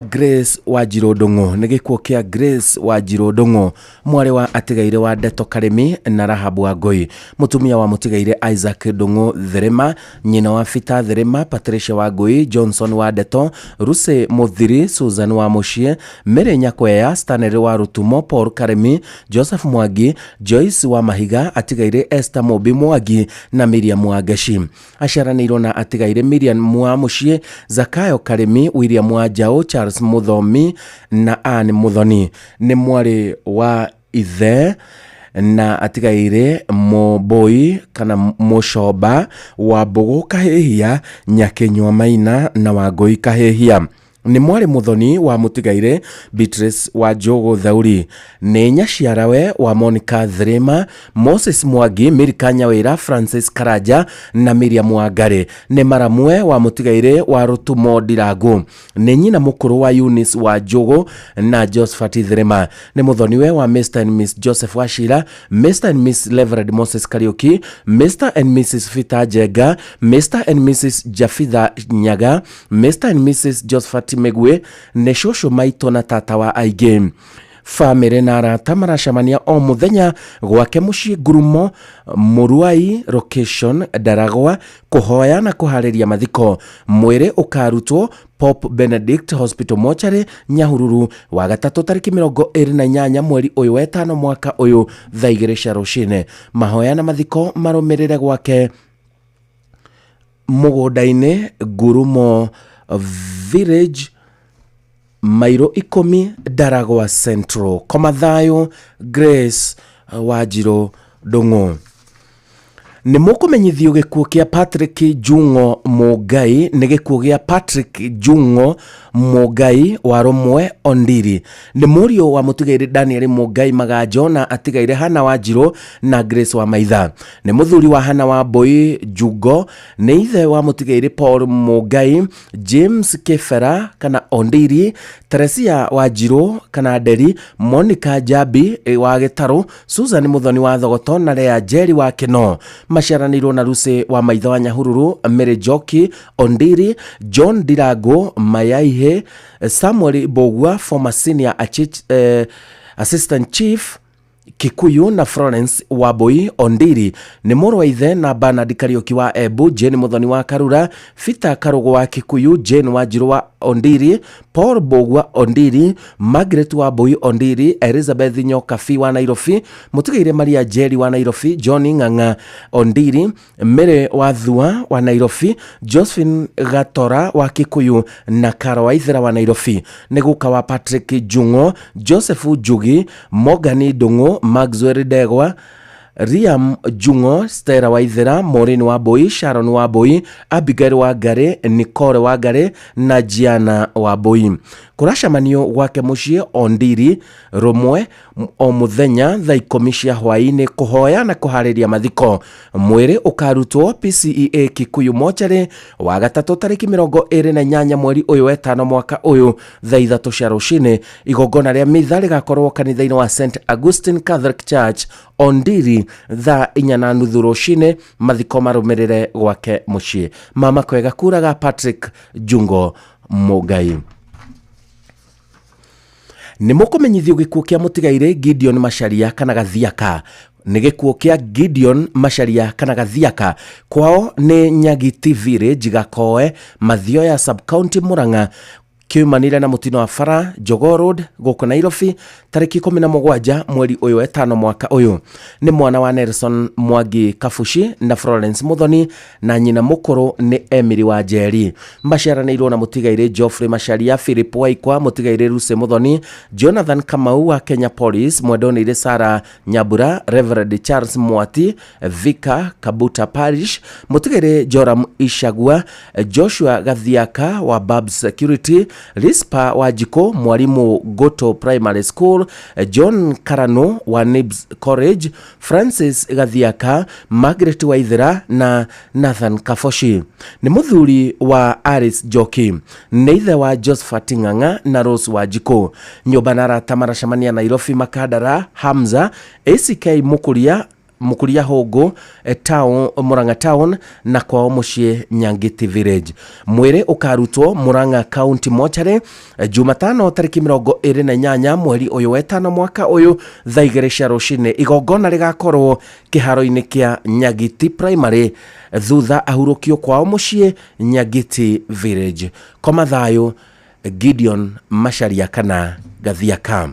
Grace Wanjiru Ndung'u nĩ gĩkuũ kĩa Grace Wanjiru Ndung'u mwarĩ wa atigaire wa Ndeto Karemi na Rahabu Wangui, mutumia wa mutigaire Isaac Ndung'u Therema, nyina wa Peter Therema, Patricia Wangui, Johnson wa Ndeto, Lucy Muthiri, Susan wa Mucie, Mary Nyakwea, Stanley wa Rutumo, Paul Karemi, Joseph Mwangi, Joyce wa Mahiga, atigaire Esther Mobi Mwangi na Miriam Wangeshi. Aciaranĩirwo na atigaire Miriam wa Mucie, Zakayo Karemi, William Wanjau, Charles Muthomi na Anne Muthoni. Nĩ mwarĩ wa ithe na atigaire Muboi kana Mucoba wa Mbugu Kahĩhia, Nyakenyua Maina na Wangui Kahĩhia. Nĩ mwarĩ Muthoni wa mutigaire Beatrice wa Njogu Thauri. Nĩ nyaciarawe wa Monica Therema, Moses Mwangi, Mirika Nyawĩra, Francis Karanja na Miriam Wangari. Nĩ maramwe wa mutigaire wa Rutumo Ndirangu. Nĩ nyina mukuru wa Eunice wa Njogu na Josephat Therema. Nĩ muthoniwe wa Mr and Miss Joseph Wachira, Mr and Miss Reverend Moses Kariuki, Mr and Mrs Peter Njenga, Mr and Mrs Jafitha Nyaga, Mr and Mrs Josephat Megwe, nĩ cũcũ maitũ na tata wa aingĩ. Famĩrĩ na arata maracemania o muthenya gwake muciĩ Ngurumo, Muruai location Ndaragwa, kuhoya na kuharĩria mathiko. Mwĩrĩ ũkarutwo Pope Benedict Hospital Mortuary, Nyahururu, wa gatatu tarĩki 28 mweri ũyũ wa ĩtano mwaka ũyũ thaa 2 cia rũcinĩ. Mahoya na mathiko marũmĩrĩre gwake mũgũnda-inĩ Ngurumo Village, Mairo 10, Ndaragwa Central. Komathayo Grace Wanjiru Ndung'u. Nĩ mũkũmenyithio gĩkuũ kĩa Patrick Njung'o Mũngai nĩ gĩkuũ gĩa Patrick Njung'o Mũngai wa Romwe Ondiri. Nĩ mũriũ wa mutigaire Daniel Mũngai Maganjo na atigaire Hannah Wanjiru na Grace wa Maitha. Nĩ mũthuri wa Hannah Wambui Njungo, nĩ ithe wa mutigaire Paul Mũngai, James Kefera kana Ondiri, Teresia Wanjiru kana Nderi, Monica Jabi wa Gĩtarũ, Susan Muthoni wa Thogoto na Lea Njeri wa Kĩno. Maciaranĩirwo na Lucy wa Maitha wa Nyahururu, Mary Njoki Ondiri, John Ndirangu Mayaihe, Samuel Bogwa former senior assistant chief Kikuyu na Florence Wambui Ondiri. Nĩ mũrũ wa ithe na Bernard Kariuki wa Embu, Jane Muthoni wa Karura, Peter Karugo wa Kikuyu, Jane Wanjiru wa Ondiri, Paul Bogwa Ondiri, Margaret Wambui Ondiri, Elizabeth Nyokabi wa Nairobi, mutigaire Maria Njeri wa Nairobi, John Ng'ang'a Ondiri, Mary Wathua wa Nairobi, Josephine Gatora wa Kikuyu na Karo Waithera wa Nairobi. Nĩ guka wa Patrick Njung'o, Joseph Njugi, Morgan Ndung'u, Maxwell Ndegwa, Riam Njung'o, Stella Waithera, Maureen Wambui, Sharon Wambui, Abigail Wangari, Nicole Wangari na Gianna Wambui. Kũracemanio gwake muciĩ Ondiri Romwe o muthenya thaa 10 cia hwaĩ-inĩ kuhoya na kuharĩria mathiko. Mwĩrĩ ũkarutwo PCEA Kikuyu Mortuary wa gatatu tarĩki 28 mweri ũyũ wa ĩtano mwaka ũyũ thaa 3 cia rũcinĩ. Igongona rĩa mitha rĩgakorwo kanitha-inĩ wa St Augustine Catholic Church Ondiri thaa 4:30 rũcinĩ. Mathiko marũmĩrĩre gwake muciĩ. Mama kwega kuraga Patrick Njung'o Mũngai. Nĩ mũkũmenyithio gĩkuũ kĩa mutigaire Gideon Macharia kana Gathiaka. Nĩ gĩkuũ kĩa Gideon Macharia kana Gathiaka. Kwao nĩ Nyagiti Village, Gakoe, Mathioya Sub-County, Murang'a. Kiumanire na mutino wa bara Jogoo Road gũkũ Nairobi tarĩki 17 mweri ũyũ wa ĩtano mwaka ũyũ. Nĩ mwana wa Nelson Mwangi Kabushi na Florence Muthoni na nyina mũkũrũ nĩ Emily wa Njeri. Maciaranĩirwo na mutigaire Geoffrey Macharia, Philip Waikwa, mutigaire Lucy Muthoni, Jonathan Kamau wa Kenya Police, mwendonĩire Sarah Nyambura, Reverend Charles Mwati, Vika Kabuta Parish, mutigaire Joram Ishagua, Joshua Gathiaka wa Babs Security, Rispa Wajiko, mwalimu Goto Primary School, John Karano wa Nibs College, Francis Gathiaka, Margaret Waithera na Nathan Kafoshi. Nĩ muthuri wa Alice Njoki, nĩ ithe wa Josephat Ng'ang'a na Rose Wajiko. Nyũmba na arata maracemania Nairobi Makadara, Hamza, ACK Mukuria, Mukuria Hongo town Murang'a town na kwao mucie Nyangiti village. Mwire ukarutwo Murang'a county mortuary Jumatano tariki 28 mweri uyu wa 5 mwaka uyu thaa 2 cia rucini. Igongona rigakorwo kiharo-ini kia Nyagiti primary thutha ahurukio kwao mucie Nyagiti village. Koma thayo Gideon Macharia kana Gathiaka.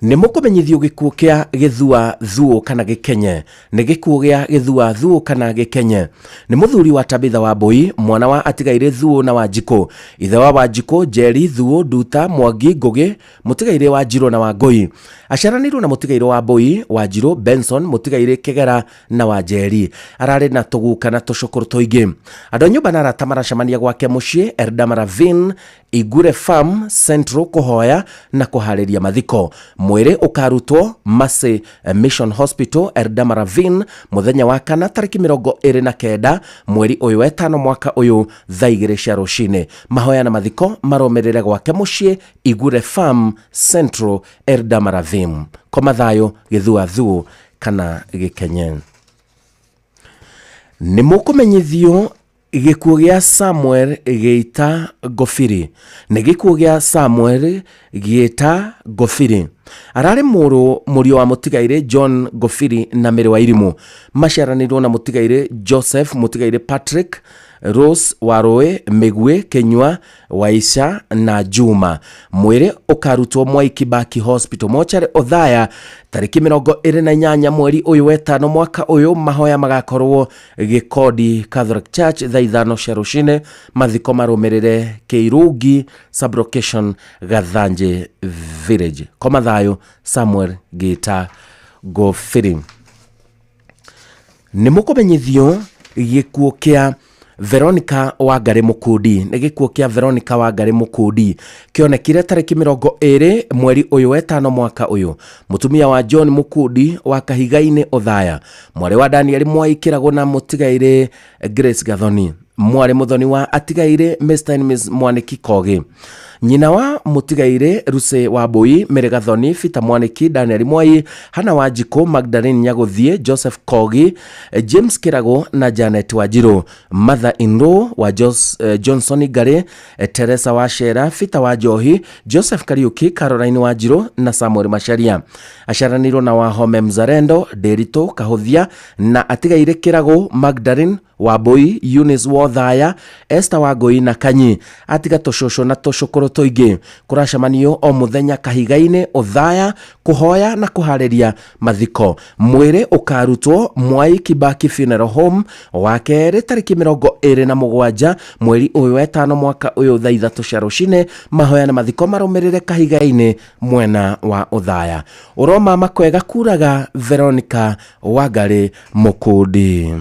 Nĩ mũkũmenyithio gĩkuũ kĩa Gĩthua Thuo kana Gĩkenye. Nĩ gĩkuũ gĩa Gĩthua Thuo kana Gĩkenye. Nĩ mũthuri wa Tabitha Wambui, mwana wa Atigaire Thuo na Wanjikũ. Ithe wa Wanjikũ, Njeri Thuo, Nduta, Mwangi, Ngũgĩ, Mũtigaire wa Njirũ na Wangũi. Aciaranirwo na Mũtigaire wa Mbũi, Wanjirũ, Benson, Mũtigaire Kĩgera na Wanjeri. Ararĩ na tũguka na tũcũkũrũ tũingĩ. Andũ a nyũmba na arata maracemania gwake mũciĩ Eldama Ravine, Igure Farm Central kũhoya na kũharĩria mathiko. Mwĩrĩ ũkarutwo Mercy Mission Hospital Eldama Ravine muthenya wa kana tariki 29 mweri ũyũ wa 5 mwaka ũyũ thaa 2 cia rũcinĩ. Mahoya na mathiko maromerere gwake mũciĩ Igure Farm Central Eldama Ravine. Koma thayo Gĩthua Thuo kana Gĩkenye. Nĩ mũkũmenyithio gĩkuũ gĩa Samuel Gĩita Ngobiri. Nĩ gĩkuũ gĩa Samuel Gĩita Ngobiri. Ararĩ mũriũ wa Mũtigaire John Ngobiri na Mĩrĩ wa Irimũ. Maciaranirwo na Mũtigaire Joseph, Mũtigaire Patrick, Rose Warũĩ, Mĩgwe, Kenyua, Waisha na Juma. Mwĩrĩ ũkarutwo Mwai Kibaki Hospital mortuary Othaya tariki 28 mweri ũyũ wa 5 mwaka ũyũ. Mahoya magakorwo Gĩkondi Catholic Church thaa 5 cia rũcinĩ. Mathiko marũmĩrĩre Kĩirũngi sublocation Gathanje village. Koma thayo Samuel Gĩita Ngobiri. Nĩ mũkũmenyithio gĩkuũ kĩa Veronica Wangari Mukundi. Nĩ gĩkuũ kĩa Veronica Wangari Mukundi kĩonekire tariki 20 mweri ũyũ wa 5 mwaka ũyũ. Mũtumia wa John Mukundi wa Kahiga-inĩ Othaya, mwarĩ wa Daniel Mwai Kĩrago na Mũtigaire Grace Gathoni, mwarĩ mũthoni wa Atigaire Mr and Ms Mwaniki Kogi. Nyina wa Mũtigaire Ruse Wambui, Mĩrĩ Gathoni, Peter Mwaniki, Daniel Mwai, Hana Wanjikũ, Magdalene Nyaguthie, Joseph Kogi, James Kĩrago na Janet Wanjirũ. Mother-in-law wa Johnson Ngari, Teresa Wachera, Peter Wanjohi, Joseph Kariuki, Caroline Wanjirũ na Samuel Macharia. Aciaranirwo na Wahome Mzalendo, Nderitu Kahuthia na Atigaire Kĩrago, Magdalene Wambui, Eunice Wothaya, Esther Wangui na Kanyi. Atiga tũcũcũ na tũcũkũrũ tũingĩ. Kũracemanio o mũthenya Kahiga-inĩ Othaya kũhoya na kũharĩria mathiko. Mwĩrĩ ũkarutwo Mwai Kibaki Funeral Home wa kerĩ tariki 27 mweri ũyũ wa 5 mwaka ũyũ thaa 3 cia rũcinĩ. Mahoya na mathiko marũmĩrĩre Kahiga-inĩ mwena wa Othaya. Ũroma makwega kuraga Veronica Wangari Mukundi.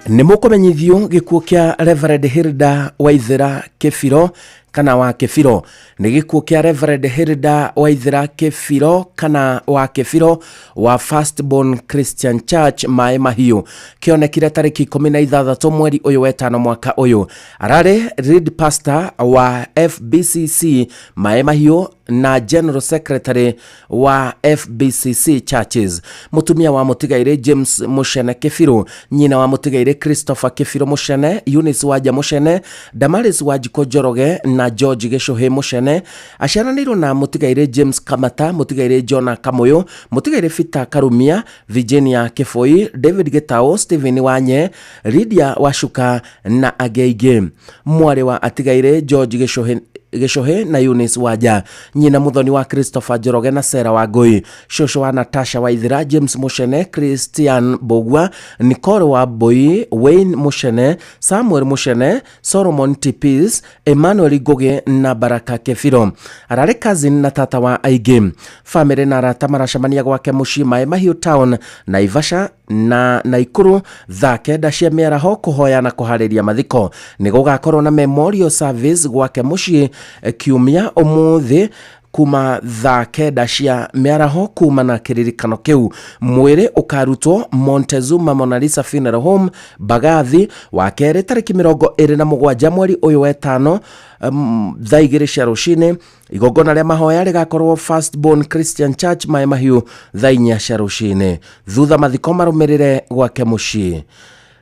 Nĩ mũkũmenyithio gĩkuũ kĩa Reverend Hilda Waithĩra Kĩbiro kana wa Kĩbiro. Nĩ gĩkuũ kĩa Reverend Hilda Waithĩra Kĩbiro kana wa Kĩbiro wa Firstborn Christian Church Maĩ Mahiũ kĩonekire tariki 16 mweri ũyũ wa 5 mwaka ũyũ. Ararĩ lead pastor wa FBCC Maĩ Mahiũ na General Secretary wa FBCC Churches. Mũtumia wa Mũtigaire James Muchene Kĩbiro, nyina wa Mũtigaire Christopher Kĩbiro Muchene, Eunice Wanja Muchene, Damaris Wanjikũ Njoroge na George Gĩcũhĩ Muchene. Aciaranirwo na Mũtigaire James Kamata, Mũtigaire Jonah Kamũyũ, Mũtigaire Peter Karumia, Virginia Kĩboi, David Gĩtaũ, Stephen Wanye, Lydia Wacuka na angĩ aingĩ. Mwarĩ wa Atigaire George Gĩcũhĩ na Eunice Wanja, nyina mũthoni wa Christopher Njoroge na Sarah Wangui, shosho wa Natasha Waithĩra, James Muchene, Christian Bogwa, Nicole Wambui, Wayne Muchene, Samuel Muchene, Solomon Tipis, Emmanuel Ngũgĩ na Baraka Kĩbiro. Ararĩ cousin na tata wa aingĩ. Family na arata maracemania gwake mũciĩ Maĩ Mahiũ town, Naivasha na Naikuru thaa 9 cia mĩaraho kũhoya na kũharĩria mathiko. Nĩ gũgakorwo na memorial service gwake mũciĩ kiumia ũmũthĩ kuma thaa kenda cia miaraho kuma na kiririkano kiu. Mwiri ukarutwo Montezuma Mona Lisa Funeral Home Bagathi wa keri tariki 27 mweri uyu wa gatano thaa 2 cia rucini. Igongona ria mahoya rigakorwo Firstborn Christian Church Mai Mahiu thaa 4 cia rucini. Thutha mathiko marumirire gwake mucii.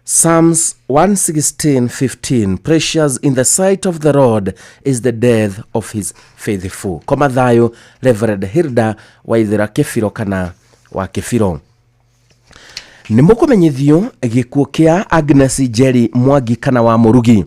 Psalms 116:15 Precious in the sight of the Lord is the death of his faithful. Koma thayo Reverend Hilda Waithira Kefiro kana wa Kefiro. Nĩ mũkũmenyithio gĩkuũ kĩa Agnes Jerry Mwangi kana wa Mũrugi.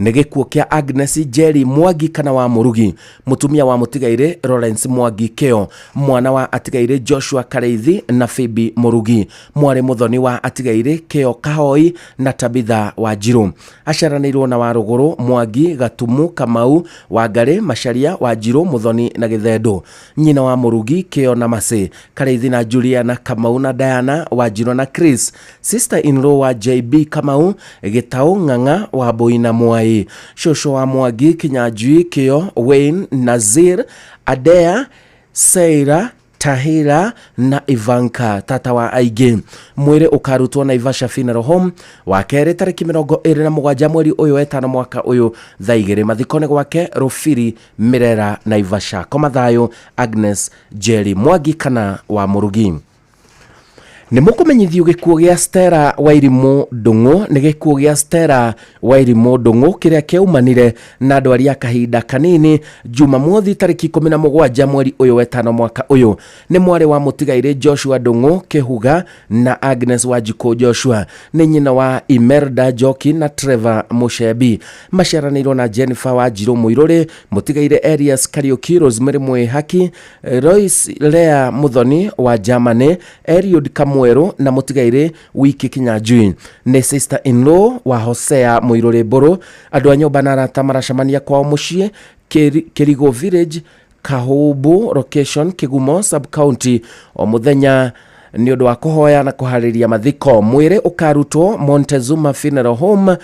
Nĩ gĩkuũ kĩa Agnes Jerry Mwangi kana wa Mũrugi, mũtumia wa mũtigaire Lawrence Mwangi Keo, mwana wa atigaire Joshua Kareithi na Phoebe Mũrugi, mwarĩ mũthoni wa atigaire Keo Kahoi na Tabitha Wanjiru. Aciaranĩirwo na Warũgũrũ Mwangi, Gatumu Kamau, Wangari Macharia, Wanjiru Mũthoni na Gĩthendo. Nyina wa Mũrugi Keo na Mase, Kareithi na Juliana Kamau na Diana Wanjiru na Chris. Sister-in-law wa JB Kamau, Gitau Ng'ang'a wa Boina Mwai. Shosho wa Mwangi Kinyanjui Keo, Wayne Nazir, Adea, Seira, Tahira na Ivanka tata wa aige. Mwiri ukarutwo Naivasha Funeral Home wa keri tariki 27 mweri uyu wa gatano mwaka uyu thaa 2. Mathikone gwake Rufiri Mirera Naivasha. Koma thayo Agnes Jerry Mwangi kana wa Mũrugi. Nĩ mũkũmenyithio gĩkuũ gĩa Stella Wairimu Ndung'u. Nĩ gĩkuũ gĩa Stella Wairimu Ndung'u kĩrĩa kĩaumanire na ndwari ya kahinda kanini Jumamothi tariki 17 mweri uyu wa gatano mwaka uyu. Nĩ mwarĩ wa mũtigaire Joshua Ndung'u Kĩhuga na Agnes Wanjikũ Joshua. Nĩ nyina wa Imelda Njoki na Trevor Muchebi. Maciaranĩirwo na Jennifer Wanjiru Mũirũrĩ, mũtigaire Elias Kariuki, Rosemary Mwihaki, Royce Lea Muthoni wa Germany, Eliud Kamweru na mũtigaire Wiki Kinyanjui. Nĩ sister-in-law wa Hosea Mũirũrĩ Mbũrũ. Andũ a nyũmba na arata maracemania kwao mũciĩ Kirigo Village, Kahumbu location, Kigumo sub county o muthenya nĩ ũndũ wa kũhoya na kũharĩria mathiko. Mwĩrĩ ũkarutwo Montezuma Funeral Home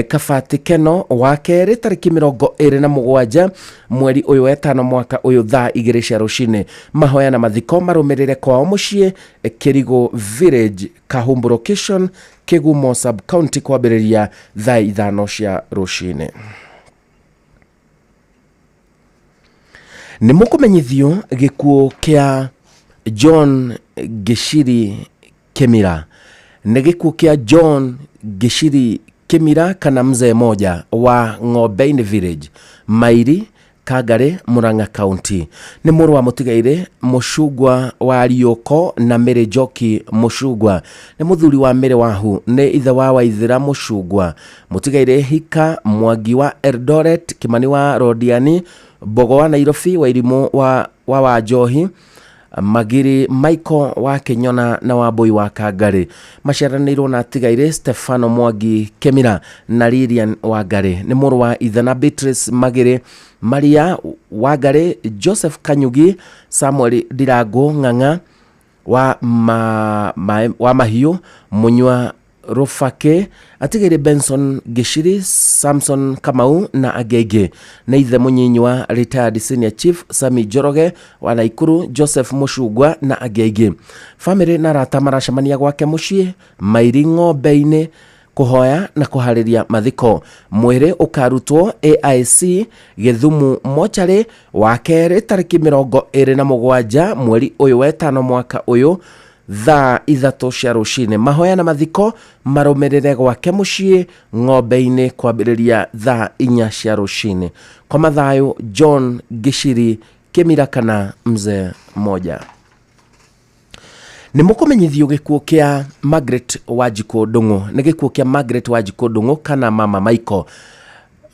Kabati Keno wa keri tariki 27 mweri uyu wa gatano mwaka uyu thaa 2 cia rucini. Mahoya na mathiko marumirire kwao muciĩ Kirigo Village, Kahumbu location, Kigumo sub county kwambĩrĩria thaa 5 cia rucini. Nĩ mũkũmenyithio gĩkuũ kĩa John Gĩchiri Kĩmira. Nĩ gĩkuũ kĩa John Gĩchiri Kĩmira kana mzee moja wa Ng'ombe-inĩ Village, Mairi, Kangari, Murang'a County. Nĩ mũrũ wa mũtigaire Mũcungwa wa Rioko na Mary Njoki Mũcungwa. Nĩ mũthuri wa Mary Wahu. Nĩ ithe wa Waithira Mũcungwa. Mũtigaire Hika Mwangi wa Eldoret, Kimani wa Rodiani, Bogo wa Nairobi, Wairimu wa Wanjohi, Magiri Michael wa Kenyona na Wambui wa Kangari. Maciaranĩirwo na atigaire Stefano Mwangi Kĩmira na Lilian Wangari. Nĩ mũrũ wa ithe na Beatrice Magiri, Maria Wangari, Joseph Kanyugi, Samuel Ndirangu Ng'ang'a wa Mahiu, Munywa Rufake, atigaire Benson Gĩchiri, Samson Kamau na agenge. Na ithe mũnyinyi wa retired senior chief Sami Njoroge wa Naikuru, Joseph Mũcungwa na agenge. Family na arata maracemania gwake muciĩ Mairi Ng'ombe-inĩ kuhoya na kuharĩria mathiko. Mwĩrĩ ũkarutwo AIC Gĩthumu mochari wa keri tariki 27 mweri uyu wa gatano mwaka uyu thaa 3 cia rucini. Mahoya na mathiko marumirire gwake muciĩ Ng'ombe-inĩ kwambĩrĩria thaa 4 cia rucini. Kwa mathayo John Gĩchiri Kĩmira kana mzee moja. Nĩ mũkũmenyithio gĩkuũ kĩa Margaret Wanjikũ Ndung'u. Nĩ gĩkuũ kĩa Margaret Wanjikũ Ndung'u kana Mama Michael,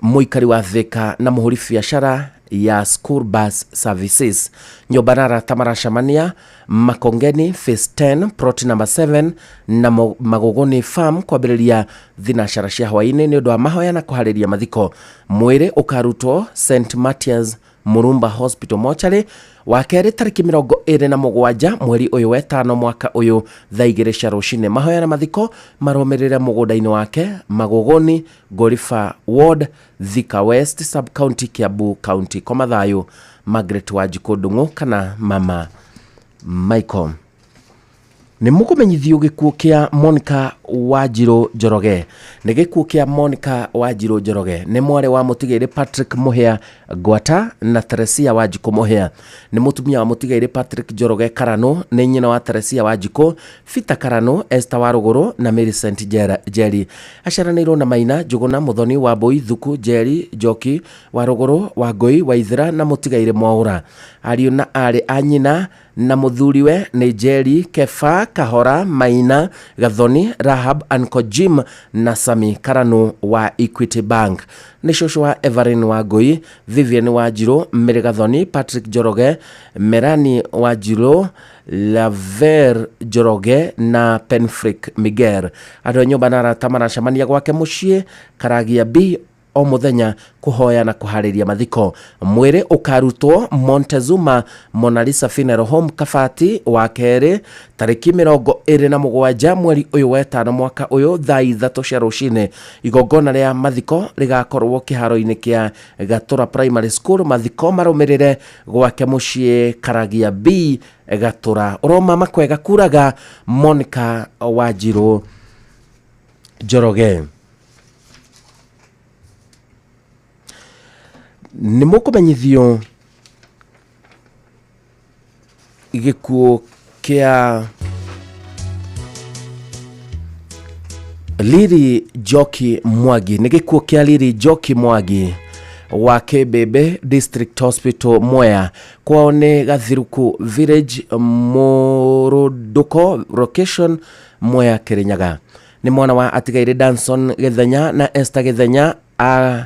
mũikari wa Thika na mũhũri biacara ya school bus services. Nyũmba na arata maracemania Makongeni phase 10 plot number 7 na Magogoni farm kwambĩrĩria thinacara cia hwaĩ-inĩ nĩ ũndũ wa mahoya na kũharĩria mathiko. Mwĩrĩ ũkarutwo St Matthias Murumba Hospital mochari wa keri tariki 27 mweri uyu wa 5 mwaka uyu thaa 2 cia rucine. Mahoya na mathiko maromerera mugundaini wake Magogoni Gorifa Ward Thika West Sub County Kiambu County. Komathayo Margaret Wanjiku Ndung'u kana Mama Michael. Nĩ mũkũmenyithio gĩkuũ kĩa Monica Wanjiru Njoroge. Nĩ gĩkuũ kĩa Monica Wanjiru Njoroge nĩ mwarĩ wa mũtigairĩ Patrick Mũhĩa Ngwata na Teresia Wanjiku Mũhĩa. Nĩ mũtumia wa mũtigairĩ Patrick Njoroge Karano, nĩ nyina wa Teresia Wanjiku, Fita Karano, Esther Waruguru na Millicent Njeri. Aciaranĩirwo na Maina Njuguna Muthoni Wambui Thuku Njeri Njoki Waruguru Wangui Waithira na mũtigairĩ Mwaura. Ariũ na aarĩ a nyina na muthuriwe nĩ Njeri Kefa Kahora Maina Gathoni Rahab Anko Jim na Sami Karano wa Equity Bank. Nĩ shosho wa Everin Wangui, Vivian Wanjiru, Mary Gathoni, Patrick Njoroge, Merani Wanjiru, Laver Njoroge na Penfrick Miguel. Andũ a nyũmba na arata maracemania gwake mũciĩ Karagia B o muthenya kuhoya na kuhariria mathiko. Mwiri ukarutwo Montezuma Mona Lisa Funeral Home Kabati wa keri tariki 27 mweri uyu wa 5 mwaka uyu thaa 3 cia rucine. Igongona ria mathiko rigakorwo kiharo-ini kia Gatura Primary School. Mathiko marumirire gwake muciĩ Karagia B Gatura. Uroma makwega kuraga Monica Wanjiru Njoroge. Nĩ mũkũmenyithio gĩkuũ kĩa Lily Njoki Mwangi. Nĩ gĩkuũ kĩa Lily Njoki Mwangi wa Kĩmbĩmbĩ District Hospital Mwea. Kwao nĩ Gathiruku Village Mũrũndũko location Mwea Kĩrĩnyaga. Nĩ mwana wa atigaire Danson Githenya na Esther Githenya a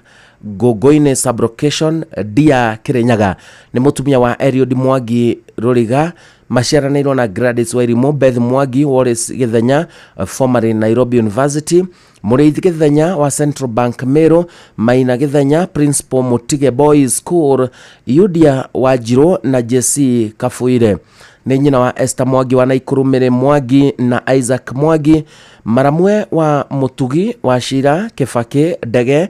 Gogoine Sublocation Dia Kirinyaga. Nĩ mũtumia wa Eliud Mwangi Ruriga. Maciaranĩirwo na Gladys Wairimu, Beth Mwangi Wallace Githenya formerly Nairobi University, Mũrĩithi Githenya wa Central Bank Meru, Maina Githenya Principal Mutige Boys School, Yudia Wanjiru na Jesse Kafuire. Nĩ nyina wa Esther Mwangi wa Naikuru, Mary Mwangi na Isaac Mwangi, Maramwe wa Mutugi wa Shira Kibaki Ndege,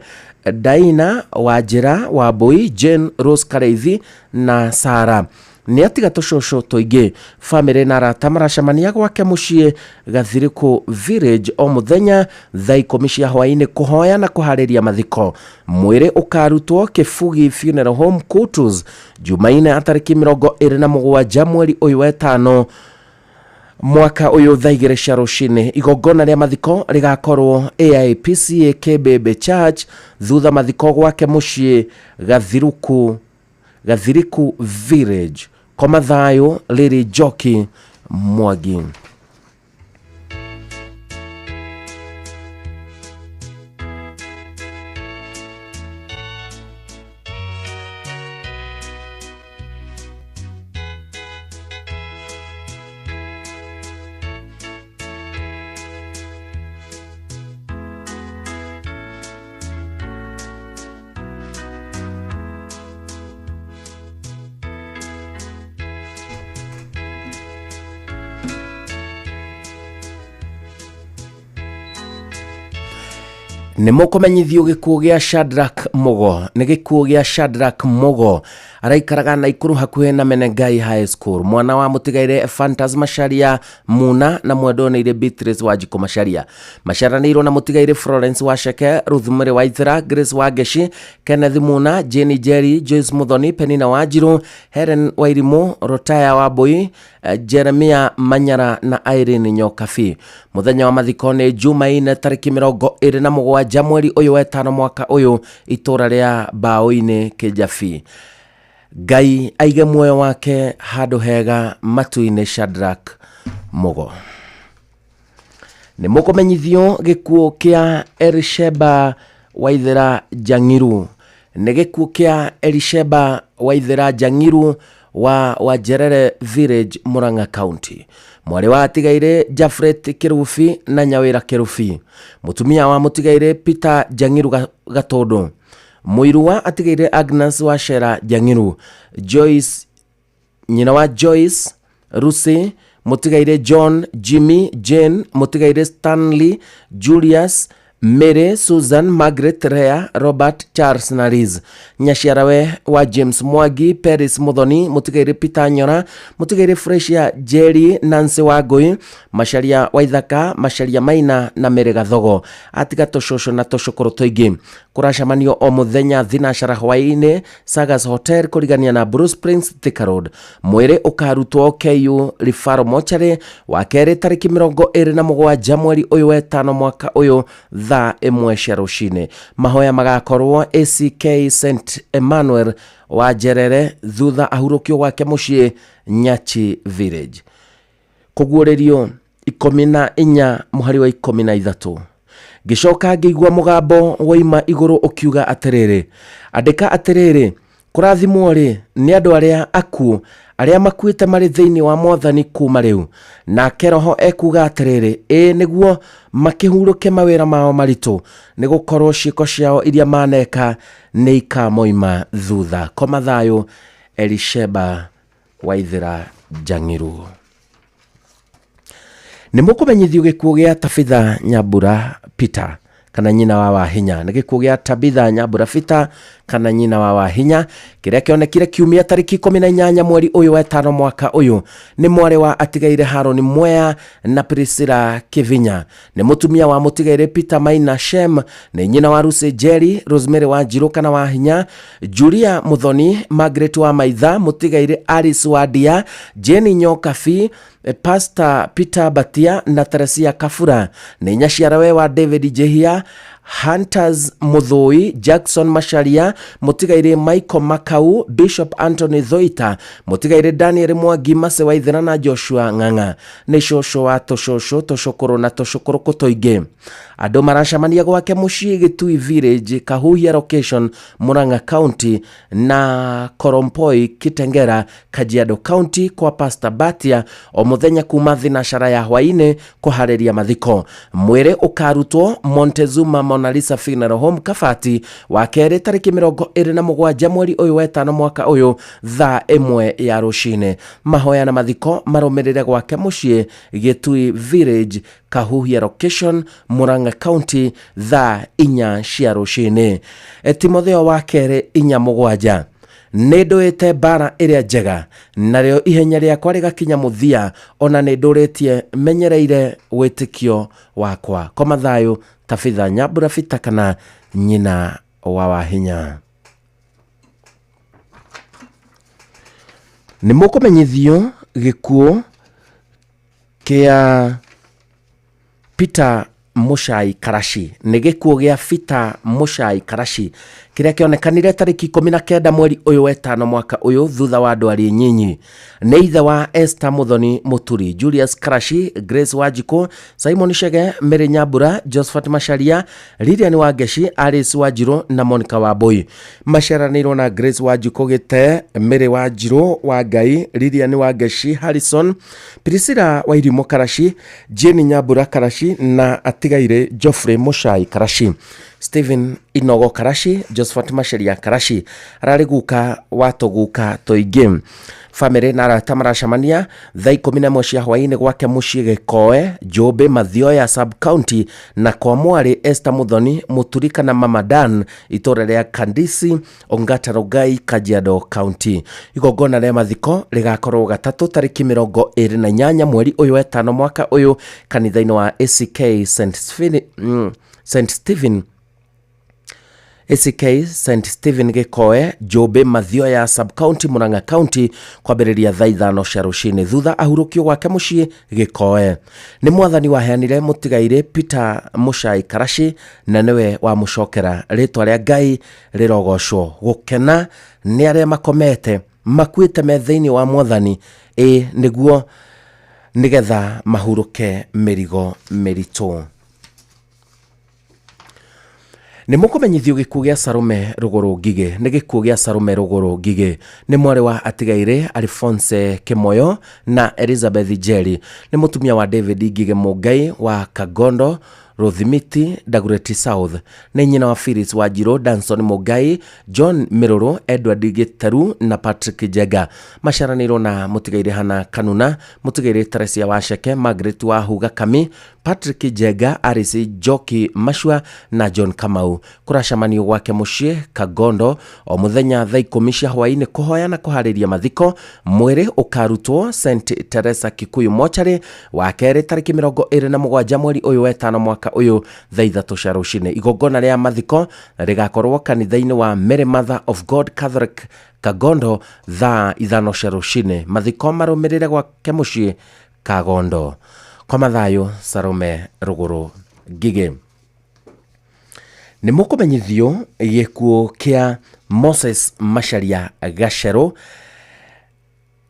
Daina Wanjira Wambui, Jane Rose Kareithi na Sara. Nĩ atiga tũcũcũ tũingĩ. Family na arata maracemania gwake mũciĩ Gathiriku Village o mũthenya thaa 10 cia hwaĩ-inĩ kuhoya na kuharĩria mathiko. Mwĩrĩ ũkarutwo Kibugi Funeral Home Kutus Jumaine tariki 27 mweri ũyũ wa 5 mwaka uyu thaa 2 cia rucine. Igongona ria mathiko rigakorwo AIPCA Kĩmbĩmbĩ Church thutha mathiko gwake mũciĩ Gathiriku Village. Komathayo Lily Njoki Mwangi. Nĩ mũkũmenyithio gĩkuũ gĩa Shadrack Mugo. Nĩ gĩkuũ gĩa Shadrack Mugo araikaraga Naikuru hakuhĩ na Menengai High School. Mwana wa mũtigaire Fantas Macharia Muna na mwendwa Beatrice Wanjiku Macharia. Maciaranĩirwo na mũtigaire Florence Waceke, Ruth Mũrĩ Waithira, Grace Wangeshi, Kenneth Muna, Jenny Njeri, Joyce Muthoni, Penina Wanjiru, Helen Wairimu, Rotaya Wambui, Jeremia Manyara na Irene Nyokabi. Muthenya wa mathiko nĩ Jumaine tariki 27 mweri ũyũ wa 5 mwaka ũyũ itũra rĩa Mbaũ-inĩ Kĩjabi. Ngai aige muoyo wake handũ hega matu-inĩ Shadrack Mugo. Nĩ mũkũmenyithio gĩkuũ kĩa Elisheba Waithira Jangiru. Nĩ gĩkuũ kĩa Elisheba Waithira Jangiru wa Wajerere Village Murang'a County. Mwarĩ wa atigaire Jafret Kirubi na Nyawĩra Kirubi. Mutumia wa mũtigaire Peter Jangiru Gatondu. Muirwa atigaire Agnes Wachera Jangiru, Joyce nyina wa Joyce Rusi mutigaire John Jimmy Jane mutigaire Stanley Julius Mary Susan Margaret Rea Robert Charles Nariz nyashiarawe wa James Mwagi Paris Muthoni mutigaire Peter Nyora mutigaire Freshia Jerry Nancy Wagoi Masharia Waithaka Masharia Maina na Mere Gathogo atiga toshosho na toshokoro toingi kurashamanio o muthenya thinashara hwaine Sagas Hotel kurigania na Bruce Prince Thika Road mwere ukarutwo KU Referral Mochari wa kere tariki 27 mweri uyu wa 5 mwaka uyu thaa 1 cia rucine. Mahoya magakorwo ACK St Emmanuel wa Jerere thutha ahurukio gwake mucii Nyachi Village. Kuguurerio 14 muhari wa 13 gicoka ngĩigua mugambo woima iguru ukiuga atiriri andika atiriri kurathimwo ri ni andu aria aku aria makuite mari thiini wa Mwathani kuma riu na keroho ekuga atiriri niguo makihuruke mawira mao maritu ni gukorwo ciiko ciao iria maneka ni ikamoima thutha. Koma thayo Elisheba Waithira Jangiru. Nimukumenyithio gikuo gia Tabitha Nyambura Peter kana nyina wa Wahinya. Ni gikuo gia Tabitha Nyambura Peter kana nyina wa Wahinya kiria kionekire kiumia tariki 18 mweri uyu wa 5 mwaka uyu. Ni mware wa atigaire Haroni Mwea na Priscilla Kivinya. Ni mutumia wa mutigaire Peter Maina Shem. Ni nyina wa Rusi Jerry Rosemary Wanjiru kana Wahinya, Julia Muthoni, Margaret wa Maitha mutigaire Alice Wadia, Jenny Nyokafi, Pastor Peter Batia na Teresia Kafura. Ni nyashiarawe wa David Jehia, Hunters Muthui, Jackson Masharia mutigaire Michael Makau, Bishop Anthony Thoita mutigaire Daniel Mwangi Mase Waithira na Joshua Ng'ang'a. Ni shosho wa toshosho toshokoro na toshokoro kotoige andu maracamania gwake mucii Gitui Village Kahuhia location Murang'a County na Korompoi Kitengera Kajiado County kwa Pastor Batia o muthenya kuma thinashara ya hwaine kuhariria mathiko. Mwire ukarutwo Montezuma Mona Lisa Funeral Home Kafati wa kere tariki 27 mweri uyu wa 5 mwaka uyu thaa 1 ya rucine. Mahoya na mathiko maromerere gwake mucii Gitui Village Kahuhia location Murang'a County thaa 4 cia rucine. Timotheo wa kere 4:7 Nĩndũĩte bara ĩrĩa njega narĩo ihenya rĩakwa rĩgakinya mũthia ona nĩndũrĩtie menyereire wĩtĩkio wakwa. Koma thayo Tabitha Nyambura Peter kana nyina wa Wahinya. Nimukumenyithio gikuo kia Peter Muchai Karashi. Ni gikuo gia Peter Muchai Karashi kiria kionekanire tariki 19 mweri uyu wa 5 mwaka uyu thutha wa ndwari nyinyi. Ni ithe wa Esther Muthoni Muturi, Julius Karashi, Grace Wajiko, Simon Shege, Mary Nyambura, Josephat Masharia, Lilian Wageshi, Alice Wanjiru na Monica Wambui. Masharanirwo na Grace Wajiko Gite, Mary Wanjiru Wangai, Lilian Wageshi, Harrison, Priscilla Wairimo Karashi, Jenny Nyambura Karashi na atigaire Geoffrey Muchai Karashi. Stephen Inogo Karashi, Josephat Masharia Karashi arari guka watoguka toingi. Family na arata maracamania thaa 11 cia hwaine gwake mucii Gikoe Jombe Mathioya sub county na kwa mwari Esther Muthoni Muturi kana Mama Dan itora ria Kandisi Ongata Rogai Kajiado County. Igongona ria mathiko rigakorwo gatatu tariki 28 mweri uyu wa 5 mwaka uyu kanitha-ini wa ACK St Stephen Gikoe Jombe Mathioya sub county Murang'a County kwambĩrĩria thaa 5 cia rucine thutha ahurukio gwake mucii Gikoe. Ni Mwathani waheanire mutigaire Peter Muchai Karashi na niwe wa mucokera. Ritwa ria Ngai rirogocwo. Gukena ni aria makomete makuite metha-ini wa Mwathani niguo nigetha mahuruke mirigo miritu. Nimukumenyithio gikuo gia Salome Ruguru Ngige. Ni gikuo gia Salome Ruguru Ngige ni mwari wa atigaire Alphonse Kimoyo na Elizabeth Jerry. Ni mutumia wa David Ngige Mugai wa Kagondo Rothimiti Dagoretti South nĩ nyina wa Phyllis Wanjiru, Danson Mugai, John Miruru, Edward Gitaru na Patrick Jega. Macaranĩirwo na mũtigaire Hana Kanuna, mũtigaire Teresia Waceke, Margaret Wahuga Kami, Patrick Jega, Arisi Joki Mashua na John Kamau. Kũracamanio gwake mũciĩ Kagondo o mũthenya thaa 10 cia hwaĩ-inĩ kũhoya na kũharĩria mathiko. Mwĩrĩ ũkarutwo St Teresa Kikuyu Mochari wa kerĩ tarĩki 27 mweri ũyũ wa ĩtano mwaka ũyũ thaa 3 cia rũcinĩ. Igongona rĩa mathiko rĩgakorwo kanitha-inĩ wa Mary Mother of God Catholic Kagondo thaa 5 cia rũcinĩ. Mathiko marũmĩrĩre gwake mũciĩ Kagondo. Kwa mathayo Salome Rũgũrũ Ngigĩ. Nĩ mũkũmenyithio gĩkuũ kĩa Moses Macharia Gacherũ.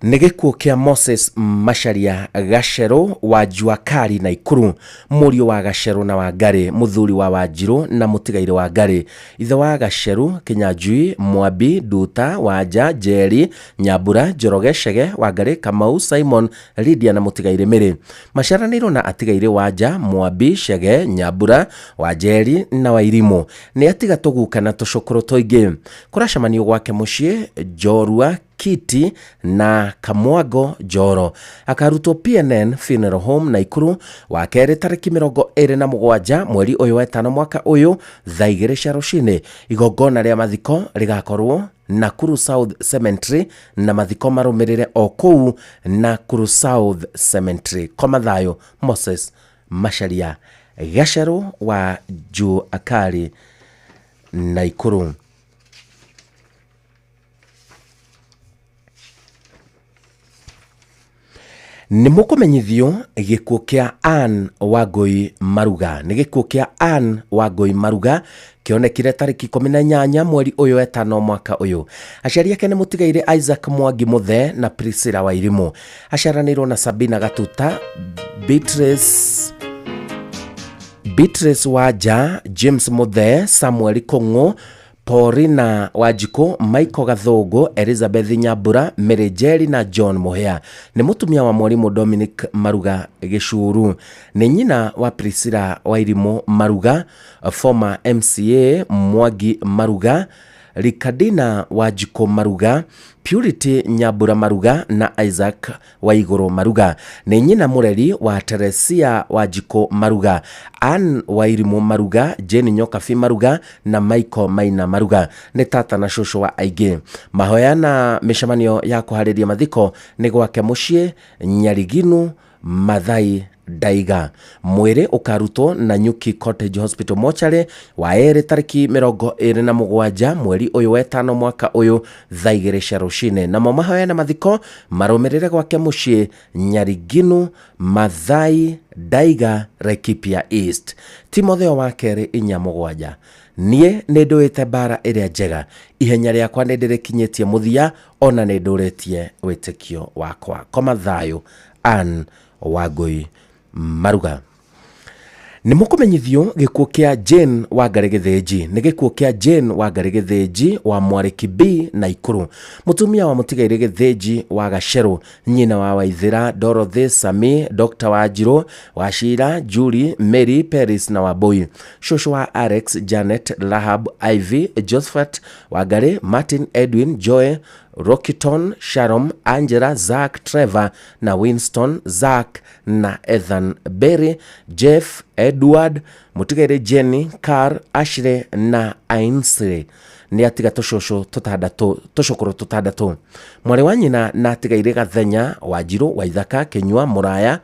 Nĩ gĩkuũ kĩa Moses Macharia Gacherũ wa Juakari Naikuru, mũriũ wa Gacherũ na Wangari, mũthuri wa Wanjiru na mũtigaire wa Wangari. Ithe wa Gacherũ Kinyanjui, Mwambi, Nduta, Wanja, Njeri, Nyambura, Njoroge, Chege, Wangari, Kamau, Simon, Lydia na mũtigaire Mĩrĩ. Macaranĩirwo na atigaire Wanja, Mwambi, Chege, Nyambura, Wanjeri na Wairimu. Nĩ atiga tũguka na tũcũkũrũ tũingĩ. Kũracamanio gwake mũciĩ Njorua Kiti na Kamwango Njoro. Akarutwo PNN Funeral Home Naikuru wa kerĩ tarĩki 27 mweri ũyũ wa ĩtano mwaka ũyũ thaa 2 cia rũcinĩ. Igongona rĩa mathiko rĩgakorwo Nakuru South Cemetery na mathiko marũmĩrĩre o kũu Nakuru South Cemetery. Kwa mathayo Moses Macharia Gacherũ wa Juakari Naikuru. Nĩ mũkũmenyithio gĩkuũ kĩa Anne Wangui Maruga. Nĩ gĩkuũ kĩa Anne Wangui Maruga kĩonekire tarĩki 18 mweri ũyũ wa ĩtano mwaka ũyũ. Aciari ake nĩ mũtigaire Isaac Mwangi Muthe na Priscilla Wairimu. Aciaranĩirwo na Sabina Gatuta, Beatrice Wanja, James Muthe, Samuel Kong'o, Paulina Wanjiku, Michael Gathũngũ, Elizabeth Nyambura, Mary Njeri na John Muhia. Nĩ mũtumia wa mwarimu Dominic Maruga Gĩcuru. Nĩ nyina wa Priscilla Wairimu Maruga, former MCA Mwangi Maruga, Ricardina Wanjiku Maruga, Purity Nyambura Maruga na Isaac Waigũrũ Maruga. Nĩ nyina mũreri wa Teresia Wanjiku Maruga, Anne Wairimu Maruga, Jane Nyokabi Maruga na Michael Maina Maruga. Nĩ tata na cũcũ wa aingĩ. Mahoya na mĩcemanio ya kũharĩria mathiko nĩ gwake mũciĩ Nyariginu Mathai Daiga. Mwĩrĩ ũkarutwo na Nyuki Cottage Hospital Mochari wa erĩ tarĩki 27 mweri ũyũ wa ĩtano mwaka ũyũ thaa 2 cia rũcinĩ. Namo mahoya na mathiko marũmĩrĩre gwake mũciĩ Nyariginu Mathai Daiga, Laikipia East. Timotheo wa kerĩ 4:7. Niĩ nĩ ndũĩte mbara ĩrĩa njega, ihenya rĩakwa nĩ ndĩrĩkinyĩtie mũthia, ona nĩ ndũrĩtie wĩtĩkio wakwa. Koma thayũ Anne Wangui Maruga. Nĩ mũkũmenyithio gĩkuũ kĩa Jane Wangari Gĩthĩnji. Nĩ gĩkuũ kĩa Jane Wangari Gĩthĩnji wa Mwarĩki B Naikuru, mũtumia wa mũtigaire Gĩthĩnji wa Gacherũ, nyina wa Waithĩra, Dorothy, Sami, Dr. Wanjiru, Wachira, Julie, Mary, Paris na Wambui. Cũcũ wa Alex, Janet, Lahab, Ivy, Josephat Wangari, Martin, Edwin, Joy, Rockiton, Sharon, Angela, Zach, Trevor na Winston, Zach na Ethan, Berry, Jeff, Edward, mũtigaire Jenny, Carl, Ashley na Ainsley. Nĩ atiga tũcũkũrũ tũtandatũ. Mwarĩ wa nyina na atigaire Gathenya, Wanjiru, Waithaka, Kenyua, Muraya,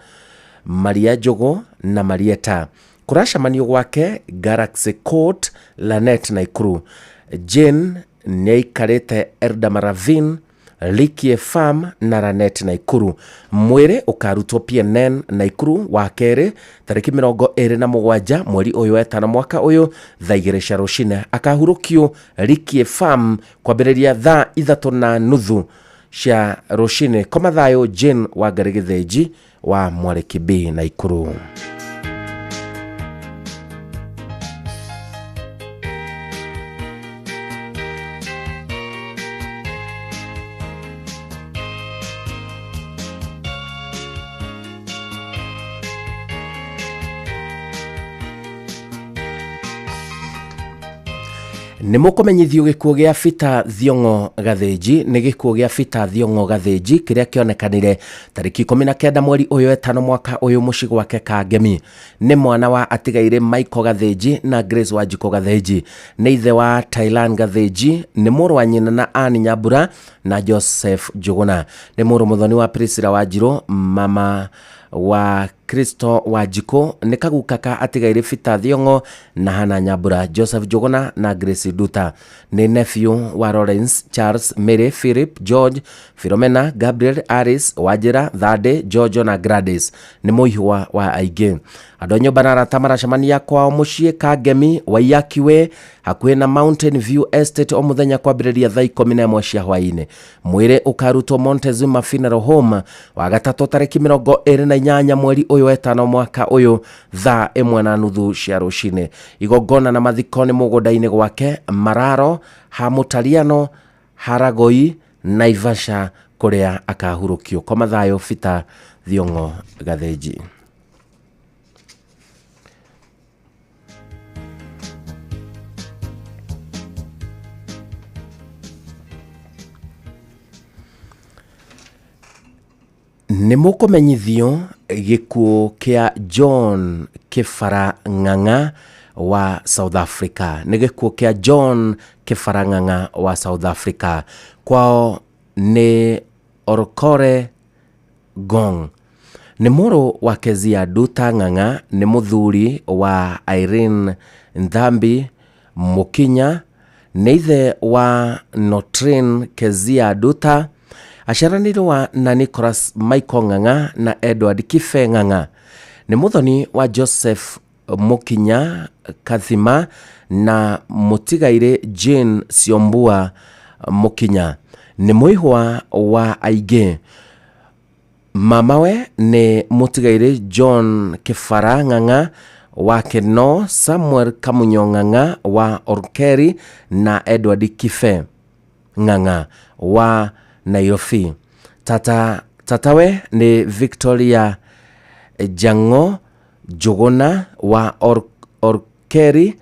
Maria Njogo na Marieta. Kũracamanio gwake Galaxy Court, Lanet Naikuru. Jane nĩ aikarĩte Eldama Ravine, Likie Farm na Lanet Naikuru. Mwĩrĩ ũkarutwo PNN Naikuru wa kerĩ tarĩki 27 mweri ũyũ wa ĩtano mwaka ũyũ thaa 2 cia rũcinĩ. Akahurũkio Likie Farm kwambĩrĩria thaa 3:30 cia rũcinĩ. Koma thayũ Jane Wangari Gĩthĩnji wa Mwarĩki B Naikuru. nä må kå menyithio gä kuo gä a Peter Thiong'o Gathĩnji nä gä kuo gä a Peter Thiong'o Gathĩnji kä rä a kä onekanire tarĩki 19 mweri å yå etano mwaka å yå må ciĩ gwake Kangemi. Nä mwana wa atigaire Michael Gathĩnji na Grace Wanjikũ Gathĩnji. Nä ithe wa Tylan Gathĩnji, nä mũrũ wa nyina na Anne Nyambura na Joseph Njuguna. Nä mũrũ mũthoni wa Priscilla Wanjirũ, mama wa Kristo Wanjikũ. Nĩ kaguka ka atigaire Peter Thiong'o na Hannah Nyambura, Joseph Njuguna na Grace Nduta. Nĩ nephew wa Lawrence, Charles, Mary, Philip, George, Philomena, Gabriel, Aris, Wajira, Thade, Jojo na Gladys. Nĩ mũihwa wa aingĩ. Andũ a nyũmba na arata maracemania kwao mũciĩ Kangemi, Waiyakiwe, hakuhĩ na Mountain View Estate o mũthenya kwambĩrĩria thaa 11 cia hwaĩ-inĩ. Mwĩrĩ ũkarutwo Montezuma Funeral Home wagatatũ tarĩki 28 mweri ũyũ wetano mwaka ũyũ thaa 1:30 cia rũcinĩ. Igongona na mathiko nĩ mũgũnda-inĩ gwake Mararo, Hamutaliano, Haragoi, Naivasha kũrĩa akahurũkio. Koma thayũ Peter Thiong'o Gathĩnji. Nĩ mũkũmenyithio gĩkuũ kĩa John Kĩbara Ng'ang'a wa South Africa. Nĩ gĩkuũ kĩa John Kĩbara Ng'ang'a wa South Africa. Kwao nĩ Orokore Gong. Nĩ mũrũ wa Kezia Nduta Ng'ang'a, nĩ mũthuri wa Irene Nthambi Mũkinya, nĩ ithe wa Notrin Kezia Nduta, aciaranĩirwo na Nicholas Michael Ng'ang'a na Edward Kife Ng'ang'a. Nĩ mũthoni wa Joseph Mũkinya Kathima na mũtigaire Jane Siombua Mũkinya. Nĩ mũihwa wa aingĩ. Mamawe nĩ mũtigaire John Kĩbara Ng'ang'a wa Keno, Samuel Kamunyo Ng'ang'a wa Orkeri na Edward Kife Ng'ang'a wa Nairobi. Tatawe ni Victoria Jango Njuguna wa Orkeri,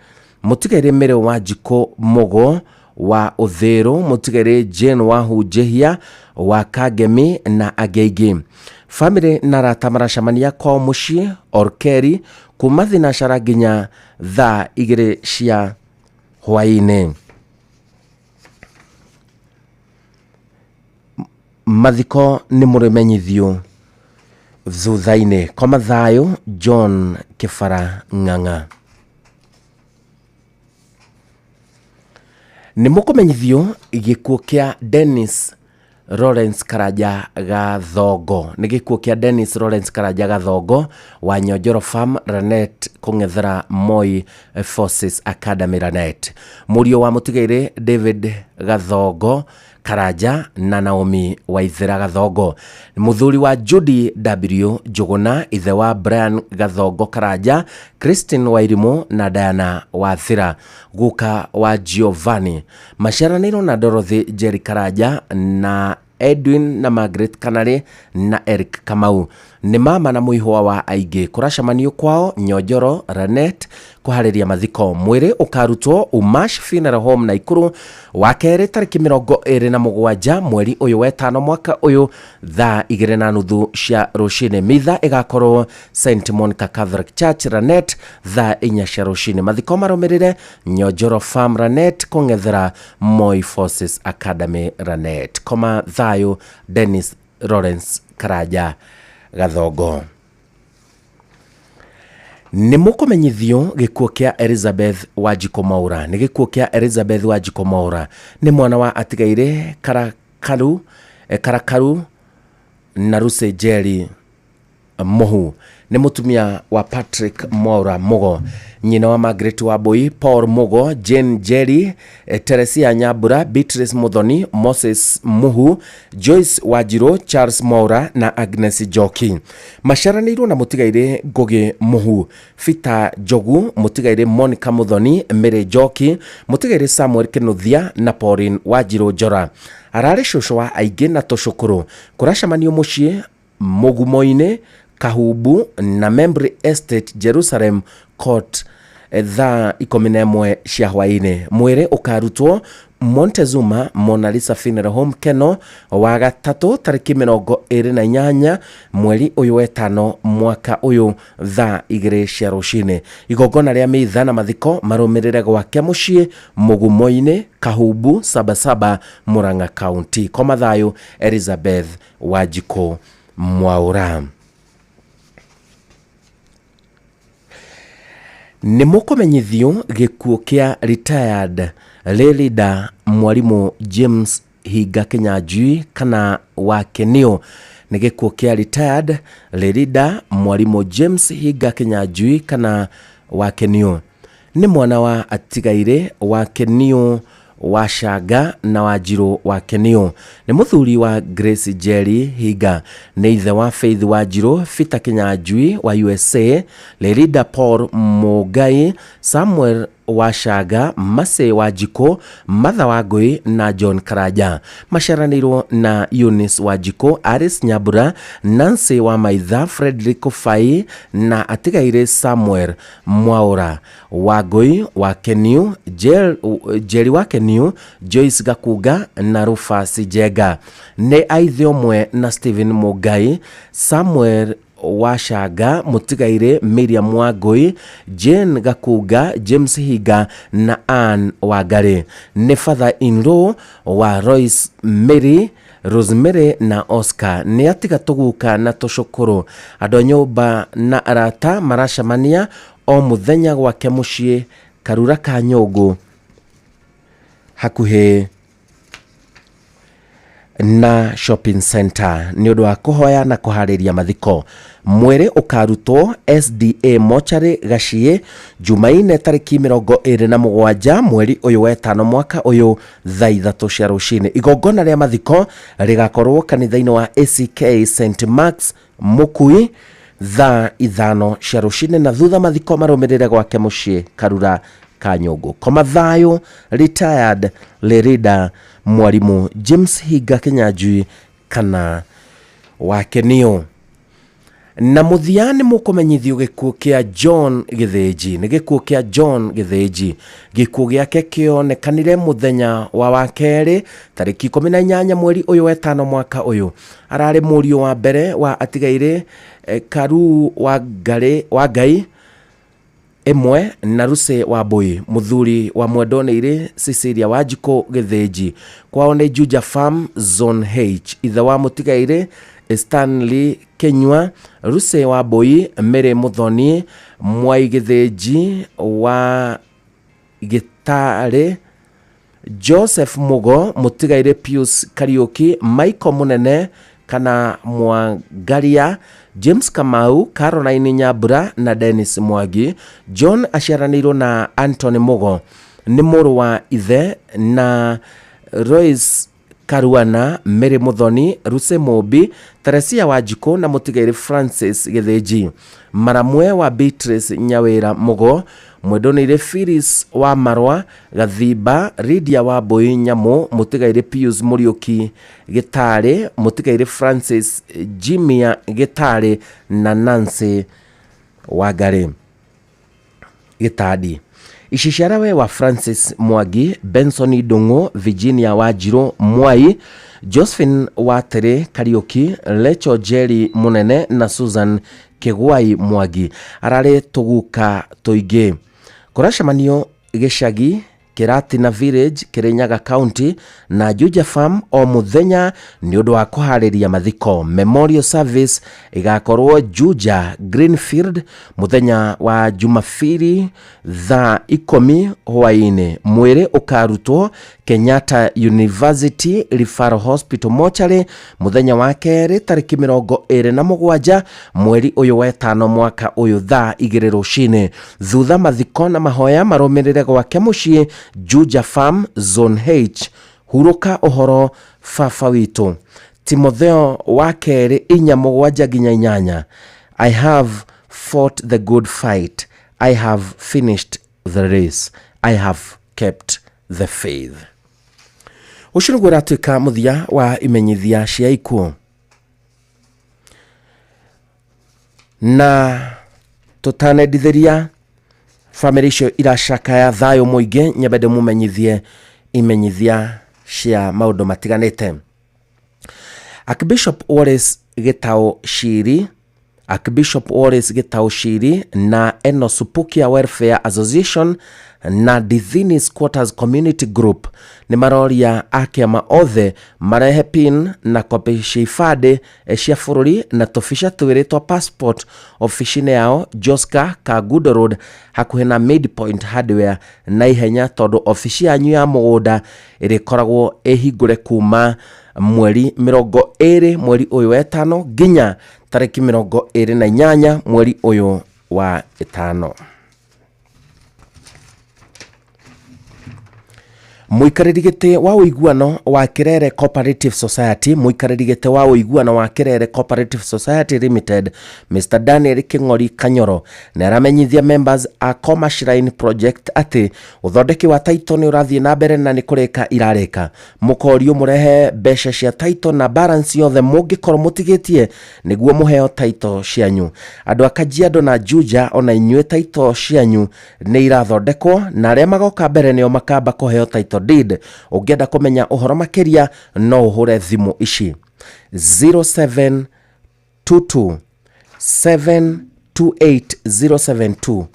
mũtigaire Mary Wanjikũ Mũgo wa Ũthĩrũ, mũtigaire Jane Wahunjĩhia wa Kangemi na angĩ. Family na arata maracemania kwao mũciĩ Orkeri kuma thinacara nginya thaa 2 cia hwaĩ-inĩ. Mathiko nĩ mũrĩmenyithio thutha-inĩ. Koma thayũ John Kĩbara Ng'ang'a. Nĩ mũkũmenyithio gĩkuũ kĩa Dennis Lawrence Karanja Gathongo. Nĩ gĩkuũ kĩa Dennis Lawrence Karanja Gathongo wa Nyonjoro Farm Lanet kũng'ethera Moi Forces Academy Lanet. Mũriũ wa mũtigaire David Gathongo Karanja na Naomi Waithera Gathongo. Mũthuri wa Judy W Njuguna, ithe wa Brian Gathongo Karanja, Christine Wairimu na Diana Wathira. Guka wa Giovanni. Maciaranĩirwo na Dorothy Jerry Karanja na Edwin na Margaret Kanare na Eric Kamau. Nĩ mama na mũihwa wa aingĩ. Kũracemanio kwao Nyonjoro Lanet kũharĩria mathiko. Mwĩrĩ ũkarutwo Umash Funeral Home Naikuru wa kerĩ tarĩki 27 mweri ũyũ wetano mwaka ũyũ thaa 2:30 cia rũcinĩ. Mitha ĩgakorwo St Monica Catholic Church Lanet thaa 4 cia rũcinĩ. Mathiko marũmĩrĩre Nyonjoro Farm Lanet kũng'ethera Moi Forces Academy Lanet. Koma thayũ Dennis Lawrence Karanja Gathongo. Nĩ mũkũmenyithio gĩkuũ kĩa Elizabeth Wanjikũ Mwaura. Nĩ gĩkuũ kĩa Elizabeth Wanjikũ Mwaura. Nĩ mwana wa atigaire Karakaru na Ruse Jerry Mohu. Nĩ mũtumia wa Patrick Mwaura Mũgo, nyina wa Margaret Wambui, Paul Mũgo, Jane Jerry, Teresia Nyambura, Beatrice Muthoni, Moses Muhu, Joyce Wanjirũ, Charles Mwaura na Agnes Njoki. Maciaranĩirwo na mũtigaire Ngugi Muhu, Peter Njogu, mũtigaire Monica Muthoni, Mary Njoki, mũtigaire Samuel Kinuthia na Pauline Wanjirũ Njora. Ararĩ cũcũ wa aingĩ na tũcũkũrũ. Kũracemanio mũciĩ Mũgumo-inĩ Kahumbu na Membry Estate Jerusalem Court thaa 11 cia hwaini. Mwiri ukarutwo Montezuma Mona Lisa Funeral Home Keno wa gatatu tariki 28 mweri uyu wetano mwaka uyu thaa 2 cia rucini. Igongona ria mitha na mathiko marumirire gwake mucii Mugumo-ini Kahubu Sabasaba Murang'a County. Koma thayo Elizabeth Wanjiku Mwaura. Nĩ mũkũmenyithio gĩkuũ kĩa retired leader mwarimu James Higa Kinyanjui kana Wakenio. Nĩ gĩkuũ kĩa retired leader mwarimu James Higa Kinyanjui kana Wakenio. Nĩ mwana wa atigaire Wakenio Wachanga na Wanjiru Wakenio. Nĩ mũthuri wa Grace Njeri Higa. Nĩ ithe wa Faith Wanjiru, Peter Kinyanjui wa USA, Lerida Paul Mugai, Samuel Wachanga, Mase Wanjiku, Martha Wangui na John Karanja. Maceranirwo na Eunice Wanjiku, Alice Nyambura, Nancy Wamaitha, Frederick Fai na atigaire Samuel Mwaura. Wangui Wakenio, Jerry Wakenio, Joyce Gakuga na Rufus Jega. Nĩ aithe omwe na Stephen Mugai, Samuel Wachanga, mutigaire Miriam Wangui, Jane Gakuga, James Higa na Ann Wangari. Nĩ father-in-law wa Royce Mary, Rosemary na Oscar. Nĩ atiga tuguka na tucukuru. Andũ nyumba na arata maracemania o muthenya gwake mucii Karura ka Nyũngũ hakuhĩ na shopping center ni undu wa kuhoya na kuhariria mathiko. Mwiri ukarutwo SDA mochari Gashie Jumaine tariki 27 mweri uyu wetano mwaka uyu thaa 3 cia rucini. Igongona ria mathiko rigakorwo kanitha-ini wa ACK St Mark's Mukui thaa 5 cia rucini, na thutha mathiko marumirire gwake mucii Karura ka Nyũngũ. Koma thayo retired leader mwarimu James Higa Kinyanjui kana Wakenio. Na muthia nĩ mũkũmenyithio gĩkuũ kĩa John Githinji. Nĩ gĩkuũ kĩa John Githinji. Gĩkuũ gĩake kĩonekanire muthenya wa wakeri tariki 18 mweri uyu wetano mwaka uyu. Ararĩ mũriũ wa mbere wa atigaire Karu Wangai emwe na Ruse Wambui, muthuri wa Mwendonĩire Cecilia Wanjiku Githinji. Kwao nĩ Juja Farm Zone H. Ithe wa mutigaire Stanley Kenywa, Ruse Wambui, Mary Muthoni, Mwai Githinji wa Gitare, Joseph Mugo, mutigaire Pius Kariuki, Michael Munene kana Mwangaria, James Kamau, Caroline Nyambura na Dennis Mwangi. John aciaranirwo na Anthony Mugo, nĩ mũrũ wa ithe na Royce Karuana, Mary Muthoni, Ruse Mobi, Teresia Wanjiku na mutigaire Francis Githinji. Maramwe wa Beatrice Nyawira Mugo, Mwendonĩire Phyllis wa Marwa Gathimba, Lydia Wambui Nyamu, mutigaire Pius Muriuki Gitare, mutigaire Francis Jimia Gitare na Nancy Wangari Gitadi. Ishisharawe wa Francis Mwangi, Benson Dungu, Virginia Wanjiru Mwai, Josephine Watere Kariuki, Lecho Jerry Munene na Susan Kegwai Mwangi. Arare tuguka tuingi kuracemanio Gicagi Kiratina Village Kirinyaga County na Juja Farm o muthenya ni undu wa kuhariria mathiko. Memorial service igakorwo Juja Greenfield muthenya wa Jumapili thaa 10 hwaini. Mwiri ukarutwo Kenyatta University Referral Hospital mochari muthenya wa keri tariki 27 mweri uyu wetano mwaka uyu thaa 2 rucini. Thutha mathiko na mahoya marumirire gwake mucii Juja Farm Zone H. Huruka uhoro fafa witu. Timotheo wa keri 4:8 I have fought the good fight. I have finished the race. I have kept the faith. Ushirugura atuika muthia wa imenyithia cia ikuo. Na tutanedithiria family icio iracakaya thayo muingi nyabende mumenyithie imenyithia cia maundu matiganite. Archbishop Wallace Gitau Shiri na Eno Supukia Welfare Association na Dithinis Quarters Community Group ni maroria akiama othe marehe pin na kopi cia ifade cia bururi na tofisha twiri twa passport officine yao Joska Kagudo Road hakuhe na Midpoint Hardware na ihenya tondu ofici yanyu ya mugunda irikoragwo ehingure kuma mweri 20 mweri uyu wa 5 ginya tariki 28 mweri uyu wa 5. Muikariri giti wa uiguano wa Kirere Cooperative Society Limited Mr. Daniel King'ori Kanyoro na aramenyithia members a Koma Shrine Project ati uthondeki wa title ni urathie na mbere na ni kureka irareka. Mukorio murehe besha cia title na balance yothe mungikorwo mutigitie niguo muheo title cianyu. Andu a Kajiado na Juja ona inyue title cianyu ni irathondekwo na aria magoka mbere nio makamba kuheo title deed. Ungenda kumenya uhoro makiria no uhure thimu ici 0722 728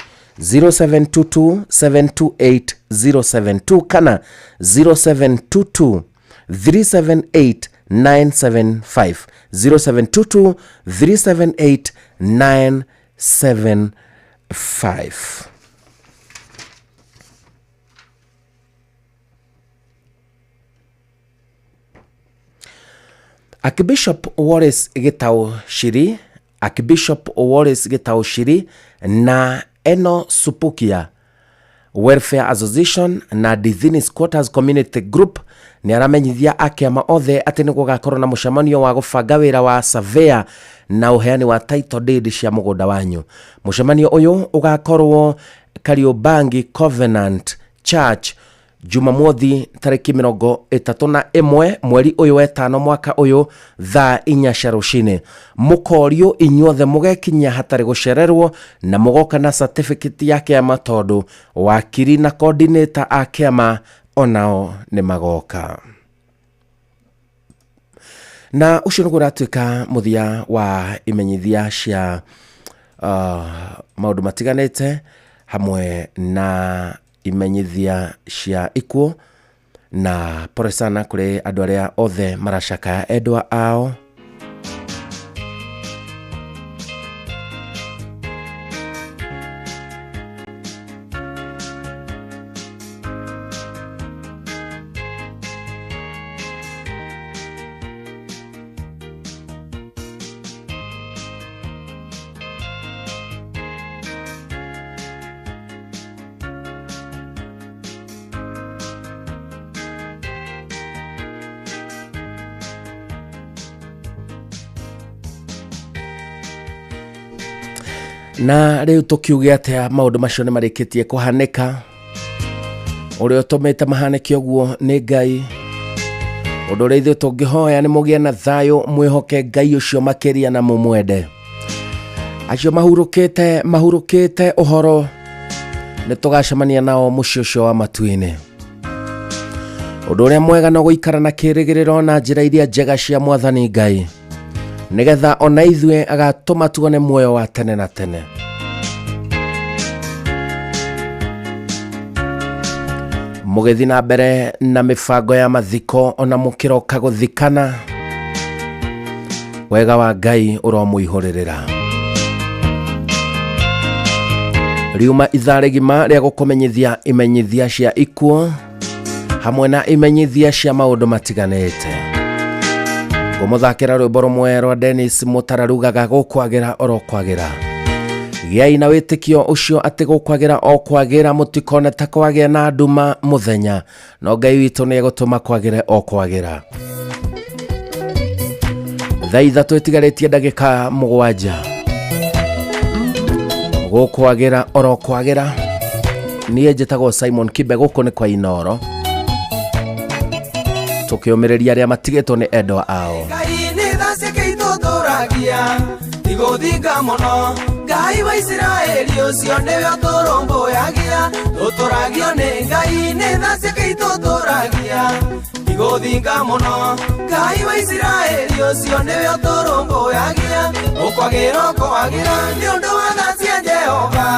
072 kana 0722 378 975 0722 378 975. Archbishop Wallace Gitau Shiri na Eno Supukia Welfare Association na Dithinis Quarters Community Group ni aramenyithia akiama othe ati ni gugakorwo na mucemanio wa gubanga wira wa surveyor na uheani wa title deed cia mugunda wanyu. Mucemanio uyu ugakorwo Kariobangi Covenant Church Jumamothi tariki 31 mweri uyu wa 5 mwaka uyu thaa 4 rucini. Mukorio inyuothe mugekinya hatari gucererwo na mugoka na certificate ya kiama tondu wakiri na coordinator a kiama onao ni magoka. Na ucio nugo ratuika muthia wa imenyithia cia maundu matiganite hamwe na imenyithia cia ikuo na pore sana kuri andu aria othe maracaka endwa ao. Na riu tukiuge atia maundu macio ni marikitie kuhaneka uria utumite mahaneke uguo ni Ngai. Undu ria ithuĩ tungihoya ni mugie na thayo mwihoke Ngai ucio makiria na mumwende. Acio mahurukite uhoro ni tugacemania nao mucio ucio wa matuini. Undu uria mwega no guikara na kirigiriro na njira iria njega cia Mwathani Ngai nigetha ona ithuĩ agatuma tuone muoyo wa tene na tene. Mugethi na mbere na mifango ya mathiko ona mukiroka guthikana wega wa Ngai uromuihuririra. Riuma itharigima ria gukumenyithia imenyithia cia ikuo hamwe na imenyithia cia maundu matiganite. Gumuthakira rwimbo rumwe rwa Dennis Mutararugaga gukwagira orokwagira. Giai na witikio ucio ati gukwagira okwagira mutikone ta kwagia na nduma muthenya no Ngai witu ni egutuma kwagire okwagira. Thaa ithatu itigaritie ndagika 7 gukwagira orokwagira. Nie njitagwo Simon Kibe guku ni kwa Inoro tukiumireria aria matigitwo ni endwa ao. Ngai ni thase keituturagia iguthinga muno Ngai wa Israeli ucio niwe tũrũmbũyagia tũtũragio nĩ Ngai nĩ tha ciake itũtũragia igũthinga mũno Ngai wa Isiraeli ũcio nĩwe ũtũrũmbũyagia ũkwagĩra ũkwagĩra nĩ ũndũ wa tha cia Jehova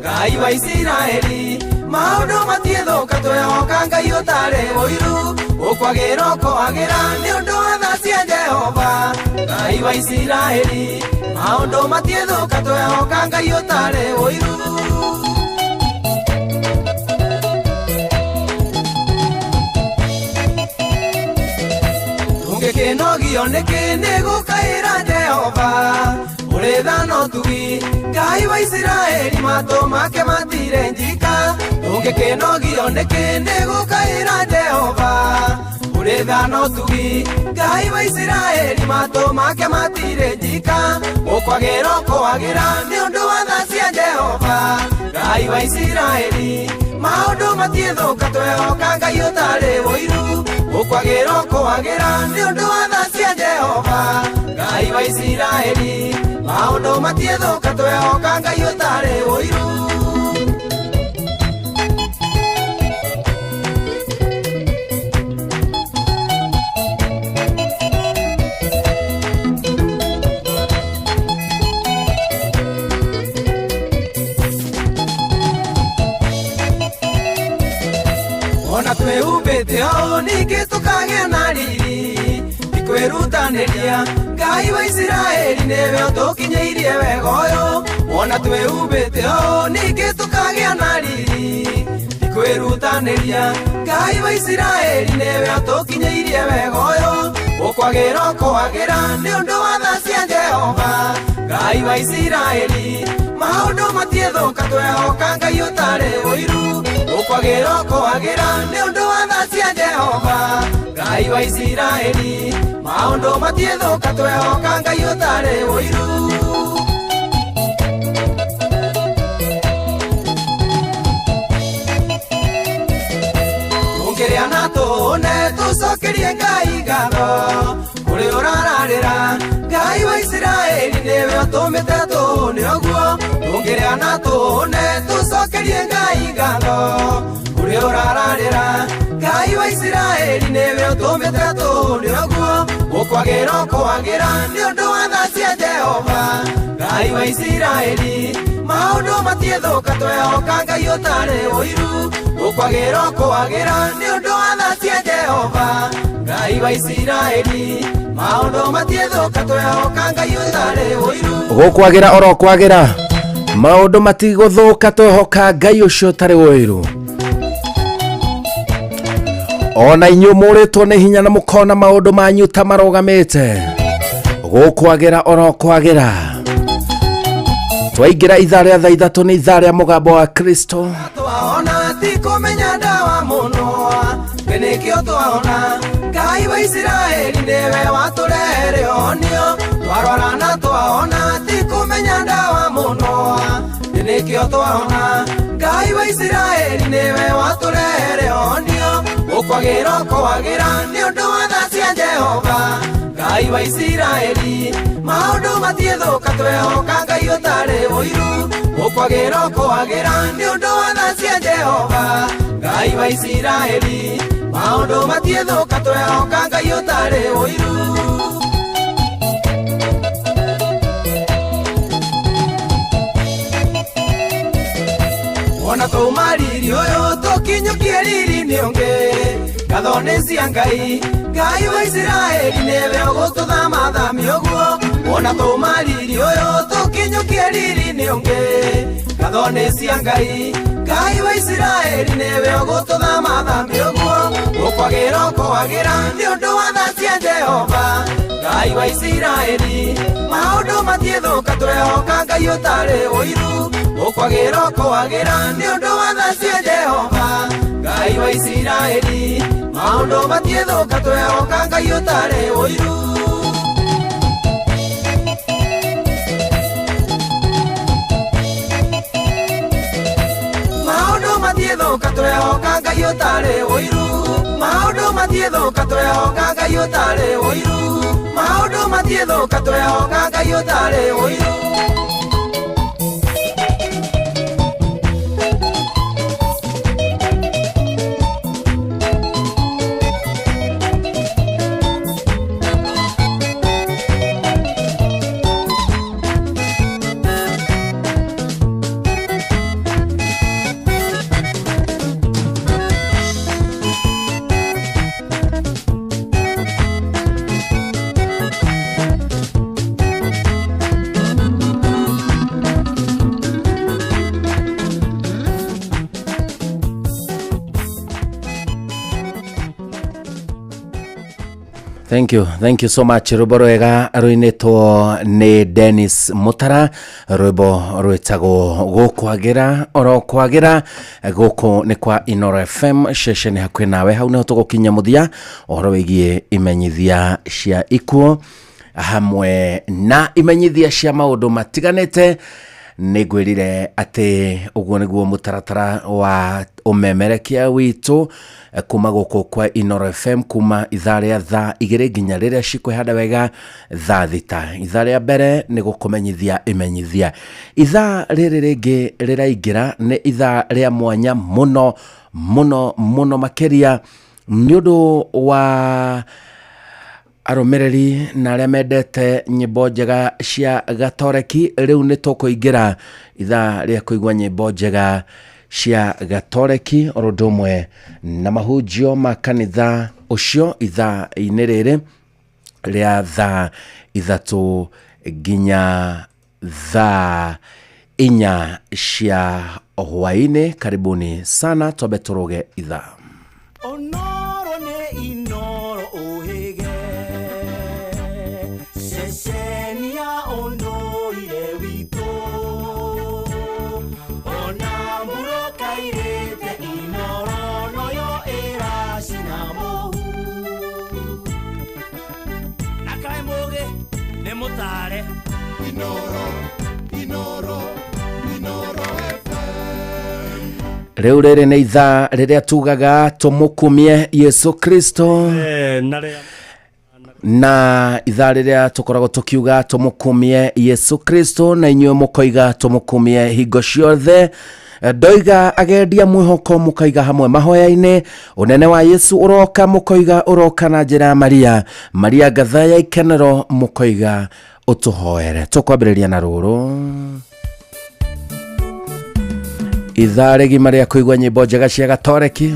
Ngai wa Isiraeli maũndũ matiethũka twehoka Ngai ũtarĩ ũiru ũkwagĩra ũkwagĩra nĩ ũndũ wa tha cia Jehova Ngai wa Isiraeli maũndũ matiethũka twehoka Ngai ũtarĩ ũiru Tũngĩkĩnogio nĩkĩ nĩ gũkaĩra Jehova ũrĩ thano tugi Ngai wa Isiraeli matũ make matire njika Tũngĩkĩnogio nĩkĩ nĩ gũkaĩra Jehova ũrĩ thano tugi Ngai wa Isiraeli matũ make matire njika ũkwagĩra ũkwagĩra nĩ ũndũ wa tha cia Jehova Ngai wa Isiraeli maũndũ matiethũka twehoka Ngai ũtarĩ ũiru ũkwagĩra ũkwagĩra nĩ ũndũ wa tha cia Jehova Ngai wa Isiraeli maũndũ matiethũka twehoka Ngai ũtarĩ ũiru Ona twĩhumbĩte ũũ ningĩ tũkagĩa na riri ikwĩrutanĩria Ngai wa Isiraeli nĩwe ũtũkinyĩirie wega ũyũ Ona twĩhumbĩte ũũ ningĩ tũkagĩa na riri ikwĩrutanĩria Ngai wa Isiraeli nĩwe ũtũkinyĩirie wega ũyũ ũkwagĩra ũkwagĩra nĩ ũndũ wa tha cia Jehova Ngai wa Isiraeli maũndũ matiethũka twehoka Ngai ũtarĩ ũiru ũkwagĩra ũkwagĩra nĩ ũndũ wa tha cia Jehova Ngai wa Isiraeli maũndũ matiethũka twehoka Ngai ũtarĩ ũiru Tũngĩrĩa na tũhũne tũcokerie Ngai ngatho kũrĩ ũrararĩra Ngai wa Isiraeli nĩwe ũtũmĩte tũhũne ũguo Tũngĩrĩa na tũhũne tũcokerie Ngai ngatho kũrĩ ũrararĩra Ngai wa Isiraeli nĩwe ũtũmĩte tũhũne ũguo ũkwagĩra ũkwagĩra nĩ ũndũ wa tha cia Jehova Ngai wa Isiraeli maũndũ matiethũka twehoka Ngai ũtarĩ ũiru ũkwagĩra ũkwagĩra nĩ ũndũ wa tha cia Jehova Ngai wa Isiraeli maũndũ matiethũka twehoka Ngai ũtarĩ ũiru gũkwagĩra orokwagĩra maũndũ matigũthũka twehoka Ngai ũcio ũtarĩ ũiru Ona inyuĩ mũrĩtwo nĩ hinya na mũkona maũndũ manyu ta marogamĩte gũkwagĩra orokwagĩra twaingĩra ithaa rĩa thaa ithatũ nĩ ithaa rĩa mũgambo wa Kristo Twaona ti kũmenya ndawa mũno nĩkĩo twaona Ngai wa Isiraeli nĩwe watũrehere honio twarwara na twaona ti kũmenya ndawa mũno nĩkĩo twaona Ngai wa Isiraeli nĩwe watũrehere honio ũkwagĩra ũkwagĩra nĩ ũndũ wa tha cia Jehova Ngai wa Isiraeli maũndũ matiethũka twehoka Ngai ũtarĩ ũiru ũkwagĩra ũkwagĩra nĩ ũndũ wa tha cia Jehova Ngai wa Isiraeli maũndũ matiethũka twehoka Ngai ũtarĩ ũiru Ona tũuma riri ũyũ tũkinyũkie riri-inĩ ũngĩ ngatho nĩ cia Ngai Ngai wa Isiraeli nĩwe ũgũtũthamathamia ũguo Ona tũuma riri ũyũ tũkinyũkie riri-inĩ ũngĩ ngatho nĩ cia Ngai Ngai wa Isiraeli nĩwe ũgũtũthamathamia ũguo ũkwagĩra ũkwagĩra nĩ ũndũ wa tha cia Jehova Ngai wa Isiraeli maũndũ matiethũka twehoka Ngai ũtarĩ ũiru ũkwagĩra ũkwagĩra nĩ ũndũ wa tha cia Jehova Ngai wa Isiraeli maũndũ matiethũka twehoka Ngai ũtarĩ ũiru maũndũ matiethũka twehoka Ngai ũtarĩ ũiru maũndũ matiethũka twehoka Ngai ũtarĩ ũiru maũndũ matiethũka twehoka Ngai ũtarĩ ũiru Thank you so much. Rwimbo rwega rwinitwo ni Dennis Mutara, rwimbo rwitagwo gukwagira orokwagira. Guku ni kwa Inoro FM session hakwi nawe, hau niho tugukinya muthia ohoro wigie imenyithia cia ikuo hamwe na imenyithia cia maundu matiganite. Nigwirire ati uguo niguo mutaratara wa umemerekia witu kuma guku kwa Inoro FM kuma ithaa ria thaa igiri nginya riria cikwihanda wega thaa thita. Ithaa ria mbere ni gukumenyithia imenyithia. Ithaa riri ringi riraingira ni ithaa ria mwanya muno makeria ni undu wa arumiriri na aria mendete nyimbo njega cia gatoreki. Riu ni tukuingira ithaa ria kuigwa nyimbo njega cia gatoreki orondumwe na mahunjio ma kanitha ucio ithaa ini riri ria thaa ithatu nginya thaa inya cia hwaini. Karibuni sana, tobe turuge ithaa. Onoro ne Inoro ohege sesenia ondoire wito onamburo kairete Inoro noyo era sinamohu nakaimoge ne mutare Inoro Riu riri ni ithaa riria tugaga tumukumie Yesu Kristo na ithaa riria tukoragwo tukiuga tumukumie Yesu Kristo na inyuĩ mukoiga tumukumie hingo ciothe. Ndoiga agendia mwihoko mukaiga hamwe mahoya-ini. Unene wa Yesu uroka mukoiga uroka na njira ya Maria ngatha ya ikenero mukoiga utuhoere. Tukwambiriria na ruru ithaa rigima ria kuigwa nyimbo njega cia gatoreki,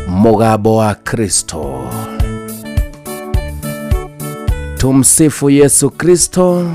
mugambo wa Kristo. Tumsifu Yesu Kristo.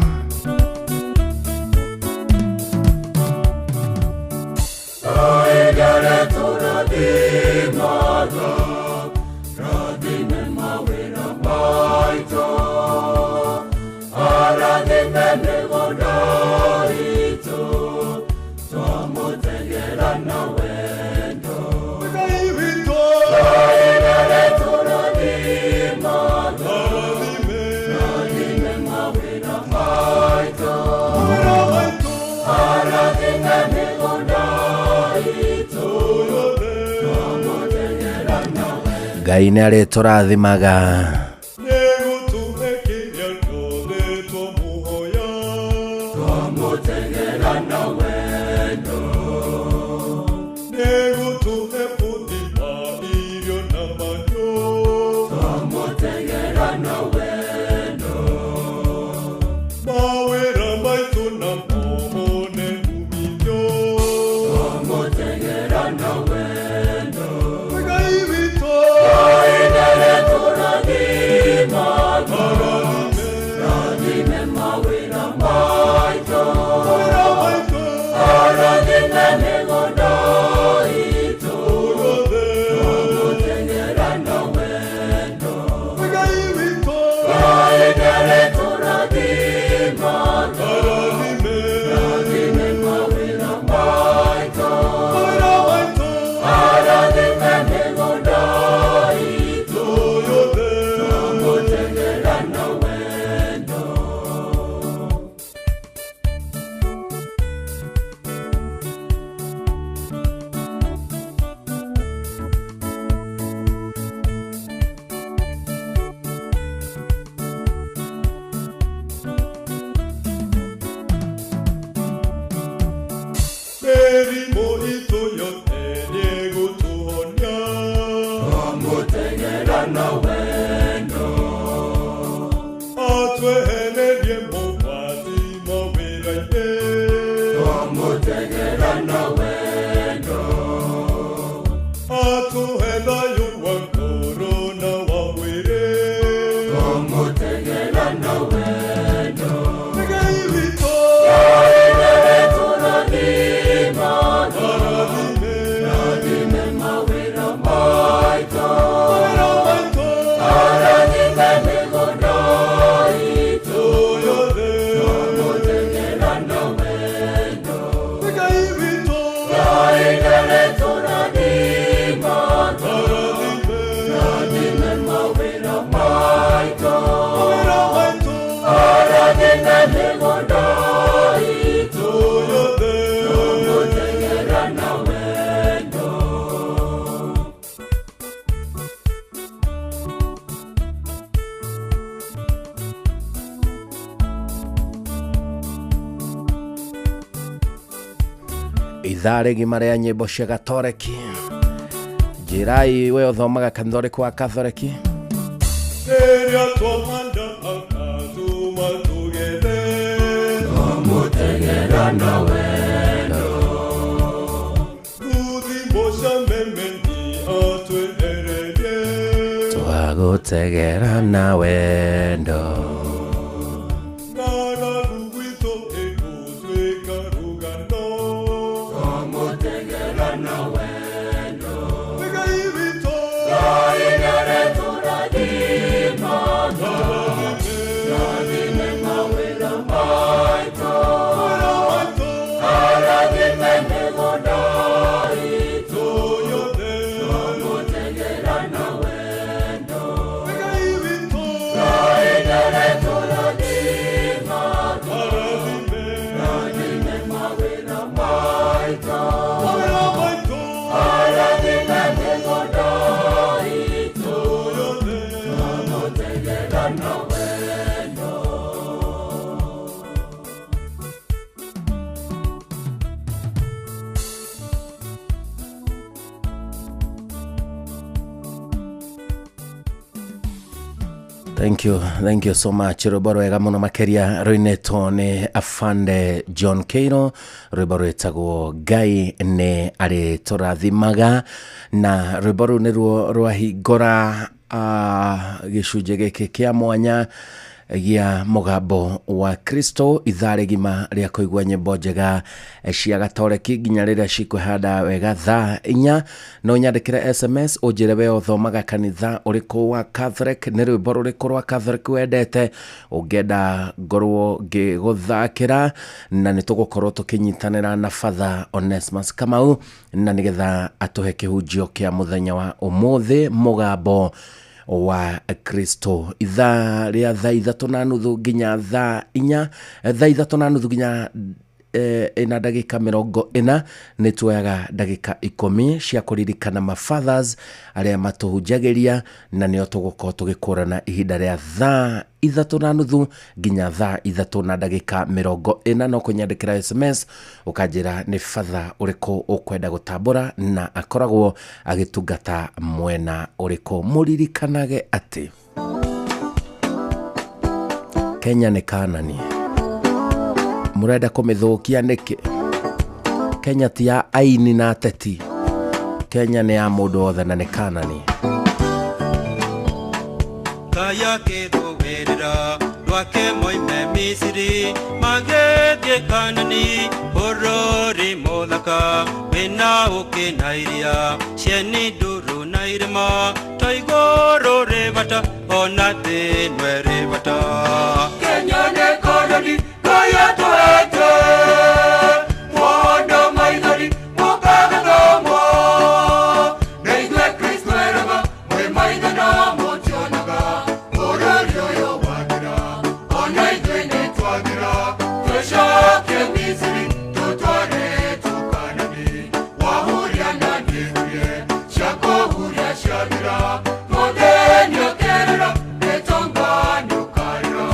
Ngai nĩ arĩtũrathimaga. ithaa rĩgima rĩa nyĩmbo cia gatoreki. Njirai we ũthomaga kanithoreki wa katholeki. Rĩrĩa twamanda akatuma tũgethe, twamũtegera na wendo. Tuthimbo cia memeni atwehererie, twagũtegera na wendo. Thank you so much. Rwĩmbo rwega mũno makĩria rũinĩtwo nĩ Afande John Keino, rwĩmbo rwĩtagwo Ngai nĩ arĩ tũrathimaga, na rwĩmbo rũu nĩruo rwahingũra gĩcunjĩ gĩkĩ kĩa mwanya gĩa mũgambo wa Kristo, ithaa rĩgima rĩa kũigua nyĩmbo njega cia gatoreki nginya rĩrĩa cikwĩhanda wega thaa 4. No nyandĩkĩre SMS ũnjĩre we ũthomaga kanitha ũrĩkũ wa Catholic, nĩ rwĩmbo rũrĩkũ rwa Catholic wendete ũngĩenda ngorwo ngĩgũthakĩra, na nĩtũgũkorwo tũkĩnyitanĩra na Father Onesmus Kamau na nĩgetha atũhe kĩhunjio kĩa mũthenya wa ũmũthĩ, mũgambo wa Kristo. Ithaa rĩa thaa 3:30 nginya thaa 4, thaa 3:30 nginya ina ndagĩka 40 nĩ tuoyaga ndagĩka 10 cia kũririkana mafathers arĩa matũhunjagĩria, na nĩo tũgũkorwo tũgĩkũrana ihinda rĩa thaa 3:30 nginya thaa 3:40. No kũnyandĩkĩra SMS ũkanjĩra nĩ father ũrĩkũ ũkwenda gũtambũra na akoragwo agĩtungata mwena ũrĩkũ. Mũririkanage atĩ Kenya nĩ Kanani. Murenda kũmĩthũkia nĩkĩ? Kenya ti ya aini na ateti. Kenya nĩ ya mũndũ wothe na nĩ Kanani. Kaya kĩrũwĩrĩra rwake moime Misiri, magĩthiĩ Kanani bũrũri mũthaka wĩna ũkĩ na iria, cieni nduru na irĩma, ta igũrũ rĩbata ona thĩ nwe rĩbata. Kenya nĩ Kanani, Kaya tuete mwana maithori mukaganomo, neithwe Kristo eraga mwe maithana motionaga, bũrũri ũyũ wagira ona ithuĩ nĩ twagira, twĩcokie Misiri tũtware Kanani, wahuria na nĩhurie cia kũhuria ciathira, mũthenya ũkerĩra nĩtonga nĩũkarĩra.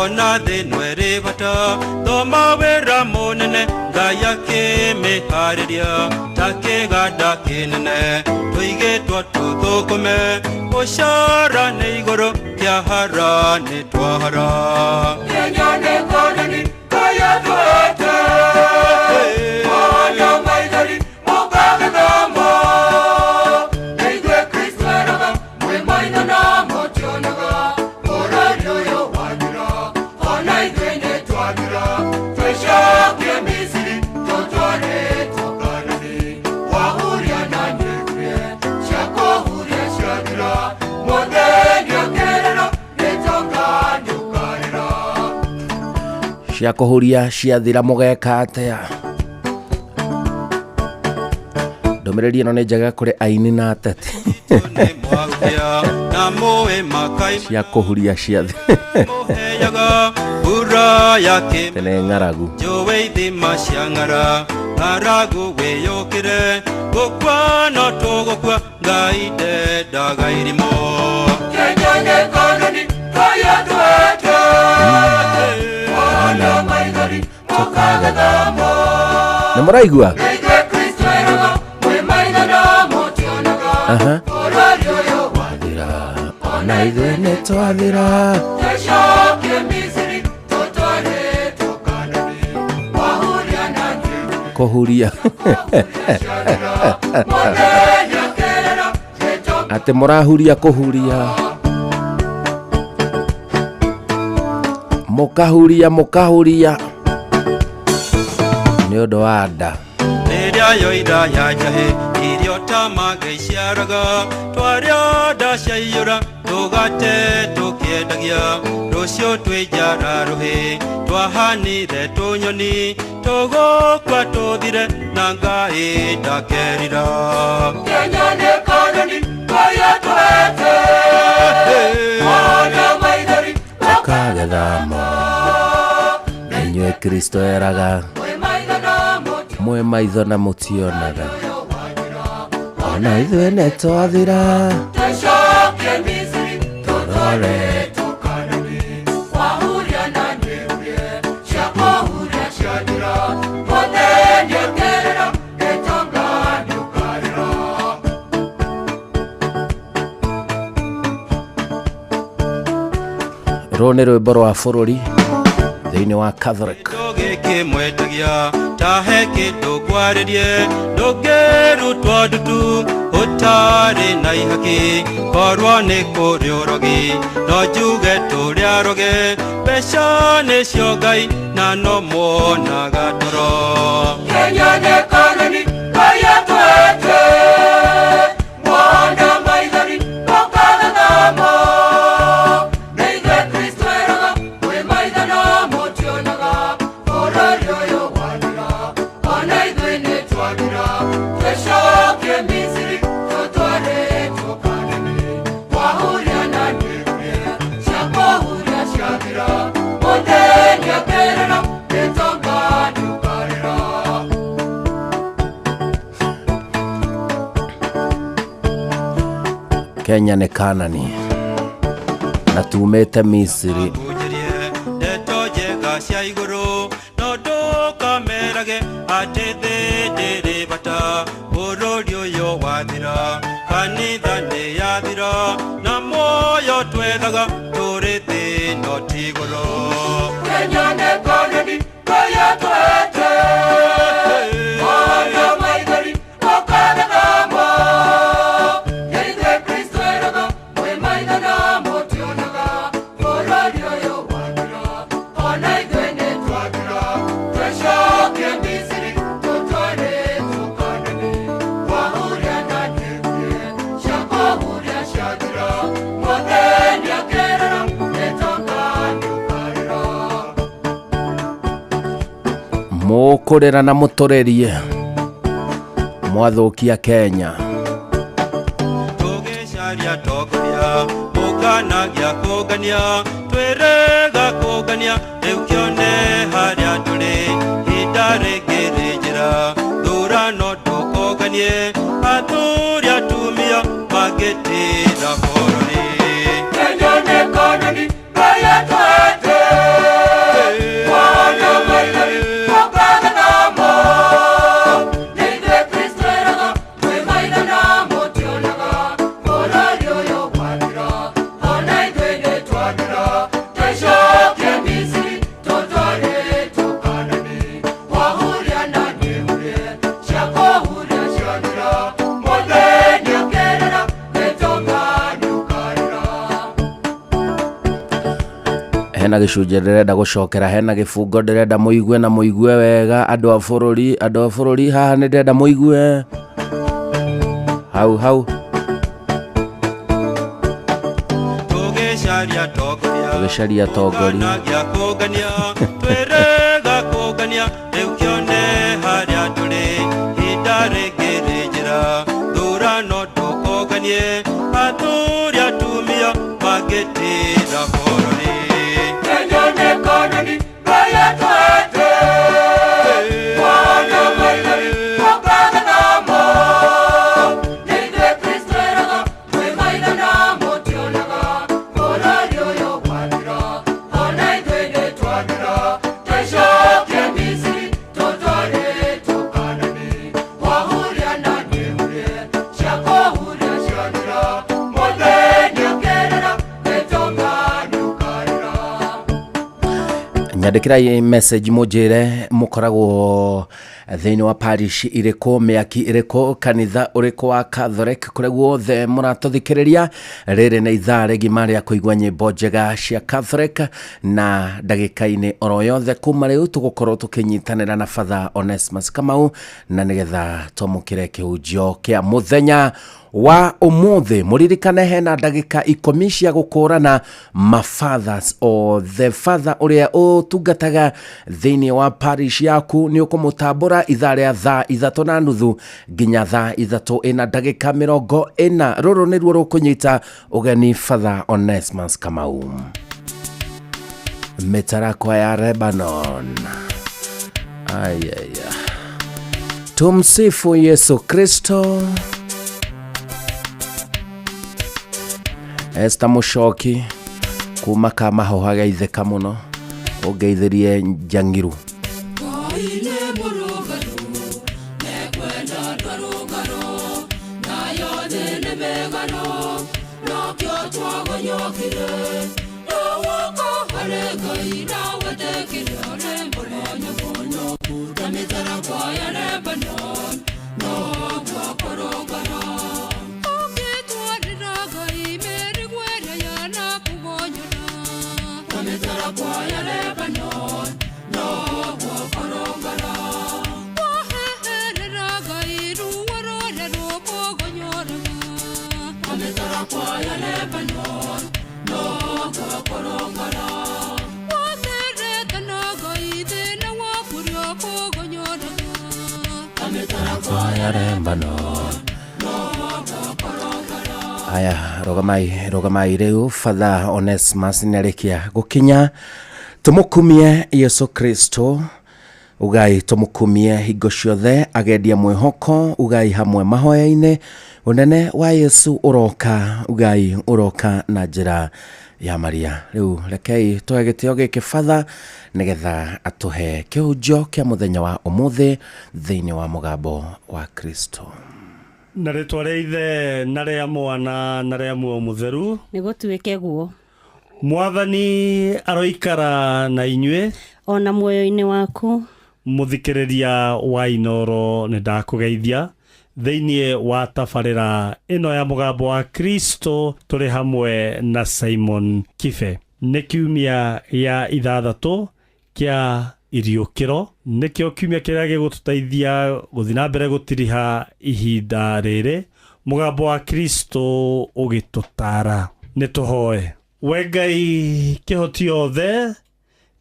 Ona thĩ nwe rĩbata, thoma wĩra mũnene Ngai akĩmĩharĩria, ta kĩganda kĩnene tũigĩtwo tũthũkũme, gũcara nĩ igũrũ kĩahara nĩ twahara. Kenya nĩ Kanani, Kaya twete mwana maithori mũkagĩthoma, neithwe Kristo eraga mwe maithana motionaga, bũrũri ũyũ wagira ona ithuĩ nĩ twagira, twĩcokie Misiri tũtware Kanani, wahuria na nĩhurie cia kũhuria ciathira, mũthenya ũkerĩra nĩtonga nĩũkarĩra. Cia kũhuria ciathira mũgeka atĩa? Ndũmĩrĩri ĩno nĩ njega kũrĩ aini na ateti. Cia kũhuria ciathira. Tene ng'aragu. aragu weyokire gukwa no tugukwa ngaide dagairimo kenyane kanoni kaya twete ona maigari tokagadamo Namuraigua Kristo eraga mwe maigana motionaga orario yo wadira ona ithuĩ nĩ twathira teshoke misiri totore tokanani wahuria nani kũhuria modenya kerera tetok atĩ mũrahuria kũhuria mũkahuria nĩ ũndũ wa nda Rĩrĩa yoira yajahe irio ta magaiciaraga twarĩa nda ciaiyũra tũgate tũkĩendagia rũciũ twĩnjara rũhĩ twahanire tũnyoni tũgũkua tũthire na Ngai ndakerira kenyane kanoni kaya twete ona maithori ũkagethamo inyuĩ Kristo eraga mwe maitho na mũtionaga ona ithuĩ nĩ twathira teshoke misiri tũrore tokanani wahuria nani shakohuria shadira modenya kerera etongani ukarira rũũ nĩ rwĩmbo rwa bũrũri thĩinĩ wa Catholic gĩkĩmwetagia tahe kĩndũ kwarĩrie ndũngĩrutwo ndutu ũtarĩ na ihaki korwo nĩ kũrĩ ũrogi no njuge tũrĩa roge mbeca nĩcio Ngai na no muonaga toro kenyane kanoni kaya twete mwana maithori ũkagathamo neithe Kristo eraga mwe maithana mũtionaga bũrũri ũyũ wadira ona ithuĩ nĩ twathira twĩcokie Misiri tũtware tũkanani wahuria na nĩguo cia kũhuria ciathira mũthenya kerera gĩtonga nĩũkarĩra Kenya nĩ Kanani na tumĩte Misiri ndeto njega cia igũrũ no ndũkamerage atĩ thĩ ndĩrĩ bata bũrũri ũyũ wathira kanitha nĩ yathira na muoyo twethaga tũrĩ thĩ no ti igũrũ Kenya nĩ Kanani kaya twete ona maithori ũkagathamo neithe Kristo eraga mwe maithana mũtionaga bũrũri ũyũ wathira ona ithuĩ nĩ twathira twĩcokie Misiri tũtware tũkanani wahuria na nĩguo cia kũhuria ciathira mũthenya kerera gĩtonga nĩũkarĩra mũkũrĩra na mũtũrĩrie mwathũkia Kenya tũgĩcaria tongoria mũkanagia kũngania twĩrĩga kũngania rĩu kĩone harĩa tũrĩ hinda rĩngĩ rĩ njĩra thurano tũkũnganie athuri atumia magĩtĩra bũrũri Kenya nĩ Kanani kaya twete wana maithori ũkagathamo neithe Kristo eraga mwe maithana mũtionaga bũrũri ũyũ wathira ona ithuĩ nĩ twathira twĩcokie Misiri tũtware tũkanani wahuria na nĩguo cia kũhuria ciathira mũthenya kerera gĩtonga nĩũkarĩra hena gĩcunjĩ ndĩrenda gũcokera hena gĩbungo ndĩrenda mũigue na mũigue wega andũ a bũrũri haha nĩ ndĩrenda mũigue hau tũgĩcaria tongoria nagia kũngania twĩrĩga kũngania rĩu kĩone harĩa tũrĩ hinda rĩngĩ rĩ njĩra thurano tũkũnganie athuri atumia magĩtĩra bũrũri Kenya nĩ Kanani kaya twete wana maithori nyandikira message mujire mukoragwo thini wa parish iriko miaki iriko kanitha uriko wa Catholic kure guothe muratuthikiriria riri na ithaa rigima ria kuigwa nyimbo njega cia Catholic na ndagika-ini oro yothe kuma riu tugukorwo tukinyitanira na Father Onesmus Kamau na nigetha tomukire kihunjio kia muthenya wa umuthi. Muririkane hena ndagika 10 cia gukurana mafathers o the father uria utungataga thini wa parish yaku ni ukumutambura ithaa ria thaa 3:30 nginya thaa 3 ina ndagika 40. Ruru niruo rukunyita ugeni Father Onesmus Kamau. Mitarakwa ya Lebanon. Ayaya. Tumsifu Yesu Kristo. Esta Mushoki kuma kama hohaga itheka muno ugeithirie Njangiru. Aya, rogamai reu Father Onesmus narikia gukinya tumukumie Yesu Kristo ugai tumukumie hingo ciothe agendia mwihoko ugai hamwe mahoya-ini unene wa Yesu uroka ugai uroka na njira ya Maria. Riu rekei twegitio giki Father nigetha atuhe kihunjio kia muthenya wa umuthi thiini wa mugambo wa Kristo. Na ritwa ria Ithe na ria Mwana na ria Muoyo Mutheru nigutuike guo. Mwathani aroikara na inyue ona muoyo-ini waku. Muthikiriria wa Inoro ni ndakugeithia thiini wa tabarira ino ya mugambo wa Kristo turi hamwe na Simon Kife. Ni kiumia ya 6 kia iriukiro nikio kiumia kiria gigututeithia guthina mbere gutiriha ihinda riri mugambo wa Kristo ugitutara. Nituhoe. We Ngai kihoti othe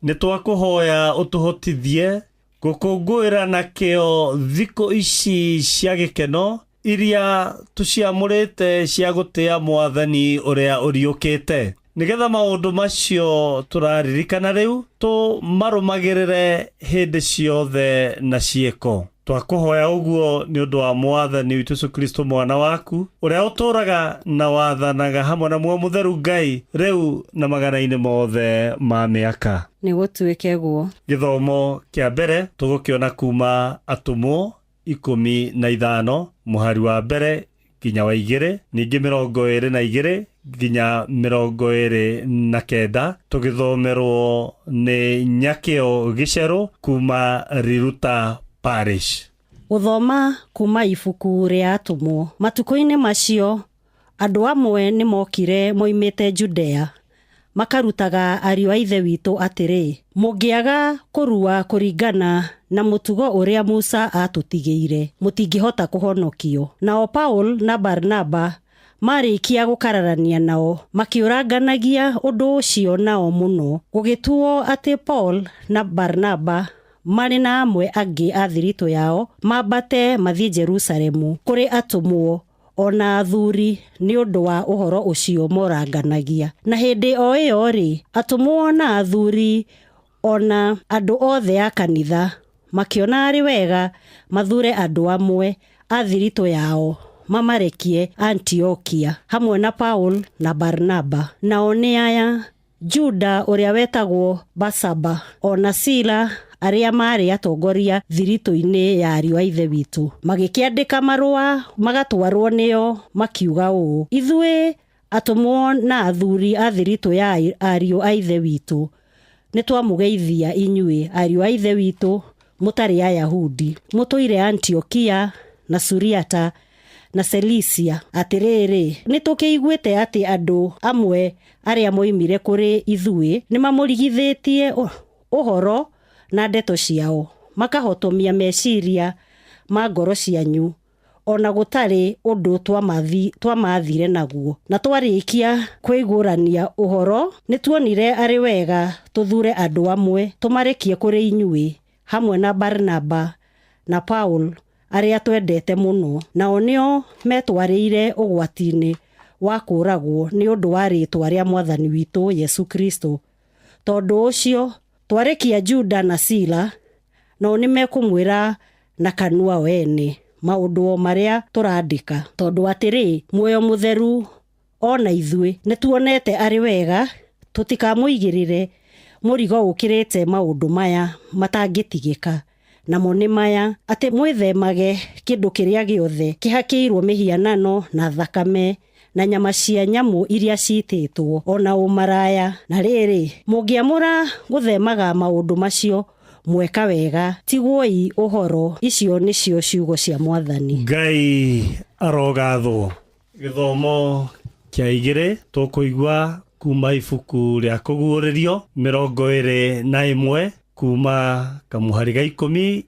nitwakuhoya utuhotithie gukungwira na kio thiko ici cia gikeno iria tuciamurite cia gutia Mwathani uria uriukite nigetha maundu macio turaririkana riu tu marumagirire hindi ciothe na cieko. Twakuhoya uguo ni undu wa Mwathani witu Yesu Kristo mwana waku uria uturaga na wathanaga hamwe na Muoyo Mutheru Ngai riu na magana-ini mothe ma miaka. Nigutuike guo. Githomo kia mbere tugukiona kuma Atumwo 15 muhari wa mbere nginya wa 2 ningi 22 nginya 29 tugithomerwo ni Nyakio Gicheru kuma Riruta Parish. Uthoma kuma ibuku ria Atumwo. Matuko-ini macio andu amwe ni mokire moimite Judea makarutaga ariu a Ithe witu atiri, mungiaga kurua kuringana na mutugo uria Musa atutigiire mutingihota kuhonokio. Nao Paul na Barnaba marikia gukararania nao makiuranganagia undu ucio nao muno, gugituo ati Paul na Barnaba mari na amwe angi a thirito yao mambate mathie Jerusalemu kuri atumwo ona athuri ni undu wa uhoro ucio moranganagia. Na hindi o iyo ri atumwo na athuri ona andu othe a kanitha makiona ari wega mathure andu amwe a thirito yao mamarekie Antiokia hamwe na Paul na Barnaba. Nao ni aya: Juda uria wetagwo Basaba ona Sila aria mari atongoria thirito-ini ya ariu a Ithe witu magikiandika marua magatwarwo nio makiuga uu: Ithue atumwo na athuri a thirito ya ariu a Ithe witu nitwamugeithia inyuĩ ariũ a ithe witũ mũtarĩ Ayahudi mũtũire Antiokia na Suriata na Cilicia. Atĩrĩrĩ, nĩtũkĩiguĩte atĩ andũ amwe arĩa moimire kũrĩ ithuĩ nĩmamũrigithĩtie ũhoro na ndeto ciao, makahotomia meciria ma ngoro cianyu, ona gũtarĩ ũndũ twamathire naguo. Na twarĩkia kwĩgũrania ũhoro, nĩtuonire arĩ wega tũthure andũ amwe tũmarekie kũrĩ inyuĩ hamwe na Barnaba na Paul arĩa twendete mũno, nao nĩo metwarĩire ũgwati-inĩ wa kũragwo nĩ ũndũ wa rĩĩtwa rĩa Mwathani witũ Yesu Kristo. Tondũ ũcio twarekia Juda na Sila, nao nĩmekũmwĩra na kanua wene maũndũ marĩa tũrandĩka. Tondũ atĩrĩ, muoyo mũtheru ona ithuĩ nĩtuonete arĩ wega tũtikamũigĩrĩre mũrigo ũkĩrĩte maũndũ maya matangĩtigĩka. Namo nĩ maya, atĩ mwĩthemage kĩndũ kĩrĩa gĩothe kĩhakĩirwo mĩhianano na thakame na nyama cia nyamũ iria ciitĩtwo, ona ũmaraya. Na rĩrĩ, mũngĩamũra gũthemaga maũndũ macio mweka wega, tiguoi ũhoro. Icio nĩcio ciugo cia Mwathani. Ngai arogathwo. Gĩthomo kĩa 2 tũkũigua kuma ibuku rĩa kũguũrĩrio 21 kuma kamuhari ga 14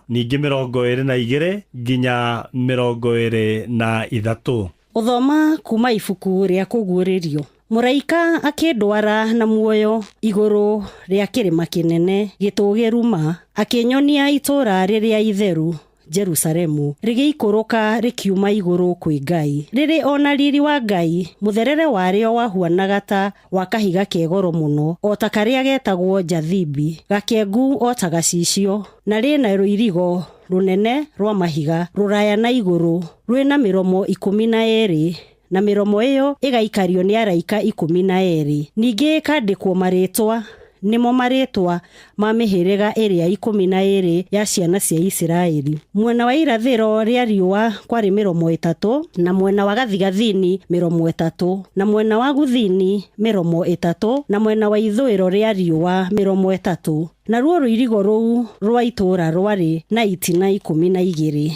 ningĩ 22 nginya 23. Ũthoma kuma ibuku rĩa kũguũrĩrio. Mũraika akĩndwara na muoyo igũrũ rĩa kĩrĩma kĩnene gĩtũgĩruma, akĩnyonia itũũra rĩrĩa itheru Jerusalemu rĩgĩikũrũka rĩkiuma igũrũ kwĩ Ngai, rĩrĩ ona riri wa Ngai, mũtherere warĩo wahuanaga ta wa kahiga kegoro mũno, o ta karĩa getagwo jathibi, gakĩengu o ta gacicio, na rĩna rũirigo rũnene rwa mahiga rũraya na igũrũ, rwĩna mĩromo 12, na mĩromo ĩyo ĩgaikario nĩ araika 12. Ningĩ ĩkandĩkwo marĩtwa, nĩmo marĩtwa ma mĩhĩrĩga ĩrĩa 12 ya ciana cia Isiraeli. Mwena wa irathĩro rĩa riũa kwarĩ mĩromo 3, na mwena wa gathigathini mĩromo 3, na mwena wa guthini mĩromo 3, na mwena wa ithũĩro rĩa riũa mĩromo 3. Naruo rũirigo rũu rwa itũũra rwarĩ na itina 12,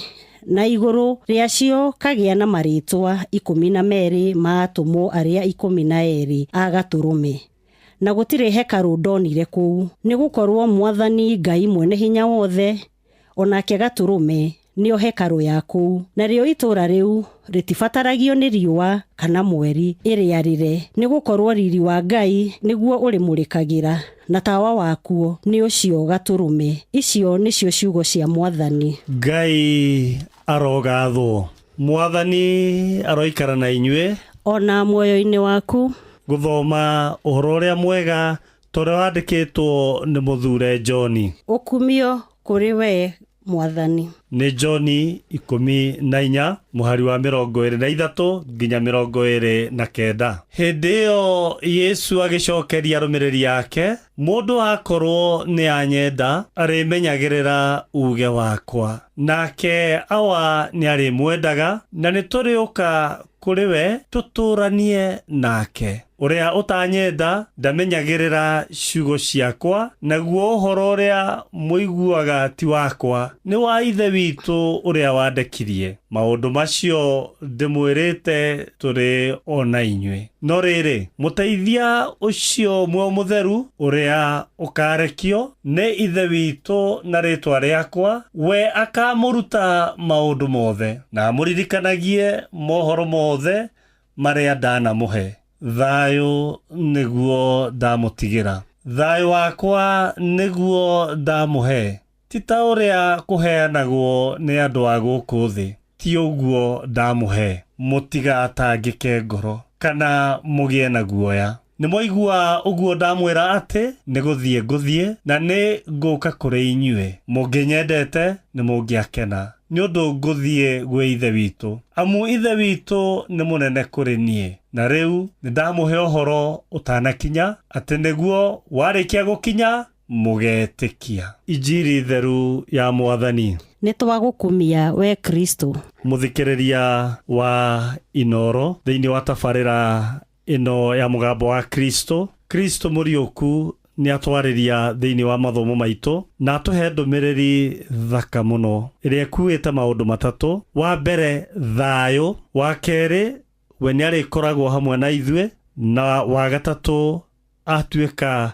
na igũrũ rĩacio kagĩa na marĩtwa 12 ma atũmwo arĩa 12 a Gatũrũme. Na gũtirĩ hekarũ ndonire kũu, nĩgũkorwo Mwathani Ngai mwene hinya wothe, onake Gatũrũme nĩo hekarũ ya kũu. Narĩo itũũra rĩu rĩtibataragio nĩ riũa kana mweri ĩrĩarĩre, nĩgũkorwo riri wa Ngai nĩguo ũrĩmũrĩkagĩra, na tawa wakuo nĩ ũcio Gatũrũme. Icio nĩcio ciugo cia Mwathani. Ngai arogathwo. Mwathani aroikara na inyuĩ ona muoyo-inĩ waku. Gũthoma ũhoro ũrĩa mwega tũrĩa wandĩkĩtwo nĩ mũthure John. Ũkumio kũrĩ we Mwathani. Nĩ John 14 mũhari wa 23 nginya 29. Hĩndĩ ĩyo Yesu agĩcokeria arũmĩrĩri yake, mũndũ akorwo nĩ anyenda arĩmenyagĩrĩra uge wakwa, nake awa nĩ arĩmwendaga, na nĩ tũrĩũka kũrĩ we tũtũranie nake. Ũrĩa ũtanyenda ndamenyagĩrĩra ciugo ciakwa, naguo ũhoro ũrĩa mũiguaga ti wakwa, nĩ wa ithe witũ ũrĩa wandekirie. Maũndũ macio ndĩmwĩrĩte tũrĩ ona inyuĩ. No rĩrĩ, mũteithia ũcio muoyo mũtheru ũrĩa ũkarekio nĩ ithe witũ na rĩtwa rĩakwa, we akamũruta maũndũ mothe, na amũririkanagie mohoro mothe marĩa ndanamũhe. Thayũ nĩguo ndamũtigĩra, thayũ wakwa nĩguo ndamũhe, ti ta ũrĩa kũheanagwo nĩ andũ a gũkũ thĩ, ti ũguo ndamũhe. Mũtigatangĩke ngoro kana mũgĩe na guoya. Nĩmwaigua ũguo ndamwĩra atĩ nĩ gũthiĩ ngũthiĩ, na nĩ ngũka kũrĩ inyuĩ. Mũngĩnyendete nĩ mũngĩakena, nĩ ũndũ ngũthiĩ gwĩ ithe witũ, amu ithe witũ nĩ mũnene kũrĩ niĩ. Na rĩu nĩndamũhe ũhoro ũtanakinya, atĩ nĩguo warĩkia gũkinya mũgetĩkia. Injiri theru ya Mwathani. Nĩtwagũkumia we Kristo. Mũthikĩrĩria wa Inoro thĩinĩ wa tabarĩra ĩno ya mũgambo wa Kristo. Kristo mũriũku nĩ atwarĩria thĩinĩ wa mathomo maitũ na atũhe ndũmĩrĩri thaka mũno ĩrĩa ĩkuĩte maũndũ matatũ. Wa mbere, thayũ. Wa kerĩ, we nĩ arĩkoragwo hamwe na ithuĩ. Na wa gatatũ, atuĩka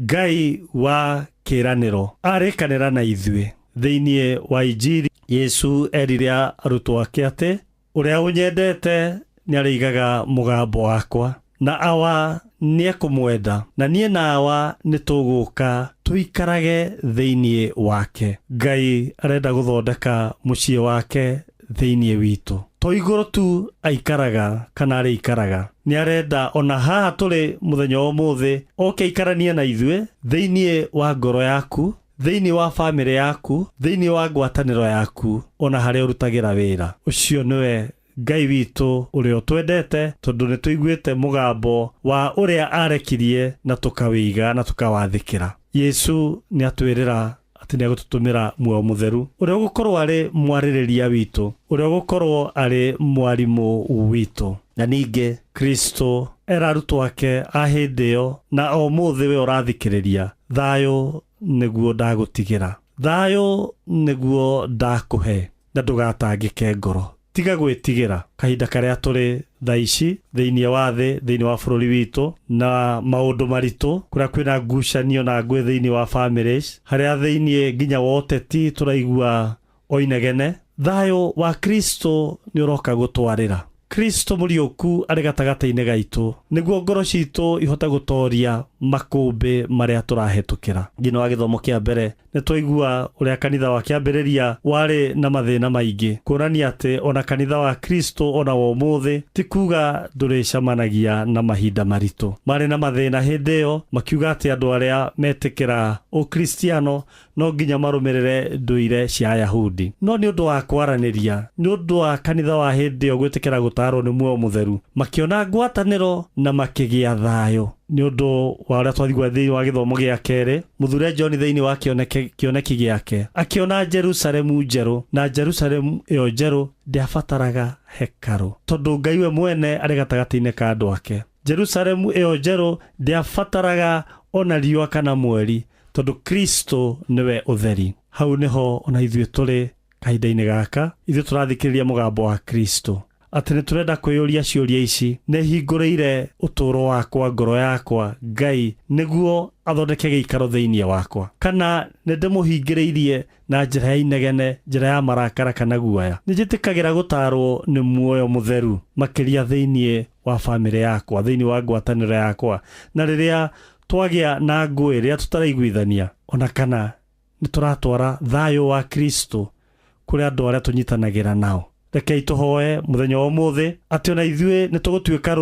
Ngai wa kĩĩranĩro, arĩkanĩra na ithuĩ. Thĩinĩ wa Injili, Yesu erire arutwo ake atĩ, ũrĩa ũnyendete nĩ arĩigaga mũgambo wakwa, na awa nĩ ekũmwenda, na niĩ na awa nĩ tũgũka tũikarage thĩinĩ wake. Ngai arenda gũthondeka mũciĩ wake thĩinĩ witũ. To igũrũ tu aikaraga kana arĩikaraga, nĩ arenda ona haha tũrĩ mũthenya wa ũmũthĩ oke aikaranie na ithuĩ thĩinĩ wa ngoro yaku, thĩinĩ wa bamĩrĩ yaku, thĩinĩ wa ngwatanĩro yaku, ona harĩa ũrutagĩra wĩra. Ũcio nĩwe Ngai witũ ũrĩa twendete, tondũ nĩ tũiguĩte mũgambo wa ũrĩa arekirie na tũkawĩiga na tũkawathĩkĩra. Yesu nĩ atwĩrĩra atĩ nĩ agũtũtũmĩra muoyo mũtheru ũrĩa ũgũkorwo arĩ mwarĩrĩria witũ, ũrĩa ũgũkorwo arĩ mwarimũ witũ. Na ningĩ Kristo era arutwo ake a hĩndĩ ĩyo, na o mũthĩ we ũrathikĩrĩria, thayũ nĩguo ndagũtigĩra, thayũ nĩguo ndakũhe, na ndũgatangĩke ngoro. Tiga gwĩtigĩra kahinda karĩa tũrĩ thaa ici thĩinĩ wa thĩ, thĩinĩ wa bũrũri witũ, na maũndũ maritũ, kũrĩa kwĩna ngucanio na ngũĩ thĩinĩ wa families, harĩa thĩinĩ nginya wa ũteti tũraigua o inegene. Thayũ wa Kristo nĩ ũroka gũtwarĩra. Kristo mũriũku arĩ gatagatĩ-inĩ gaitũ, nĩguo ngoro citũ ihota gũtooria makũmbĩ marĩa tũrahetũkĩra. Ngina wa gĩthomo kĩa mbere nĩ twaigua ũrĩa kanitha wa kĩambĩrĩria warĩ na mathĩna maingĩ, kuonania atĩ ona kanitha wa Kristo ona wa ũmũthĩ ti kuga ndũrĩcemanagia na mahinda maritũ. Marĩ na mathĩna hĩndĩ ĩyo, makiuga atĩ andũ arĩa metĩkĩra ũkristiano no nginya marũmĩrĩre ndũire cia Ayahudi. No nĩ ũndũ wa kwaranĩria, nĩ ũndũ wa kanitha wa hĩndĩ ĩyo gwĩtĩkĩra gũtaarwo nĩ muoyo mũtheru, makĩona ngwatanĩro na makĩgĩa thayũ. Nĩ ũndũ wa ũrĩa twathigua thĩinĩ wa gĩthomo gĩa kerĩ, mũthure John thĩinĩ wa kĩoneki gĩake akĩona Jerusalemu njerũ, na Jerusalemu ĩyo njerũ ndĩabataraga hekarũ, tondũ Ngai we mwene arĩ gatagatĩ-inĩ ka andũ ake. Jerusalemu ĩyo njerũ ndĩabataraga ona riũa kana mweri, tondũ Kristo nĩwe ũtheri. Hau nĩho ona ithuĩ tũrĩ kahinda-inĩ gaka, ithuĩ tũrathikĩrĩria mũgambo wa Kristo, atĩ nĩ tũrenda kwĩyũria ciũria ici. Nĩ hingũrĩire ũtũũro wakwa, ngoro yakwa Ngai nĩguo athondeke gĩikaro thĩinĩ wakwa, kana nĩ ndĩmũhingĩrĩirie na njĩra ya inegene, njĩra ya marakara kana guoya? Nĩ njĩtĩkagĩra gũtaarwo nĩ muoyo mũtheru makĩria thĩinĩ wa bamĩrĩ yakwa, thĩinĩ wa ngwatanĩro yakwa, na rĩrĩa twagĩa na ngũĩ, rĩrĩa tũtaraiguithania, ona kana nĩ tũratwara thayũ wa Kristo kũrĩ andũ arĩa tũnyitanagĩra nao. Rekei tũhoe mũthenya wa ũmũthĩ atĩ ona ithuĩ nĩ tũgũtuĩka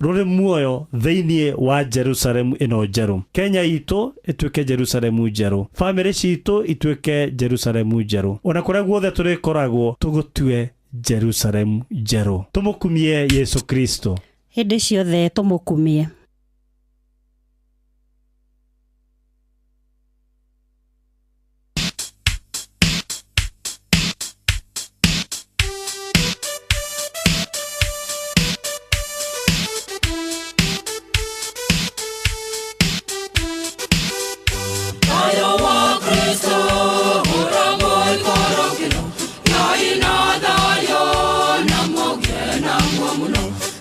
rũrĩ muoyo thĩinĩ wa Jerusalemu ĩno njerũ. Kenya itũ ĩtuĩke Jerusalemu njerũ, bamĩrĩ citũ ituĩke Jerusalemu njerũ, ona kũrĩa guothe tũrĩkoragwo tũgũtue Jerusalemu njerũ. Tũmũkumie Yesu Kristo hĩndĩ ciothe, tũmũkumie.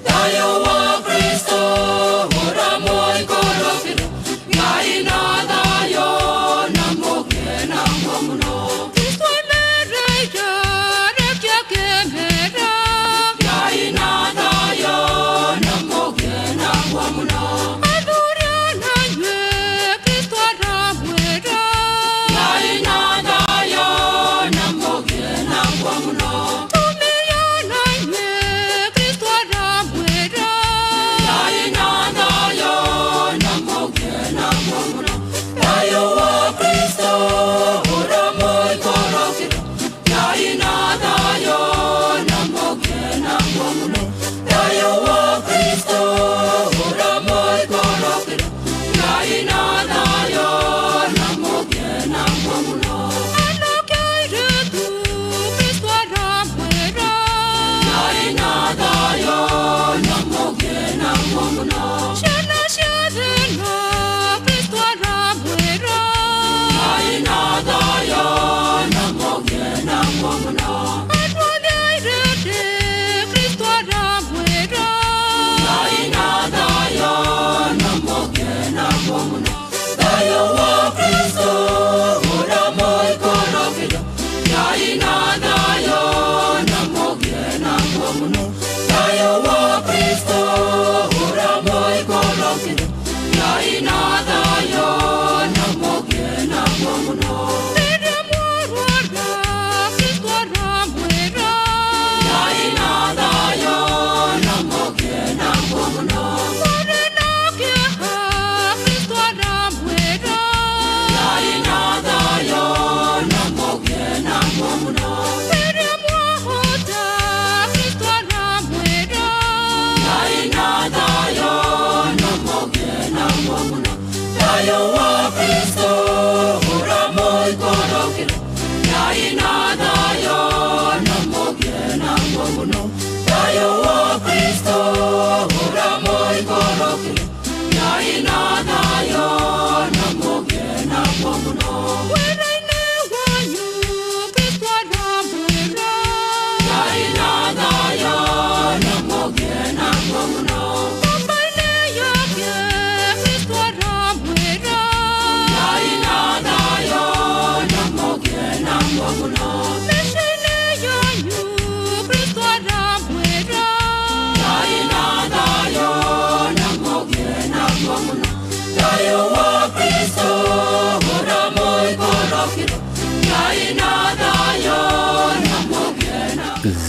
Dayo wa Kristo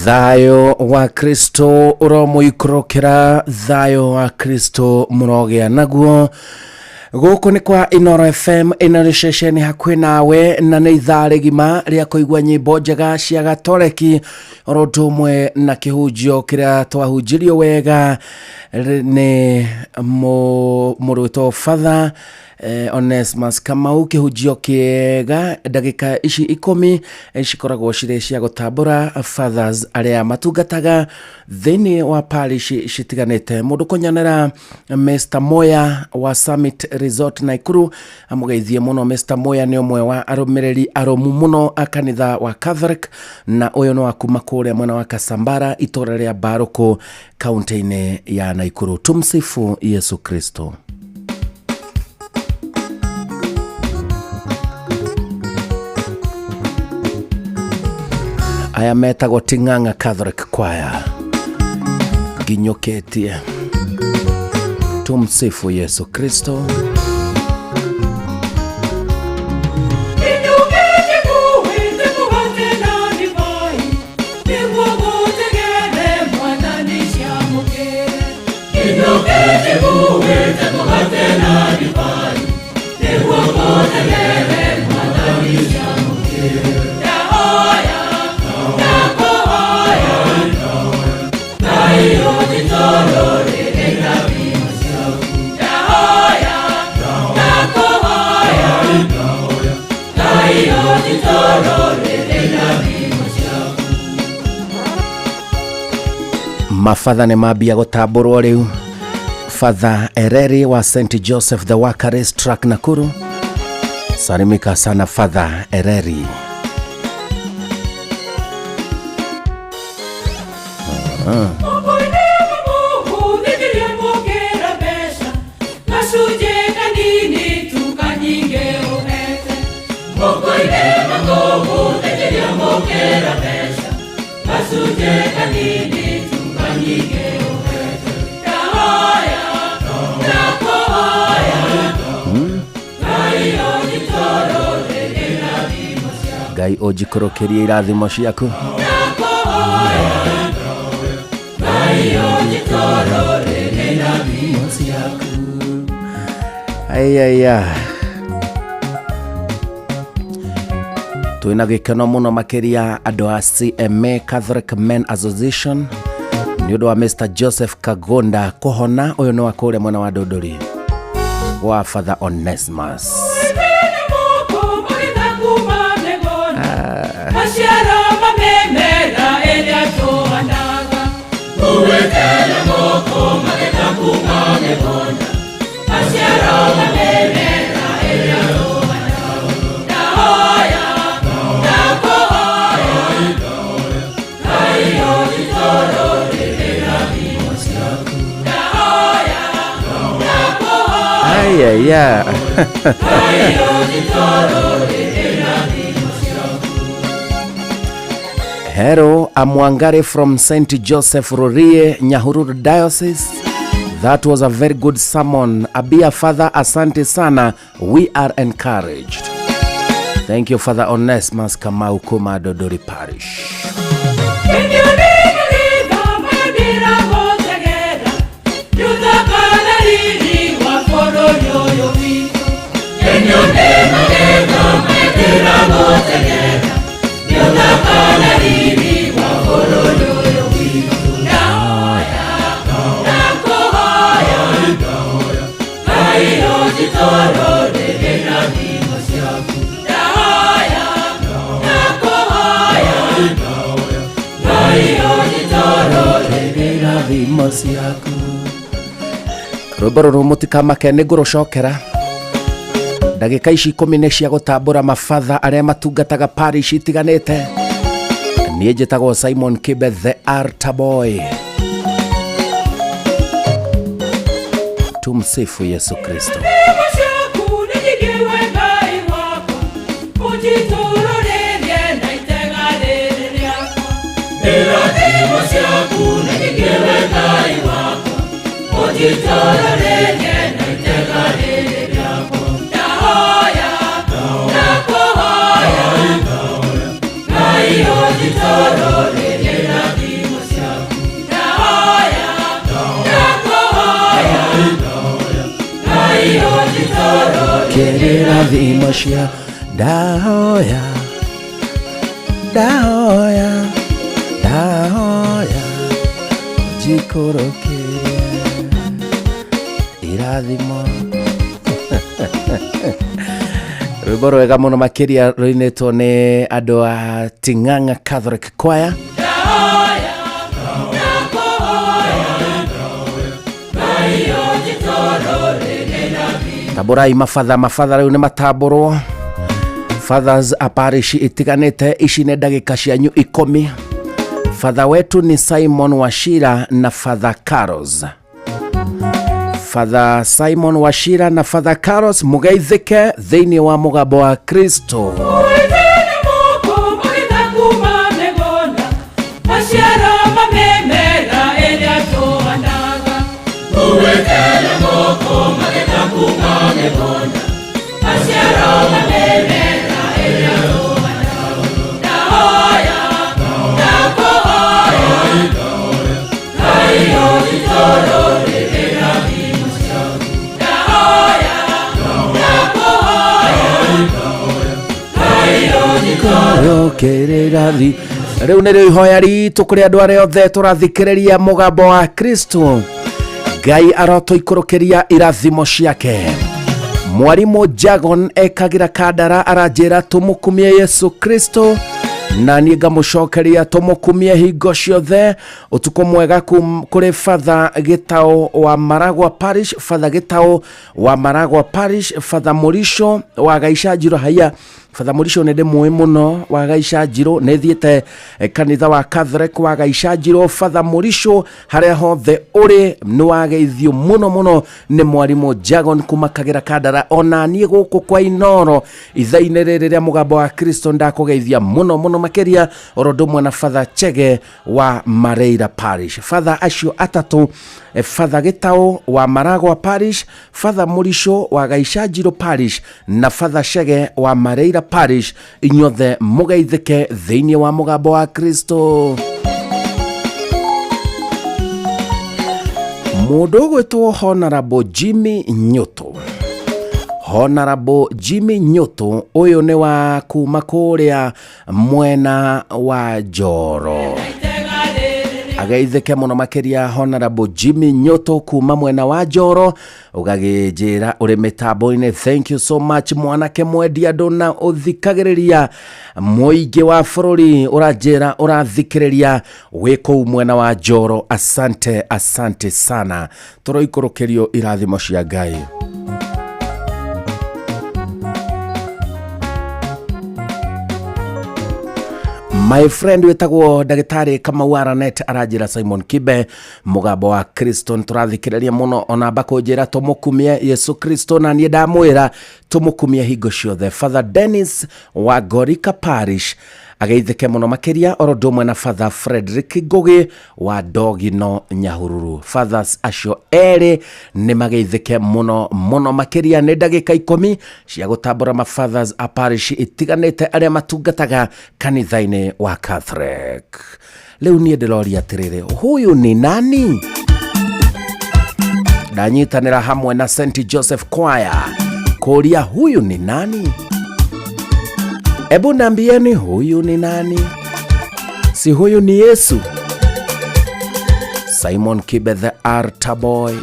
Thayo wa Kristo uromuikurukira, thayo wa Kristo murogea naguo. Guku ni kwa Inoro FM, ina ceceni hakuhi nawe, na ni ithaa rigima ria kuigua nyimbo njega cia gatoreki oro umwe na kihunjio kiria twahunjirio wega ni murwito Father Onesimus Kamau. Kihunjio kiega ndagika ici 10 cikoragwo cire cia gutambura fathers aria matungataga thini wa parish citiganite. Mundu kunyanera Mr. Moya wa Summit Resort Naikuru, amugeithie muno. Mr. Moya ni umwe wa arumiriri aromu muno akanitha wa Catholic, na uyo no akuma kuria mwena wa Kasambara, itora ria Baruko, kaunti-ini ya Naikuru. Tumsifu Yesu Kristo. Aya metagwo Ting'ang'a Catholic Choir, ginyoketie. Tumsifu Yesu Kristo. Mafadha ni mabia gutamburwo riu. Father Ereri wa St. Joseph the Wakarist Track Nakuru. Salimika sana Father Ereri. Ngai ojikorokerie irathimo ciaku. Ayaya, tuina gikeno muno makiria andu a CMA Catholic Men Association ni undu wa Mr. Joseph Kagonda kuhona. Uyu ni wa kuria mwena wa Dodori wa Father Onesimus. Yeah. Hello, Amwangari from St. Joseph Rorie, Nyahururu Diocese. That was a very good sermon. Abia Father, asante sana. We are encouraged. Thank you, Father Onesimus Kamau Kuma Dodori Parish. Rwĩmbo rũrũ mũtikamake nĩ ngũrũcokera ndagĩka ici 10 cia gũtambũra mabatha arĩa matungataga parish itiganĩte. Niĩ njĩtagwo Simon Kibe the Altar Boy. Tumsifu Yesu Kristo. Kerera vimashia dahoya dahoya dahoya jikoroke irathimo. Rwĩmbo rwega mũno makĩria rũinĩtwo nĩ andũ a Ting'ang'a Catholic Choir. Taburai mabatha rĩu nĩ matamburwo. Fathers a parish itiganĩte, ici nĩ ndagĩka cianyu 10. Father wetu ni Simon Wachira na Father Carlos. Father Simon Wachira na Father Carlos mugeithĩke thĩinĩ wa mũgambo wa Kristo. Rĩu nĩrĩo ihoya ritũ kũrĩ andũ arĩa othe tũrathikĩrĩria mũgambo wa Kristo. Ngai arotũikũrũkĩria irathimo ciake. Mwarimũ Jagon ekagira kandara aranjĩra tũmũkumie Yesu Kristo, na niĩ ngamũcokeria tũmũkumie hingo ciothe. Ũtukũ mwega kũrĩ Father Gĩtaũ wa Maragwa Parish, Father Gĩtaũ wa Maragwa Parish, Father Mũricho wa Gaicajiro. Haya Father Mũricho nĩ ndĩmũĩ mũno wa Gaicajiro, nĩ thiĩte kanitha wa Catholic wa Gaicajiro. Father Mũricho harĩa hothe ũrĩ nĩ wageithio mũno mũno nĩ mwarimũ Jagon kuma Kagira Kandara. Ona niĩ gũkũ kwa Inoro ithainĩ rĩrĩ rĩa mũgambo wa Kristo ndakũgeithia mũno mũno makĩria orodũmwe na Father Chege wa Mareira Parish. Father acio atatu, Father Gĩtaũ wa Maragwa Parish, Father Mũricho wa Gaicajiro Parish na Father Chege wa Mareira Parish, inyothe mugeithĩke thĩinĩ wa mũgambo wa Kristo. Mũndũ ũgwĩtwo Honorable Jimmy Nyũtũ. Honorable Jimmy Nyũtũ ũyũ nĩ wa kuma kũrĩa mwena wa Njoro. Ageithĩke mũno makĩria Honorable Jimmy Nyũtũ kuma mwena wa Njoro, ũgagĩnjĩra ũrĩ mĩtambo-inĩ. Thank you so much mwanake mwendia andũ na ũthikagĩrĩria mũingĩ wa bũrũri, ũranjĩra ũrathikĩrĩria wĩ kũu mwena wa Njoro. Asante, asante sana. Tũroikũrũkĩrio irathimo cia Ngai. My friend wetagwo ndagĩtarĩ Kamau Aranet aranjĩra Simon Kibe mũgambo wa Kristo tũrathikĩrĩria mũno, ona bakũnjĩra tũmũkumie Yesu Kristo, na niĩ ndamwĩra tũmũkumie hingo ciothe. Father Dennis wa Gorika Parish ageithike muno makiria orodumwe na Father Frederick Ngugi wa Ndogino Nyahururu. Fathers acio ere ni mageithike muno makiria. Ni ndagika 10 cia gutambura mafathers a parish itiganite aria matungataga kanitha-ini wa Catholic. Leo nie ndiroria atiriri, huyu ni nani? Danyitanira hamwe na St. Joseph Choir kuria huyu ni nani? Ebu nambieni huyu ni nani? Si huyu ni Yesu? Simon Kibe the Altar Boy.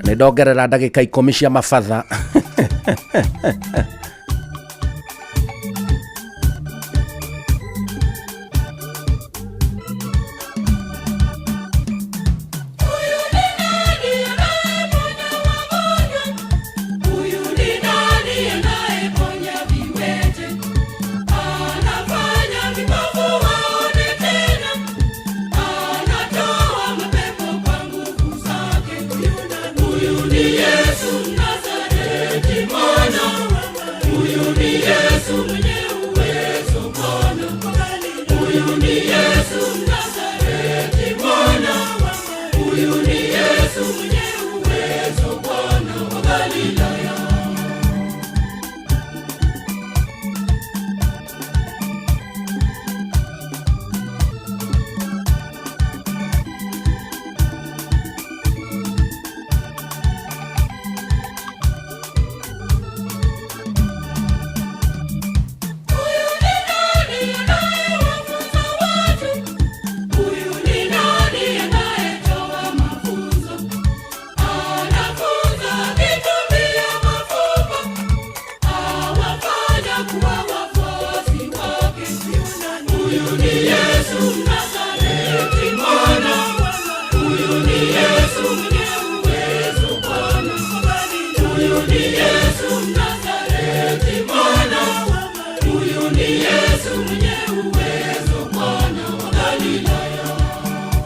Nidongerera ndagika 10 cia mafatha.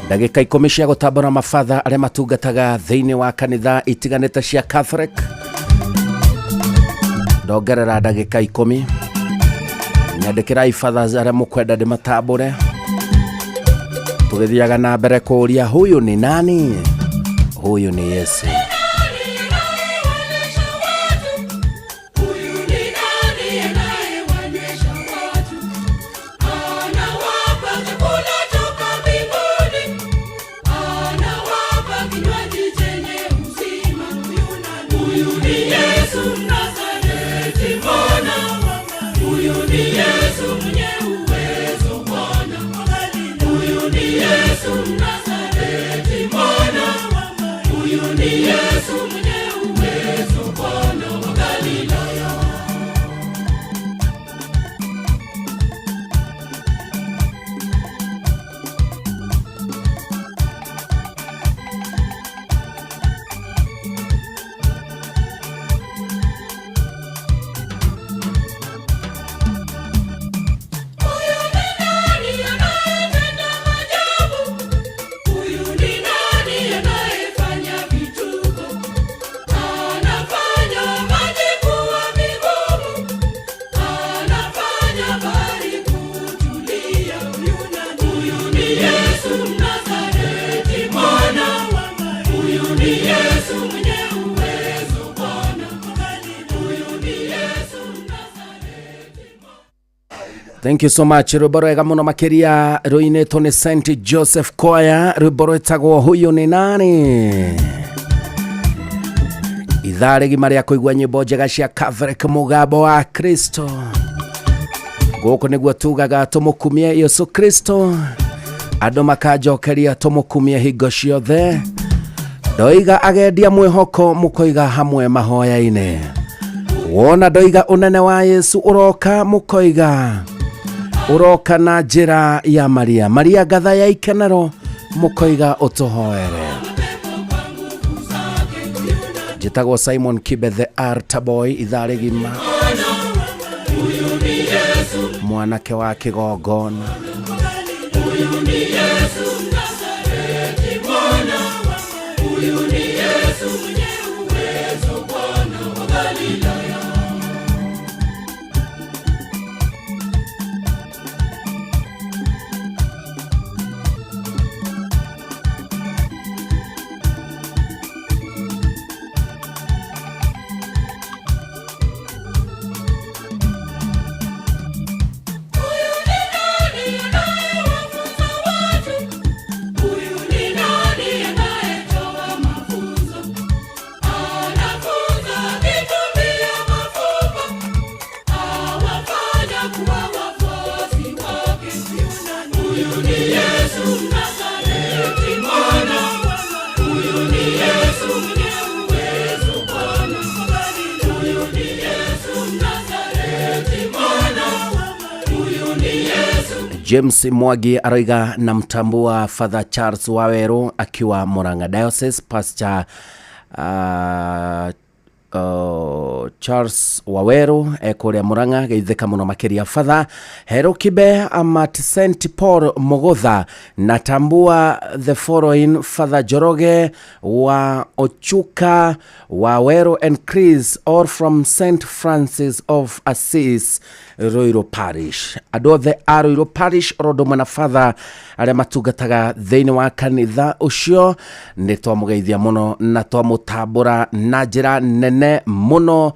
Ndagika 10 cia gutambura mafatha aria matungataga thiini wa kanitha itiganite cia Catholic. Ndongerera ndagika 10. Nyandikira fathers aria mukwenda ndimatambure. Tugithiaga na mbere kuria huyu ni nani? Huyu ni Yesu. Thank you so much. Rwimbo rwega muno makiria ruinetwo ni St. Joseph Choir. Rwimbo rwetagwo huyu ni nani? Ithaa rigima ria kuigua nyimbo njega cia Catholic, mugambo wa Kristo. Guku niguo tugaga tumukumie Yesu Kristo. andũ makajokeria tũmũkumie hingo ciothe ndoiga agendia mwĩhoko mũkoiga hamwe mahoya-inĩ wona ndoiga ũnene wa Yesu ũroka mũkoiga ũroka na njĩra ya Maria ngatha ya ikenero mũkoiga ũtũhoere. Njĩtagwo Simon Kibe the Altar Boy ithaa rĩgima mwanake wa kĩgongona. James Mwagi aroiga na mtambua Father Charles Waweru akiwa Murang'a Diocese. Pastor Charles Waweru ekuria Murang'a geitheka muno makiria Father Hero Kibe amat St Paul Mogotha natambua the following: Father Joroge wa Ochuka Waweru and Chris, all from St Francis of Assisi Royal Parish. Adothe Royal Parish rodomana Father aria matungataga thiini wa kanitha ucio ni twamugeithia muno na twamutambura na njira nene muno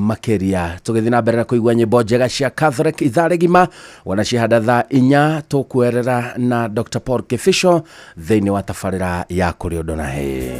makeria. Tugithii na mbere na kuigua nyimbo njega cia Catholic ithaa rĩgima wana cihanda thaa 4 tukuerera na Dr. Paul Kifisho thiini wa tabarĩra ya kũrĩ ũndũ na hĩ.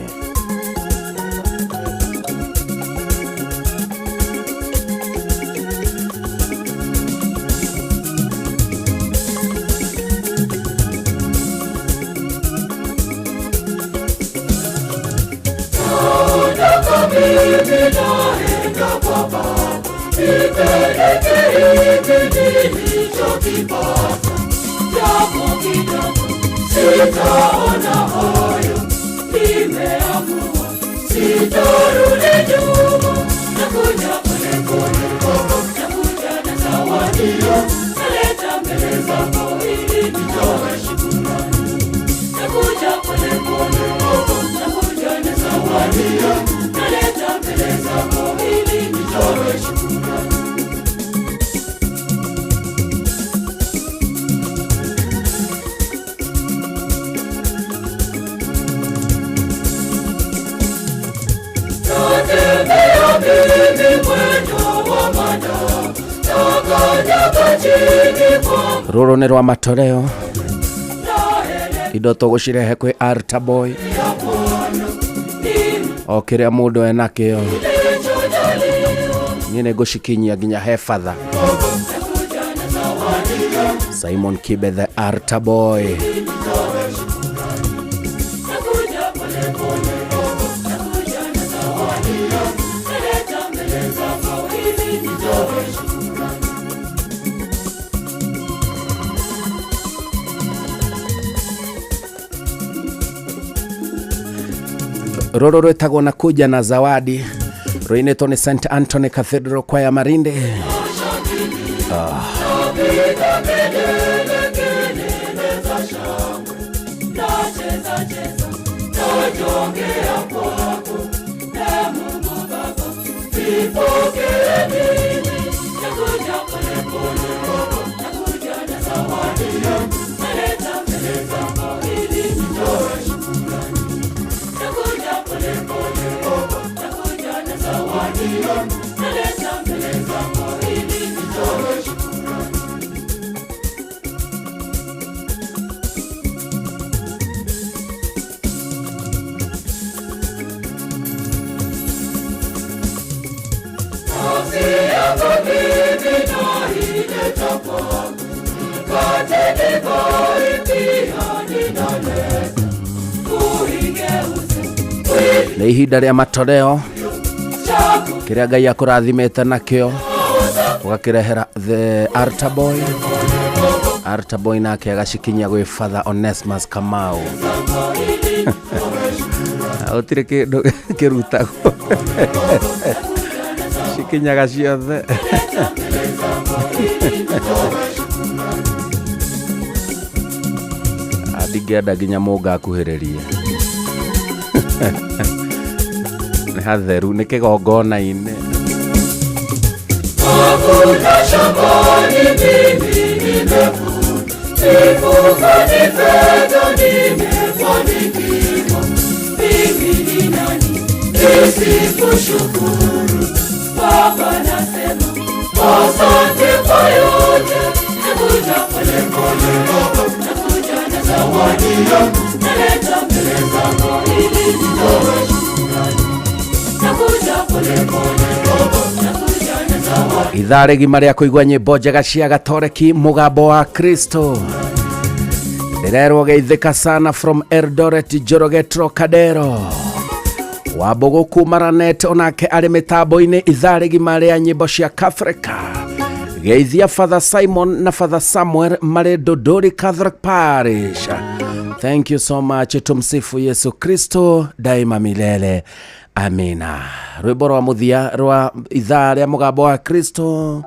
Rũrũ nĩ rwa matoreo indo tũgũcirehe kwĩ Altar Boy o kĩrĩa mũndũ enakĩo niĩ nĩ ngũcikinyia nginya he Father Simon Kibe the Altar Boy. Rũrũ rwĩtagwo na kuja na zawadi rũinĩtwo nĩ St Anthony Cathedral Choir Marinde. nĩ ihinda rĩa matoreo kĩrĩa Ngai akũrathimĩte nakĩo ũgakĩrehera the altar boy nake agacikinyia gwĩ Father Onesimus Kamau. Gũtirĩ kĩndũ kĩrutagwo cikinyaga ciothe. Ndingĩenda nginya mũngakuhĩrĩrie. Nĩ hatheru, nĩ kĩgongona-inĩ. Ithaa rĩgima rĩa kũigua nyĩmbo njega cia gatoreki mũgambo wa Kristo. Ndĩrerwo geithĩka sana from Eldoret Njorogetro Kadero. Wambogo kuma Ranet onake arĩ mĩtambo-inĩ ithaa rĩgima rĩa nyĩmbo cia Kafrika. Geithia Father Simon na Father Samuel marĩ Dodori Catholic Parish. Thank you so much. Tumsifu Yesu Kristo daima milele. Amina. Rwĩmbo rwa mũthia rwa ithaa rĩa mũgambo wa Kristo.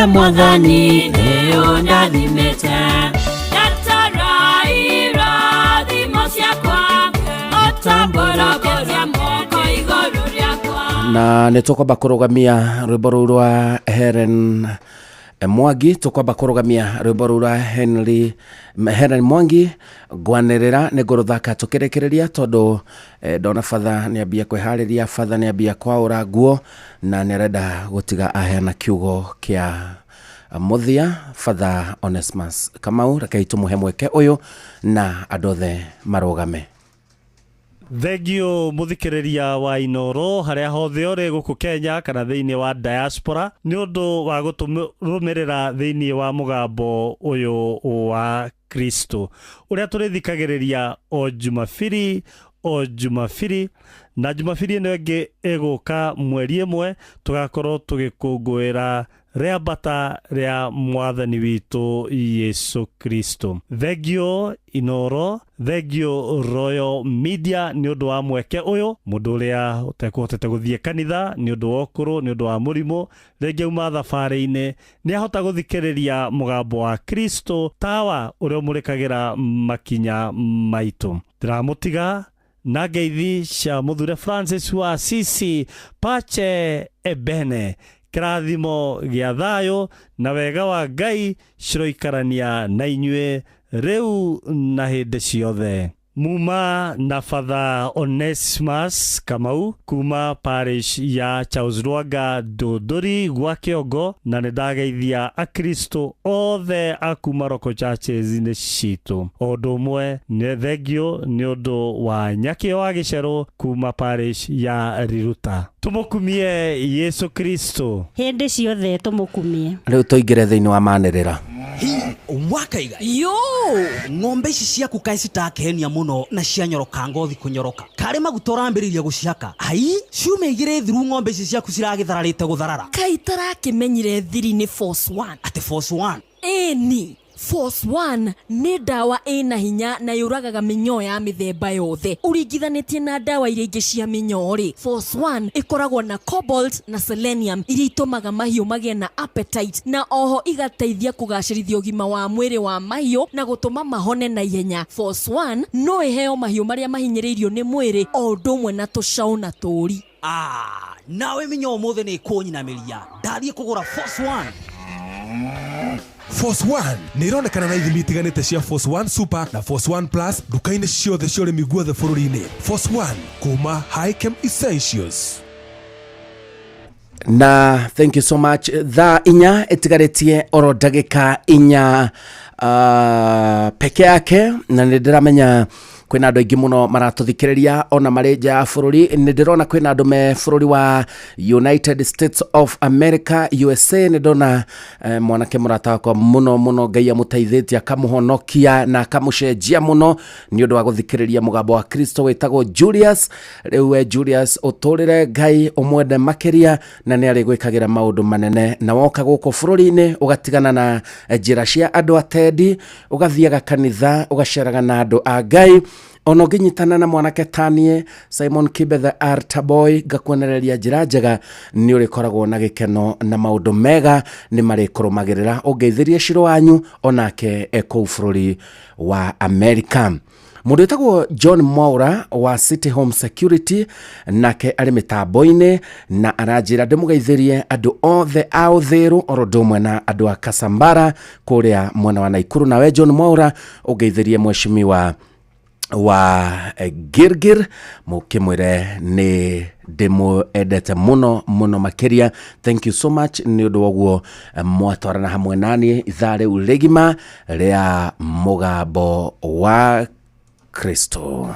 Mwathani leo ndathimĩte ndatarai rathimo ciakwa otambũrũkĩria moko igũrũ rĩakwa. Na nĩtũkwamba kũrũgamia rwĩmbo rũu rwa Helen Mwangi. Tũkwamba kũrũgamia rwĩmbo rũu rwa Helen Mwangi ngwanĩrĩra nĩ ngũrũthaka tũkĩrĩkĩrĩria tondũ ndona Father nĩambia kwĩharĩria. Father nĩambia kwaũra nguo na nĩarenda gũtiga aheana kiugo kĩa mũthia. Father Onesimus Kamau, rekei tũmũhe mweke ũyũ na andũ othe marũgame. Thengio muthikiriria wa Inoro haria hothe uri guku Kenya kana thiini wa diaspora ni undu wa gutumirira thiini wa mugambo uyu wa Kristo uria turithikagiriria o Jumapili na Jumapili ino ingi iguka mweri imwe tugakorwo tugikungwira rĩambata rĩa mwathani witũ Yesu Kristo. Thengio Inoro, thengio Royal Media ni undu wa mweke uyu. Mundu uria utekũhotete gũthie kanitha ni undu wa ũkũrũ, ni undu wa mũrimũ, rĩngĩ uma thabarĩ-inĩ ni ahota gũthikĩrĩria mugambo wa Kristo tawa uria ũmũrĩkagĩra makinya maitũ. Ndiramũtiga na ngeithi cia mũthure Francis wa Assisi Pache Ebene. Kĩrathimo gĩa thayũ na wega wa Ngai ciroikarania na inyuĩ rĩu na hĩndĩ ciothe. Muma na Father Onesimus Kamau kuma parish ya Charles Lwanga Dodori gwa Kĩongo, na nĩndageithia akristo othe akuma Roko churches-inĩ citũ. O ũndũ ũmwe nĩ thengio nĩ ũndũ wa Nyakĩ wa Gĩcerũ kuma parish ya Riruta. Tũmũkumie Yesu Kristo hĩndĩ ciothe tũmũkumie. Rĩu tũingĩre thĩinĩ wa manĩrĩra. Wakaiga Yo! ng'ombe ici ciaku kaĩ citakenia muno na cianyoroka ngothi kunyoroka kare maguta ũrambĩrĩria gũcihaka ai ciumia 2 thiru ng'ombe ici ciaku ciragĩthararĩte gũtharara Kai tarakĩmenyire thiri nĩ Force 1. ati Force 1 Ĩni Force 1 nĩ ndawa ĩna hinya na yũragaga mĩnyoo ya mĩthemba yothe ũringithanĩtie na ndawa iria ingĩ cia mĩnyoo rĩ. Force 1 ĩkoragwo na cobalt na selenium iria itũmaga mahiũ magĩe na appetite na oho igateithia kũgacĩrithia ũgima wa mwĩrĩ wa mahiũ na gũtũma mahone na ihenya. Force 1 no ĩheo mahiũ marĩa mahinyĩrĩirio nĩ mwĩrĩ o ũndũ ũmwe na tũcaũ na tũũri. nawe mĩnyoo mũthĩ nĩ kũnyinamĩria ndathiĩ kũgũra Force 1. Force 1 nĩ ironekana na ithimi itiganĩte cia Force 1 Super na Force 1 Plus nduka-inĩ ciothe cia ũrĩmi guothe bũrũri-inĩ. Force 1 kuma Highchem Essentials. Na thank you so much. Thaa inya itigarĩtie oro ndagĩka inya peke yake na nĩ ndĩramenya kwĩna andũ aingĩ mũno maratũthikĩrĩria ona marĩ nja ya bũrũri. Nĩ ndĩrona kwĩna andũ me bũrũri wa United States of America USA. Nĩ ndona mwanake mũrata wakwa mũno Ngai amũteithĩtie akamũhonokia na akamũcenjia mũno nĩ ũndũ wa gũthikĩrĩria mũgambo wa Kristo wĩtagwo Julius. Rĩu Julius ũtũrĩre Ngai ũmwende makĩria na nĩ arĩ gwĩkagĩra maũndũ manene na woka gũkũ bũrũri-inĩ ũgatigana na njĩra cia andũ atendi ũgathiaga kanitha ũgaceraga na andũ a Ngai. Ono nginyitana na mwanake tanie Simon Kibe the Altar Boy ngakuonereria njĩra njega nĩ ũrĩkoragwo na gĩkeno na maũndũ mega nĩ marĩkũrũmagĩrĩra ũngeithĩrie ciro wanyu onake kũu bũrũri wa America. Mũndũ wĩtagwo John Mwaura wa City Home Security nake arĩ mĩtambo-inĩ na aranjĩra ndĩmũgeithĩrie andũ othe a ũthĩĩru oro ũndũ ũmwe na andũ a Kasambara kũrĩa mwena wa Naikuru. Nawe John Mwaura ũngeithĩrie mheshimiwa wa Girgir mukimwire ni ndĩmwendete mũno makĩria. Thank you so much nĩ ũndũ woguo mwatwarana hamwe nani ithaa rĩu rĩgima rĩa mũgambo wa Kristo.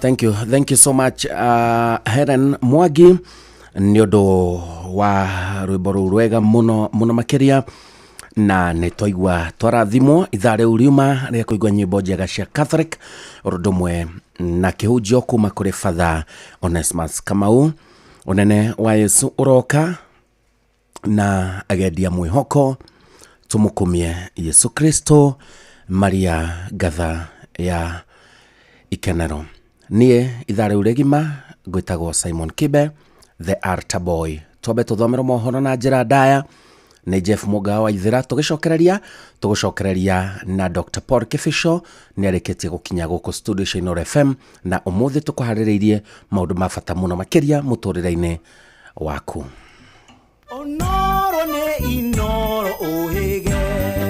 Thank you so much Helen Mwangi nĩ ũndũ wa rwĩmbo rũu rwega mũno makĩria na nĩ twaigua twarathimwo ithaa rĩu riuma rĩa kũigua nyĩmbo njega cia Catholic ũndũ ũmwe na kĩhunjio kuma kũrĩ Father Onesmus Kamau. Ũnene wa Yesu ũroka na agendia mwĩhoko tũmũkumie Yesu Kristo Maria gatha ya ikenero. Niĩ ithaa rĩu rĩgima ngwĩtagwo Simon Kibe the Altar Boy. Twambe tũthomere mohoro na njĩra ndaya nĩ Jeff Mũnga wa Ithĩra. Tũgũcokereria na Dr. Paul Kĩbico nĩ arĩkĩtie gũkinya gũkũ studio cia Inooro FM na ũmũthĩ tũkũharĩrĩirie maũndũ ma bata mũno makĩria mũtũrĩre-inĩ waku. Onoro nĩ Inooro ũhĩge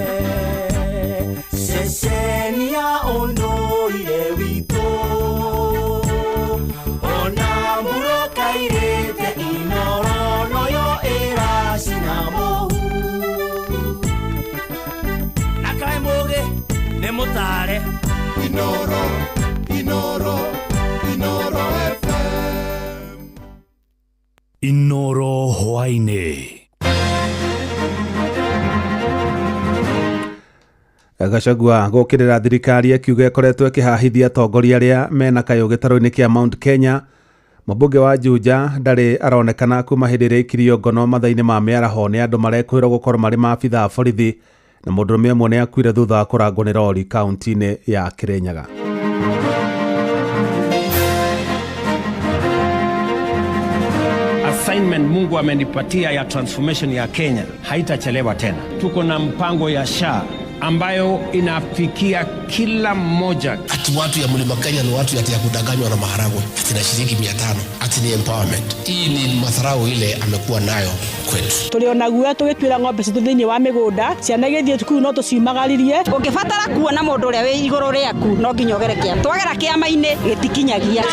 Inoro, Inoro, Inoro FM. Inoro hwaine. Gachagua gukirira thirikari akiuga ikoretwo ikihahithia atongoria aria mena kayo gitaro-ini kia Mount Kenya. Mũmbunge wa Juja ndarĩ aronekana kuma hĩndĩ ĩrĩa aikirio ngono mathaa-inĩ ma mĩaraho nĩ andũ marekwĩrwo gũkorwo marĩ maabitha a borithi, na mũndũrũme ũmwe nĩ akuire thutha wa kũrangwo nĩ rori kaunti-inĩ ya Kirinyaga. Assignment Mungu amenipatia ya transformation ya Kenya haitachelewa tena. Tuko na mpango ya SHA ambayo inafikia kila mmoja. Ati watu ya Mlima Kenya ni watu ya kudanganywa na maharagwe, ati na shilingi 500, ati ni empowerment. Hii ni madharau ile amekuwa nayo kwetu. Tuliona guo tugitwira ng'ombe citu thiini wa migunda ciana githie tukuru no tucimagaririe. Ungibatara kuona mundu uria wi iguru riaku no nginya ugerekia twagera kiama-ini gitikinyagia.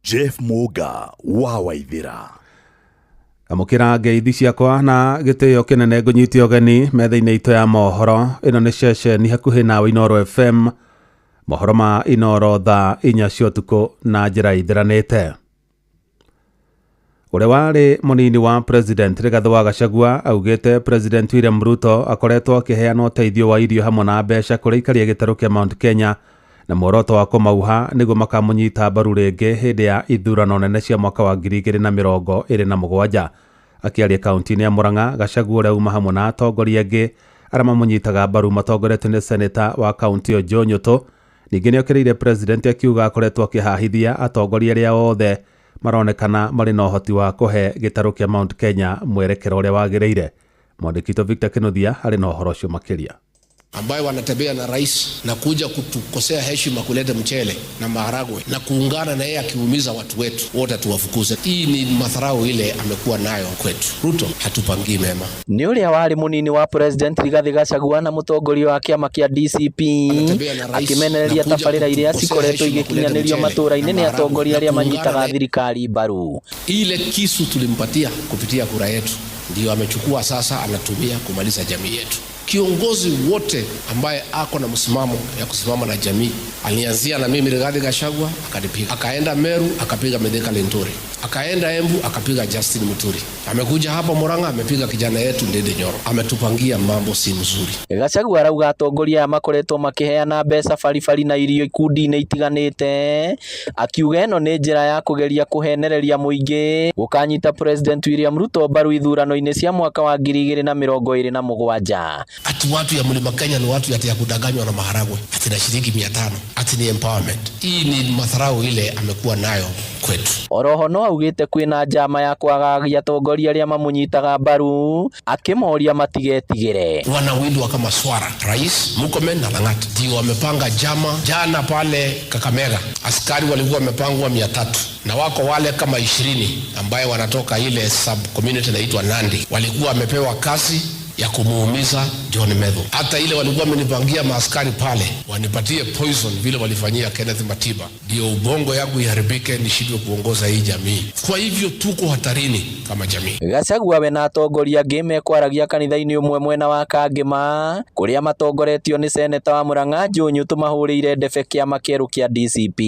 Jeff Muga wa Waithira. Amukira ngeithi ciakwa na gitio kinene ngunyitio geni metha-inĩ itũ ya mohoro. Ĩno nĩ ceceni hakuhĩ nawe Inoro FM, mohoro ma Inoro thaa 4 cia ũtukũ na njĩra ithiranĩte. Ũrĩa warĩ mũnini wa President Rigathi wa Gachagua augĩte President William Ruto akoretwo akĩheana ũteithio wa irio hamwe na mbeca kũrĩ aikari a gĩtarũ kĩa Mount Kenya, na muoroto wa kũmauha nĩguo makamunyita mbaru rĩngĩ hĩndĩ ya ithurano nene cia mwaka wa 2027. Akiaria kaunti-inĩ ya Murang'a, Gachagua ũrĩa uma hamwe na atongoria angĩ arĩa mamunyitaga mbaru matongoretio nĩ seneta wa kaunti ĩyo Joe Nyoto. Ningĩ nĩ okĩrĩire president akiuga akoretwo akĩhahithia atongoria arĩa othe maronekana marĩ na ũhoti wa kũhe gĩtarũ kĩa Mount Kenya mwerekero ũrĩa wagĩrĩire. Mwandĩki witũ Victor Kĩnuthia arĩ na ũhoro ũcio makĩria. Ambayo wanatembea na rais na kuja kutukosea heshima, kuleta mchele na maharagwe na kuungana na yeye akiumiza watu wetu wote tuwafukuze. Hii ni madharau ile amekuwa nayo kwetu. Ruto hatupangii mema. Ni uria wari munini wa President Rigathi Gachagua na mutongoria wa kiama kia DCP akimenereria tabarĩra iria cikoretwo igikinyanĩrio matũra-inĩ nĩ atongoria arĩa manyitaga thirikari mbaru. Ile kisu tulimpatia kupitia kura yetu ndio amechukua sasa, anatumia kumaliza jamii yetu. Kiongozi wote ambaye ako na msimamo ya kusimama na jamii alianzia na mimi Rigathi Gachagua akanipiga, akaenda Meru akapiga Mithika Linturi, akaenda Embu akapiga Justin Muturi, amekuja hapa Murang'a amepiga kijana yetu Ndindi Nyoro. Ametupangia mambo si mzuri. Gachagua arauga atongoria makoretwo makiheana mbeca baribari na irio ikundi-inĩ itiganĩte, akiuga ĩno nĩ njĩra ya kugeria kuhenereria muingĩ gũkanyita President William Ruto mbaru ithurano-inĩ cia mwaka wa 2027. Ati watu ya Mlima Kenya ni watu ya kudanganywa na maharagwe, ati na shilingi 500, ati ni empowerment. Hii ni madharau ile amekuwa nayo kwetu. Oroho no augĩte kwĩna njama ya kwagagia atongoria arĩa mamunyitaga mbaru, akĩmoria matigetigĩre. Wanawindwa kama swara. Rais Murkomen na Lang'at ndio wamepanga jama jana pale Kakamega. Askari walikuwa wamepangwa 300 na wako wale kama 20 ambaye wanatoka ile sub community inaitwa Nandi, walikuwa wamepewa kazi ya kumuumiza John Medho. Hata ile walikuwa wamenipangia maaskari pale wanipatie poison vile walifanyia Kenneth Matiba, ndio ubongo yangu iharibike nishindwe kuongoza hii jamii. Kwa hivyo tuko hatarini kama jamii. Gachagua we na atongoria angĩ mekwaragia kanitha-inĩ ũmwe mwena wa Kangema kũrĩa matongoretio nĩ seneta wa Murang'a Joe Nyoto mahũrĩire ndebe kĩama kĩerũ kĩa DCP.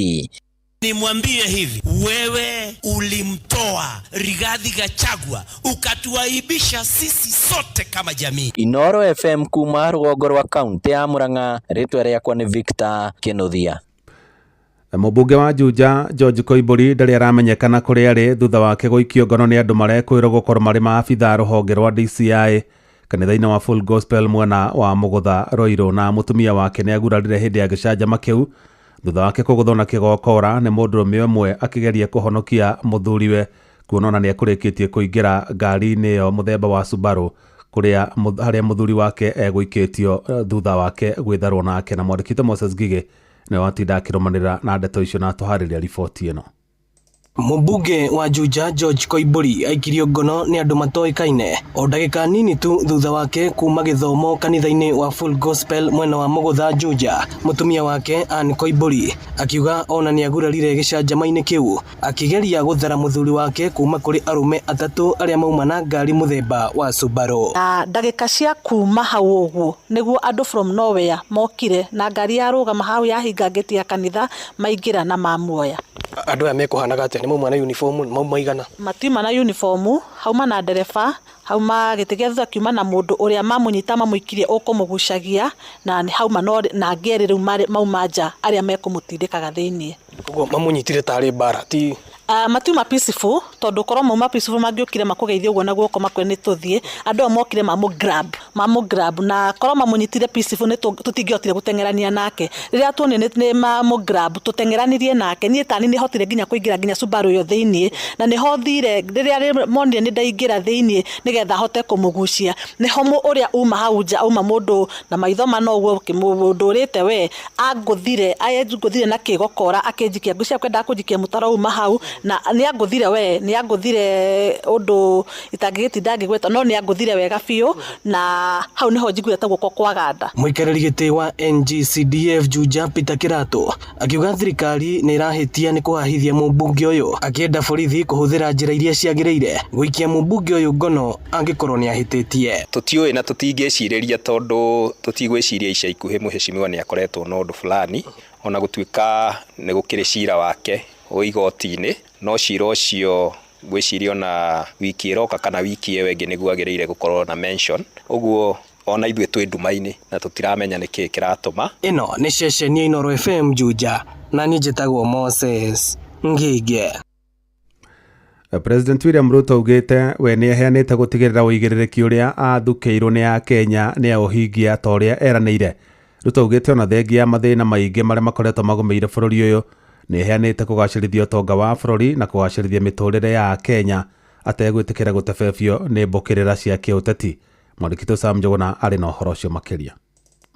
Nimwambie hivi, wewe ulimtoa Rigathi Gachagua ukatuaibisha sisi sote kama jamii. Inoro FM kuma rũgongo rwa kaunti ya Murang'a, rĩtwa rĩakwa nĩ Victor Kĩnuthia. Mũmbunge wa Juja George Koimbũri ndarĩ aramenyekana kũrĩa arĩ thutha wake gũikio ngono nĩ andũ marekwĩrwo gũkorwo marĩ maabitha rũhonge rwa DCI kanitha-inĩ wa Full Gospel mwena wa Mũgũtha Roiro, na mũtumia wake nĩ agurarire hĩndĩ ya gĩcanjama kĩu thutha wake kũgũthwo na kĩgokora nĩ mũndũrũme ũmwe akĩgeria kũhonokia mũthuriwe kuonana nĩ ekũrĩkĩtie kũingĩra ngari-inĩ ĩyo mũthemba wa Subaru harĩa mũthuri wake egũikĩtio thutha wake gwĩtharwo nake. Na mwandĩki Moses Ngigĩ nĩ watinda akĩrũmanĩrĩra na ndeto icio na tũharĩria riboti ĩno. Mũmbunge wa Juja George Koimbũri aikirio ngono nĩ andũ matoĩkaine o ndagĩka nini tu thutha wake kuma gĩthomo kanitha-inĩ wa Full Gospel mwena wa Mũgũtha Juja. Mũtumia wake Anne Koimbũri akiuga ona nĩagurarire gĩcanjama-inĩ kĩu akĩgeria gũthara mũthuri wake kuma kũrĩ arũme atatũ arĩa mauma na ngari mũthemba wa Subaru. Ndagĩka cia kuma hau ũguo nĩguo andũ from nowhere mokire na ngari ya rũgama hau yahinga ngeti ya kanitha maingĩra na mamuoya. Andũ aya mekuhanaga atĩa? Nĩ mauma na uniform mauma igana? Matiuma na uniform, hauma na ndereba, hauma gĩtĩ gĩa thutha kiuma na mũndũ ũrĩa mamũnyita mamũikirie ũkũmũgucagia na hauma na ngeri rĩu mauma nja arĩa mekũmũtindĩkaga thĩinĩ. Koguo mamũnyitire tarĩ mbara ti matiuma peaceful tondũ korwo mauma peaceful mangĩokire makũgeithia ũguo na guoko makwe nĩ tũthiĩ, andũ ao mokire mamũ grab na korwo mamũnyitire peaceful nĩ tũtingĩhotire gũtengerania nake. Rĩrĩa tuonire nĩ mamũ grab tũtengeranirie nake, niĩ tani nĩ hotire nginya kũingĩra nginya Subaru yo thĩinĩ na nĩ hothire rĩrĩa monire nĩ ndaingĩra thĩinĩ nĩgetha hote kũmũgucia. Nĩ homo ũrĩa uma hau nja uma mũndũ na maitho manoguo mũndũ ũrĩte we angũthire na kĩgokora akĩnjikia ngũcia kwenda kũnjikia mũtaro uma hau na nĩangũthire ũndũ itangĩgĩtinda ngĩgweta no nĩangũthire wega biũ na hau niho njiguire ta guoko kwaganda. Mũikarĩri gĩtĩ wa NGCDF Juja Peter Kĩratũ akiuga thirikari nĩ ĩrahĩtia nĩ kũhahithia mũmbunge ũyũ akĩenda borithi kũhũthĩra njĩra iria ciagĩrĩire gũikia mũmbunge ũyũ ngono angĩkorwo nĩ ahĩtĩtie. Tũtiũĩ na tũtingĩcirĩria tondũ tũtigwĩciria ica ikuhĩ mũheshimiwa nĩ akoretwo na ũndũ fulani ona gũtuĩka nĩ gũkĩrĩ cira wake igoti-inĩ no cira ũcio gwĩciria ona wiki ĩroka kana wiki ĩyo ĩngĩ nĩguo agĩrĩire gũkorwo na mention. Ũguo ona ithuĩ twĩ nduma-inĩ na tũtiramenya nĩkĩ kĩratũma. Ĩno nĩ ceceni ya Inooro FM Juja na niĩ njĩtagwo Moses Ngige. President William Ruto augĩte we nĩ aheanĩte gũtigĩrĩra ũigĩrĩrĩki ũrĩa athukĩirwo nĩ Akenya nĩ aũhingia ta ũrĩa eranĩire. Ruto augĩte ona thengia ya mathĩna maingĩ marĩa makoretwo magũmĩire bũrũri ũyũ nĩ aheanĩte kũgacĩrithia ũtonga wa bũrũri na kũgacĩrithia mĩtũrĩre ya Akenya ategwĩtĩkĩra gũtebebio nĩ mbũkĩrĩra cia kĩũteti. Mwandĩki Sam Njuguna arĩ na ũhoro ũcio makĩria.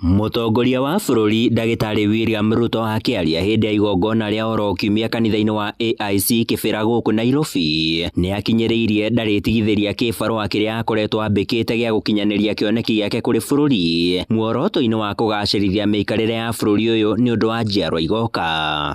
Mũtongoria wa bũrũri Ndagĩtarĩ William Ruto akĩaria hĩndĩ ya igongona rĩa oro kiumia kanitha-inĩ wa AIC Kĩbĩra gũkũ Nairobi nĩ akinyĩrĩirie ndarĩtigithĩria kĩbarũa kĩrĩa akoretwo ambĩkĩte gĩa gũkinyanĩria kĩoneki gĩake kũrĩ bũrũri muoroto-inĩ wa kũgacĩrithia mĩikarĩre ya bũrũri ũyũ nĩ ũndũ wa njiarwa igoka.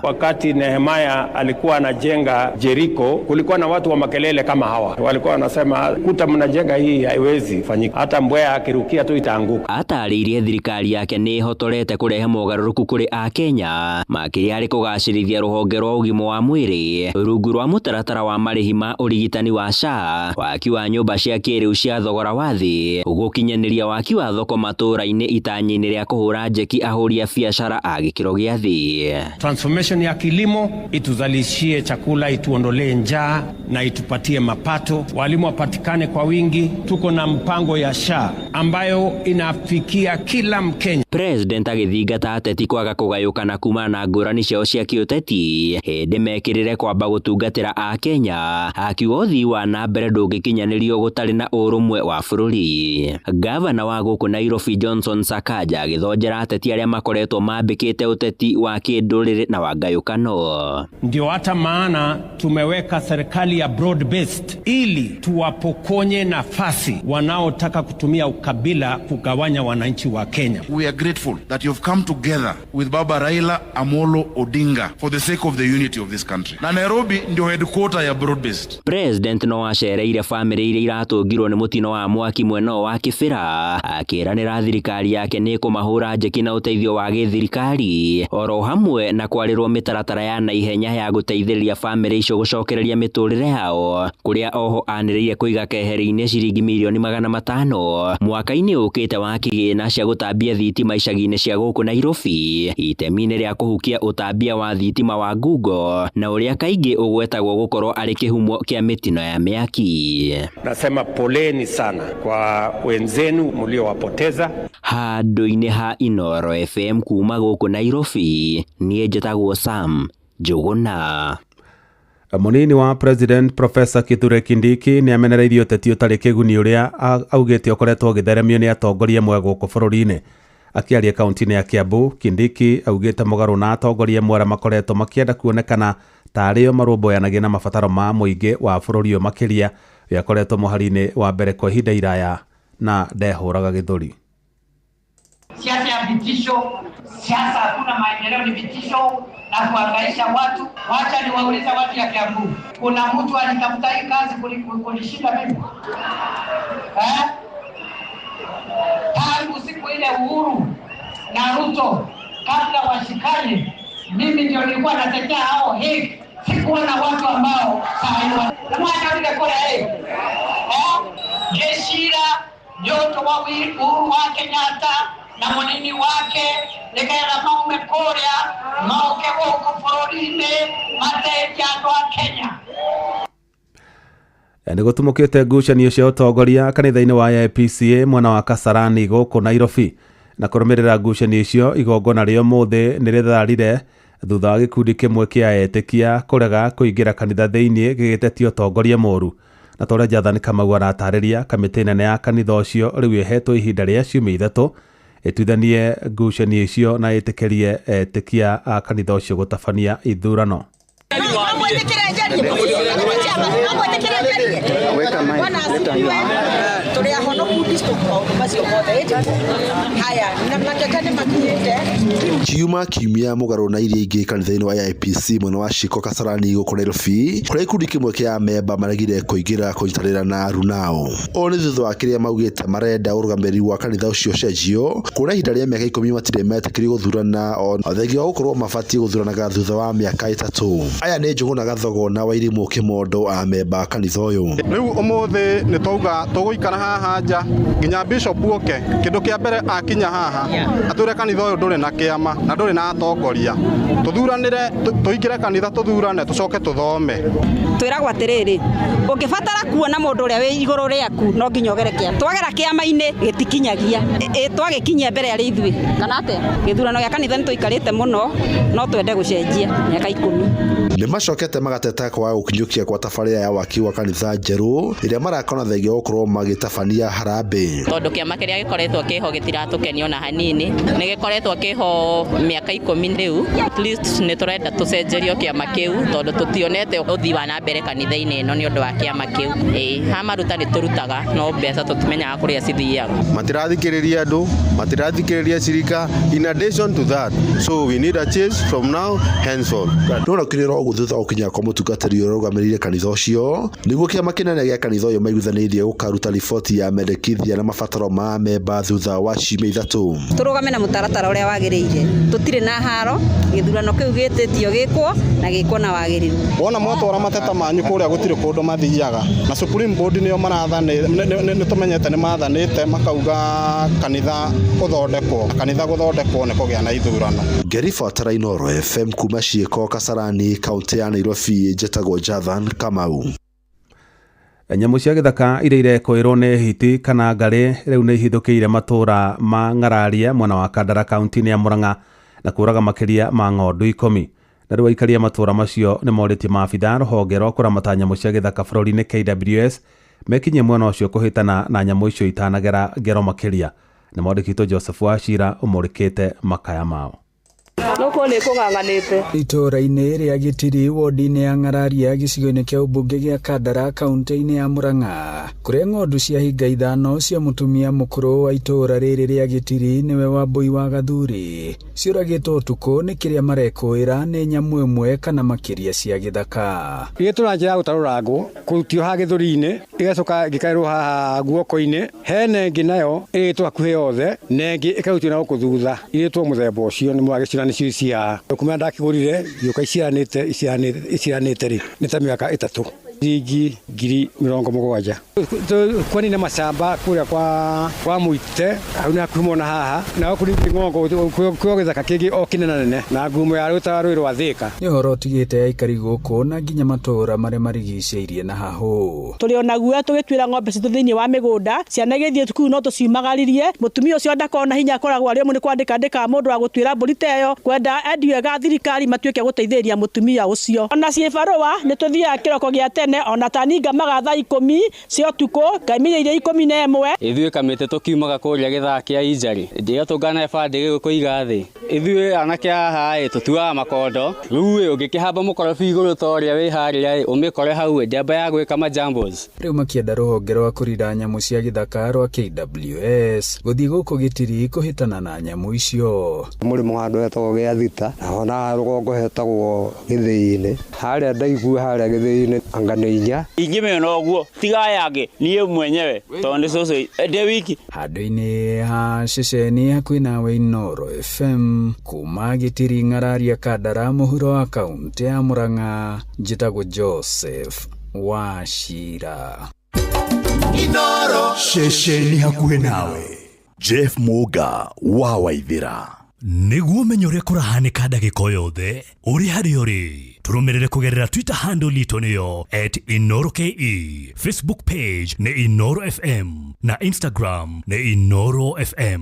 Wakati Nehemia alikuwa anajenga Jericho, kulikuwa na watu wa makelele kama hawa, walikuwa wanasema kuta mnajenga hii haiwezi fanyika, hata mbweha akirukia tu itaanguka. Atarĩirie thirikari yake nĩ hotorete kũrehe mogarũrũku kũrĩ Akenya makĩria harĩ kũgacĩrithia rũhonge rwa ũgima wa mwĩrĩ rungu rwa mũtaratara wa marĩhi ma ũrigitani wa SHA, waki wa nyũmba cia kĩrĩu cia thogora wa thĩ, gũkinyanĩria waki wa thoko matũũra-inĩ itanya-inĩ rĩa kũhũra njeki ahũri a biacara a gĩkĩro gĩa thĩ. Transformation ya kilimo ituzalishie chakula, ituondolee njaa na itupatie mapato, walimu wapatikane kwa wingi. Tuko na mpango ya SHA ambayo inafikia kila Mkenya. President agĩthingata ateti kwaga kũgayũkana kuma na ngũrani ciao cia kĩũteti hĩndĩ mekĩrĩre kwamba gũtungatĩra Akenya, akiuga ũthii wa na mbere ndũngĩkinyanĩrio gũtarĩ na ũrũmwe wa bũrũri. Gavana wa gũkũ Nairobi Johnson Sakaja agĩthonjera ateti arĩa makoretwo mambĩkĩte ũteti wa kĩndũrĩrĩ na wa ngayũkano. Ndio hata maana tumeweka serikali ya broad based ili tuwapokonye nafasi wanaotaka kutumia ukabila kugawanya wananchi wa Kenya. We are grateful that you've come together with Baba Raila Amolo Odinga for the sake of the unity of this country. Na Nairobi ndio headquarter ya broad based. President no acereire famĩlĩ iria iratũngirwo nĩ mũtino wa mwaki mwena wa Kĩbĩra, akĩranĩra thirikari yake nĩ kũmahũra njeki na ũteithio wa gĩthirikari oro hamwe na kwarĩrwo mĩtaratara ya naihenya ya gũteithĩrĩria famĩlĩ icio gũcokereria mĩtũrĩre yao, kũrĩa oho anĩrĩire kũiga keheri-inĩ ciringi mirioni 500 mwaka-inĩ ũkĩte wa kĩgĩna cia gũtambia thitima icagi-inĩ cia gũkũ Nairobi, itemi-inĩ rĩa kũhukia ũtambia wa thitima wa Google na ũrĩa kaingĩ ũgwetagwo gũkorwo arĩ kĩhumo kĩa mĩtino ya mĩaki. Nasema poleni sana kwa wenzenu mliowapoteza. Handũ-inĩ ha Inooro FM kuma gũkũ Nairobi, niĩ njĩtagwo Sam Njuguna. Mũnini wa President Professor Kithure Kindiki nĩ amenereirie ũteti ũtarĩ kĩguni ũrĩa augĩte ũkoretwo ũgĩtheremio nĩ atongoria amwe gũkũ bũrũri-inĩ. Akĩaria kaunti-inĩ ya Kiambu, Kindiki augĩte mũgarũ na atongoria amwe arĩa makoretwo makĩenda kuonekana tarĩo marũmbũyanagia na mabataro ma mũingĩ wa bũrũri ũyũ makĩria yakoretwo mũhari-inĩ wa mbere kwa ihinda iraya na ndehũraga gĩthũri. Siasa ya vitisho, siasa hakuna maendeleo, ni vitisho na kuhangaisha watu. Wacha niwaulize watu ya Kiambu, kuna mtu alitafuta hii kazi kunishinda mimi? Tangu siku ile Uhuru na Ruto kabla washikane, mimi ndio nilikuwa natetea hao hiki. Sikuwa na watu ambao sawa mwana vile kwa Geshira nyoto wa Uhuru wa Kenyatta na mwanini wake lekera maume Korea mauke woko Florine mateja wa Kenya. Nĩ gũtumũkĩte ngucanio cia ũtongoria kanitha-inĩ wa IPCA mwena wa Kasarani gũkũ Nairobi, na kũrũmĩrĩra ngucanio icio igongona rĩa ũmũthĩ nĩ rĩtharire thutha wa gĩkundi kĩmwe kĩa etĩkia kũrega kũingĩra kanitha thĩinĩ gĩgĩtetia ũtongoria mũũru. Na tũrĩa Jathani Kamau aratarĩria kamĩtĩ nene ya kanitha ũcio rĩu ĩhetwo ihinda rĩa ciumia 3 ĩtuithanie ngucanio icio na ĩtĩkĩrie etĩkia a kanitha ũcio gũtabania ithurano. Kiuma kiumia mũgarũ na iria ingĩ kanitha-inĩ wa IPC mwena wa Shiko Kasarani gũkũ Nairobi, kũrĩa gĩkundi kĩmwe kĩa memba maregire kũingĩra kũnyitanĩra na arunao. O nĩ thutha wa kĩrĩa maugĩte marenda ũrũgamĩrĩri wa kanitha ũcio ũcenjio, kuona ihinda rĩa mĩaka 10 matirĩ metĩkĩrio gũthurana o thengia wa gũkorwo mabatiĩ gũthuranaga thutha wa mĩaka 3. Aya nĩ Njũgũna Gathogo na Wairimũ Kĩmondo a memba kanitha ũyũ. Rĩu ũmũthĩ nĩ twauga tũgũikara haha nja nginya Bishop Oke kĩndũ kĩa mbere akinya haha atwĩre kanitha ũyũ ndũrĩ na kĩama na ndũrĩ na atongoria. Tuthuranĩre tũingĩre kanitha tũthurane tũcoke tũthome. Twĩragwo atĩrĩrĩ, ũngĩbatara kuona mũndũ ũrĩa wĩ igũrũ rĩaku no nginya ũgere kĩama. Twagera kĩama-inĩ gĩtikinyagia. Twagĩkinyia mbere ya ithuĩ. Kana atĩa? Gĩthurano gĩa kanitha nĩ tũikarĩte mũno no twende gũcenjia mĩaka 10. Nĩ macokete magateta kwa gũkinyũkia kwa tabarĩra ya waki wa kanitha njerũ ĩrĩa marakona thengia gũkorwo magĩtabania harambĩ. Tondũ kĩama kĩrĩa gĩkoretwo kĩho gĩtiratũkenia ona hanini, nĩ gĩkoretwo kĩho mĩaka 10 rĩu. At least nĩ tũrenda tũcenjerio kĩama kĩu tondũ tũtionete ũthii wa na mbere kanitha-inĩ ĩno nĩ ũndũ wa kĩama kĩu. Ha maruta nĩ tũrutaga no mbeca tũtimenyaga kũrĩa cithiaga. Matirathikĩrĩria andũ, matirathikĩrĩria cirika. In addition to that, so we need a change from now henceforth. No kĩrĩro gũthutha ũkinya kwa mũtungatĩri ũrĩa ũrũgamĩrĩire kanitha ũcio nĩguo kĩama kĩnene gĩa kanitha ũyũ maiguithanĩirie gũkaruta riboti ya mendekithia na mabataro ma memba thutha wa ciumia 3. Tũrũgame na mũtaratara ũrĩa wagĩrĩire. Tũtirĩ na haro, gĩthurano kĩu gĩtĩtio gĩkwo na gĩkwo na wagĩrĩru. Wona mwatwara mateta manyu kũrĩa gũtirĩ kũndũ mathiaga na Supreme Board nĩo marathanĩte, nĩ tũmenyete nĩ mathanĩte makauga kanitha gũthondekwo nĩ kũgĩa na ithurano. Ngeriba Tarainoro FM kuma Ciĩko Kasarani kaunti ya Nairobi, njĩtagwo Jathan Kamau. Nyamũ cia gĩthaka iria irekũĩrwo nĩ hiti kana ngarĩ rĩu nĩ ihithũkĩire matũũra ma Ng'araria mwena wa Kandara kaunti-inĩ ya Murang'a na kũraga makĩria ma ng'ondu 10. Na rĩu aikari a matũũra macio nĩ morĩtie maabitha rũhonge rwa kũramata nyamũ cia gĩthaka bũrũri-inĩ KWS mekinye mwena ũcio kũhĩtana na nyamũ icio itanagera ngero makĩria. Nĩ mwandĩkĩtwo Joseph Wachira ũmũrĩkĩte makaya mao. Nuko nĩ kũng'ang'anĩte. Itũũra-inĩ rĩa Gĩtiri wodi-inĩ ya Ng'araria gĩcigo-inĩ kĩa ũmbunge gĩa Kandara kaunti-inĩ ya Murang'a, kũrĩa ng'ondu cia hinga 5 cia mũtumia mũkũrũ wa itũũra rĩrĩ rĩa Gĩtiri nĩwe Wambui wa Gathuri ciũragĩtwo ũtukũ nĩ kĩrĩa marekũĩra nĩ nyamũ ĩmwe kana makĩria cia gĩthaka. Gĩtũra njĩra gũtarũrangwo kũrutio haha gĩthũri-inĩ ĩgacoka gĩkaĩrwo haha guoko-inĩ, hene ĩngĩ nayo ĩrĩtwo hakuhĩ yothe na ĩngĩ ĩkarutio na gũkũ thutha ĩrĩtwo mũthemba ũcio nĩ mwagĩcira nĩcio cia kuma ndakĩgũrire gĩũka iciranĩte rĩ nĩ ta mĩaka 3 ciringi 70,000 kwanina macamba kũrĩa kwa Mũite hau nĩ hakuhĩ mona haha na kũringĩ ng'ongo kwĩ gĩthaka kĩngĩ o kĩnenanene na ngumo ya rũĩ rwa Thĩka. Nĩ ũhoro ũtigĩte aikari gũkũ na nginya matũũra marĩa marigicĩirie na hahũ. Tũrĩ ona guoya tũgĩtuĩra ng'ombe citũ thĩinĩ wa mĩgũnda, ciana igĩthiĩ thukuru no tũciumagaririe. Mũtumia ũcio ndakona hinya akoragwo arĩ mũnĩ kwandĩka mũndũ wa gũtuĩra mbũri ta ĩyo, kwenda endio ega thirikari matuĩke gũteithĩrĩria mũtumia ũcio. Ona ciĩ barũa nĩ tũthiaga kĩroko gĩa tene ona taninga magatha 10 cio tuko ngaiminye 11 ithuĩ kamĩtĩ tũkiumaga kũrĩa gĩthaka kĩa Injari ndiga tũngana bandĩ gĩkũiga thĩ ithuĩ anake haha tũtuaga makondo rĩu ũngĩkĩhamba mũkorobi igũrũ ta ũrĩa wĩ harĩa ũmĩkore hau ndamba ya gwĩka majambos rĩu makĩenda rũhonge rwa kũrira nyamũ cia gĩthaka rwa KWS gũthiĩ gũkũ Gĩtiri kũhĩtana na nyamũ icio mũrĩmo handũ hetagwo gĩa thita na rũgongo hetagwo Gĩthĩi-inĩ harĩa ndaigua harĩa Gĩthĩi-inĩ anga nĩ inya ingĩmĩona ũguo tiga yange niĩ mwenyewe tondũ cũcũ ndĩ wiki handũ-inĩ ha ceceni hakuhĩ nawe Inooro FM kuma Gĩtiri ng'araria Kandara mũhuro wa kaunti ya Murang'a njĩtagwo Joseph Wachira Inooro ceceni hakuhĩ nawe Jeff Muga wa Waithĩra nĩguo ũmenye ũrĩa kũrahanĩka ndagĩka yothe ũrĩ harĩa ũrĩ tũrũmĩrĩre kũgerera Twitter handle itũ nĩyo @InoroKE, Facebook page nĩ Inooro FM na Instagram nĩ Inooro FM.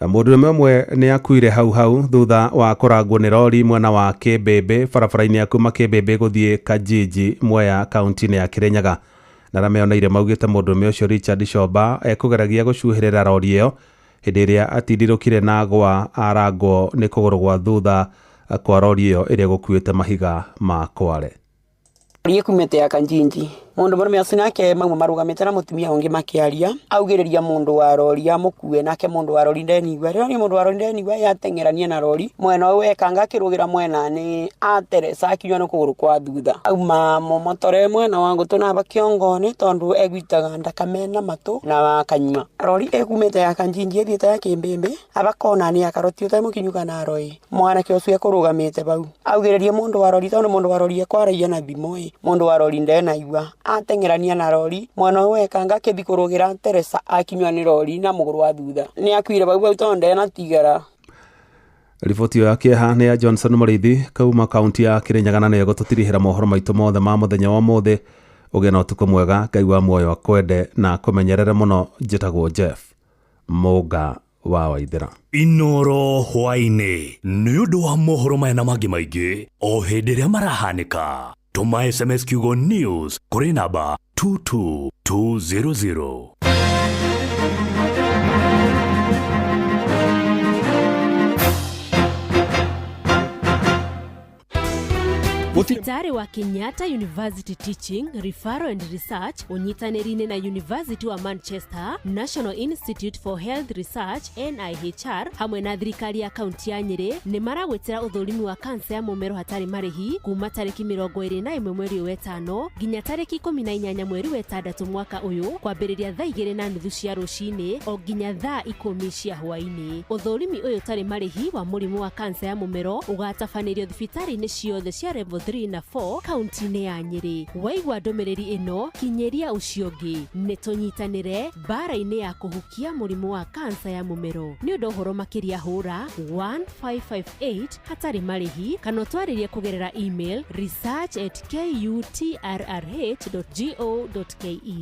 Mũndũrũme ũmwe nĩ akuire hau thutha wa kũrangwo nĩ rori mwena wa Kĩmbĩmbĩ barabara-inĩ ya kuma Kĩmbĩmbĩ gũthiĩ Kajiji Mwea kaunti-inĩ ya Kĩrĩnyaga na rameoneire maugĩte mũndũrũme ũcio Richard Shoba ekũgeragia gũcuhĩrĩra rori ĩyo hĩndĩ ĩrĩa atindirũkire na gwa arangwo nĩ kũgũrũ gwa thutha kwa rori ĩyo ĩrĩa gũkuĩte mahiga ma Kware. Rori ĩkumĩte ya Kanjinji mundu mũrũme ũcio nake mauma marugamĩte na mũtumia ũngĩ makĩaria augĩrĩria mundu wa rori amũkue nake mundu wa rori ndenigua rĩo ni mundu wa rori ndenigua yateng'erania na rori mwena ũyũ ekanga akĩrũgĩra mwena nĩ ateresa akinywa nĩ kũgũrũ kwa thutha auma momotore mwena wa ngũtũ na bakĩongone tondũ egwitaga ndakame na matũ na akanyua rori ĩkumĩte ya Kanjinji ĩthiĩte ya Kĩmbĩmbĩ abakona nĩ akarotio ta mũkinyuka na roi mwanake ũcio ekũrũgamĩte bau augĩrĩria mundu wa rori tondũ mundu wa rori ekwaragia na thimũ mundu wa rori ndenaigua ateng'erania na rori mwana ũyũ ekanga akĩthi kũrũgĩra Teresa akinywa nĩ rori na mũgũrũ wa thutha nĩ akuire bau tondũ ndena tigara. Riboti ya kĩeha nĩ ya Johnson Mũrĩithi kauma kaunti ya Kĩrĩnyaga na nĩyo gũtũtirihĩra mohoro maitũ mothe ma mũthenya wa ũmũthĩ ũgĩe na ũtukũ mwega Ngai wa muoyo akwende na kũmenyerere mũno njĩtagwo Jeff Muga wa Waithĩra. Inooro hwainĩ nĩ ũndũ wa mohoro maya na mangĩ maingĩ o hĩndĩ ĩrĩa marahanĩka tuma SMS kiugo news kuri namba 22200. Thibitarĩ wa Kenyatta University Teaching, Referral and Research unyitanĩri-inĩ na University wa Manchester, National Institute for Health Research NIHR hamwe na thirikari ya kaunti ya Nyĩrĩ nĩ maragwetera ũthũrimi wa kansa ya mũmero hatarĩ marĩhi kuma tarĩki 21 mweri wa 5 nginya tarĩki 18 mweri wa 6 mwaka ũyũ kwambĩrĩria thaa 2:30 cia rũcinĩ o nginya thaa 10 cia hwaĩ-inĩ. Ũthũrimi ũyũ ũtarĩ marĩhi wa mũrimũ wa kansa ya mũmero ũgatabanĩrio thibitarĩ-inĩ ciothe cia level 3 na 4 kaunti-inĩ ya Nyĩrĩ. Waigua ndũmĩrĩri ĩno kinyĩria ũcio ũngĩ nĩ tũnyitanĩre mbara-inĩ ya kũhukia mũrimũ wa kansa ya mũmero. Nĩ ũndũ ũhoro makĩria hũra 1558 hatarĩ marĩhi kana ũtwarĩrie kũgerera email research@kutrrh.go.ke.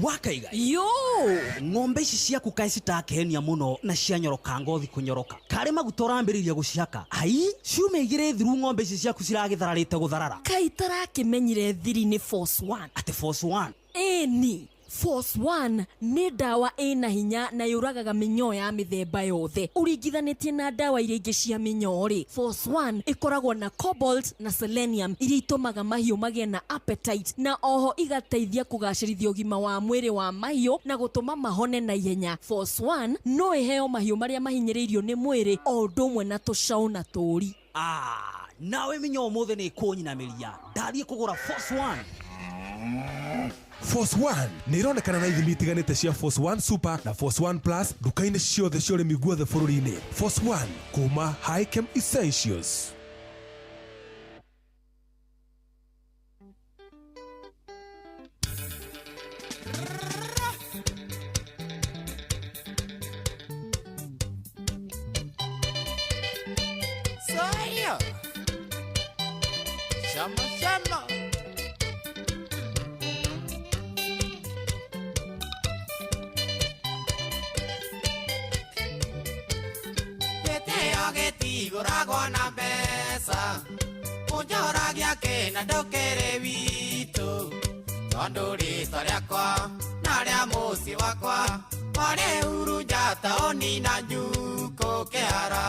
Wakaiga yo ng'ombe ici ciaku kaĩ citakehenia muno na cianyoroka ngothi kunyoroka kare maguta ũrambĩrĩria gũciaka ai ciume igĩrĩ thiru ng'ombe ici ciaku ciragĩthararĩte gũtharara kaĩ tarakĩmenyire thiri nĩ Force 1 ati Force 1 eni Force 1 nĩ ndawa ĩna hinya na yũragaga mĩnyoo ya mĩthemba yothe ũringithanĩtie na ndawa iria ingĩ cia mĩnyoo rĩ Force 1 ĩkoragwo na cobalt na selenium iria itũmaga mahiũ magĩe na appetite na oho igateithia kũgacĩrithia ũgima wa mwĩrĩ wa mahiũ na gũtũma mahone na ihenya. Force 1 no ĩheo mahiũ marĩa mahinyĩrĩirio nĩ mwĩrĩ o ũndũ ũmwe na tũcaũ na tũũri. Nawe mĩnyoo mũthĩ nĩ kũnyinamĩria ndathiĩ kũgũra Force 1. Force 1 nĩ ironekana na ithimi itiganĩte cia Force 1 Super na Force 1 Plus duka-inĩ ciothe cia ũrĩmi guothe bũrũri-inĩ. Force 1 kuma High Chem Essentials. Saya Sama-sama pesa unjoragia kina ndokere witu tondu ritwa riakwa na ria muci wakwa wari uru njata onina njuko kihara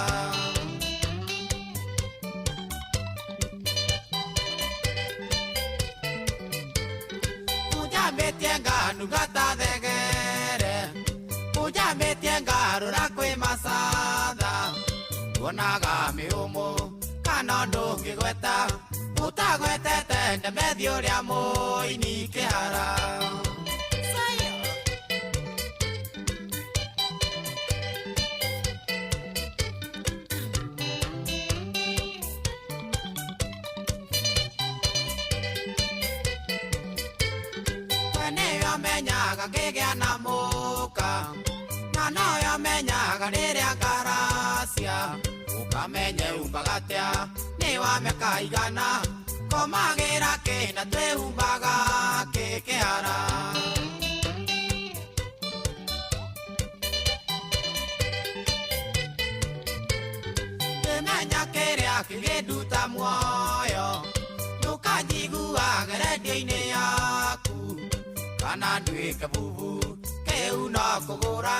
Ujambetie nganu gata thegere Ujambetie ngarura kwi masatha Wonaga miumu kana ndungigweta Utagwetete ndemethi uria muini kihara menyaga ngigea na muka na noyo menyaga riria ngaracia ukamenye umbaga atia ni wameka igana komagira kina twihumbaga kikihara kimenya kiria kiginduta muoyo nukajiguaga redio-ini yaku kana nduike bubu keu no kugura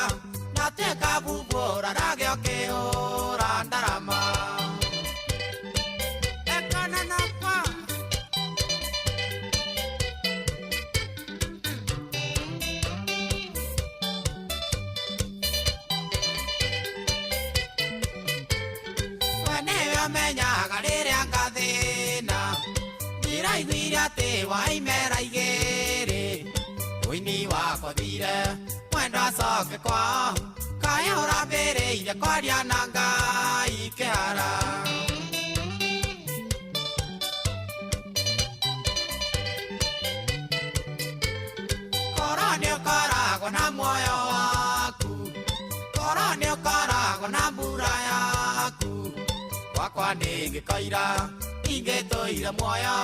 na teka bubu raragio kihura ndarama ekana nakwa weneyo menyaga riria ngathina ndiraiguire ati waimera igiri Wini wako thire mwendo acoke kwao kaya ũrambĩrĩire kwaria na Ngai kĩhara korwo nĩũkoragwo na muoyo waku korwo nĩũkoragwo na mbura yaku gwakwa ndĩngĩkoira ingĩtũire muoyo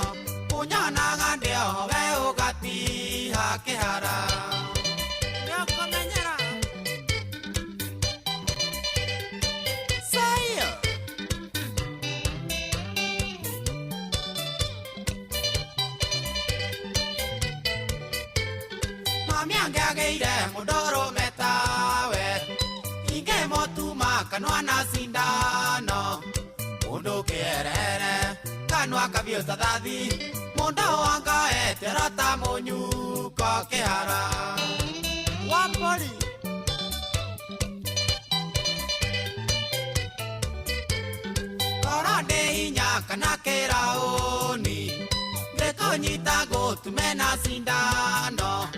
unyonaga ndio we ugatiha kihara nĩũkũmenyera Saya mami angĩagĩire mũndũ ũrũme tawe ingĩmũtuma kanua na sindano mũndũ kĩerere kanua kabiota thathi Munda wanga eterata munyuka kihara Wapoli Korande hinya kana kiraoni Ngekonyita gotume na sindano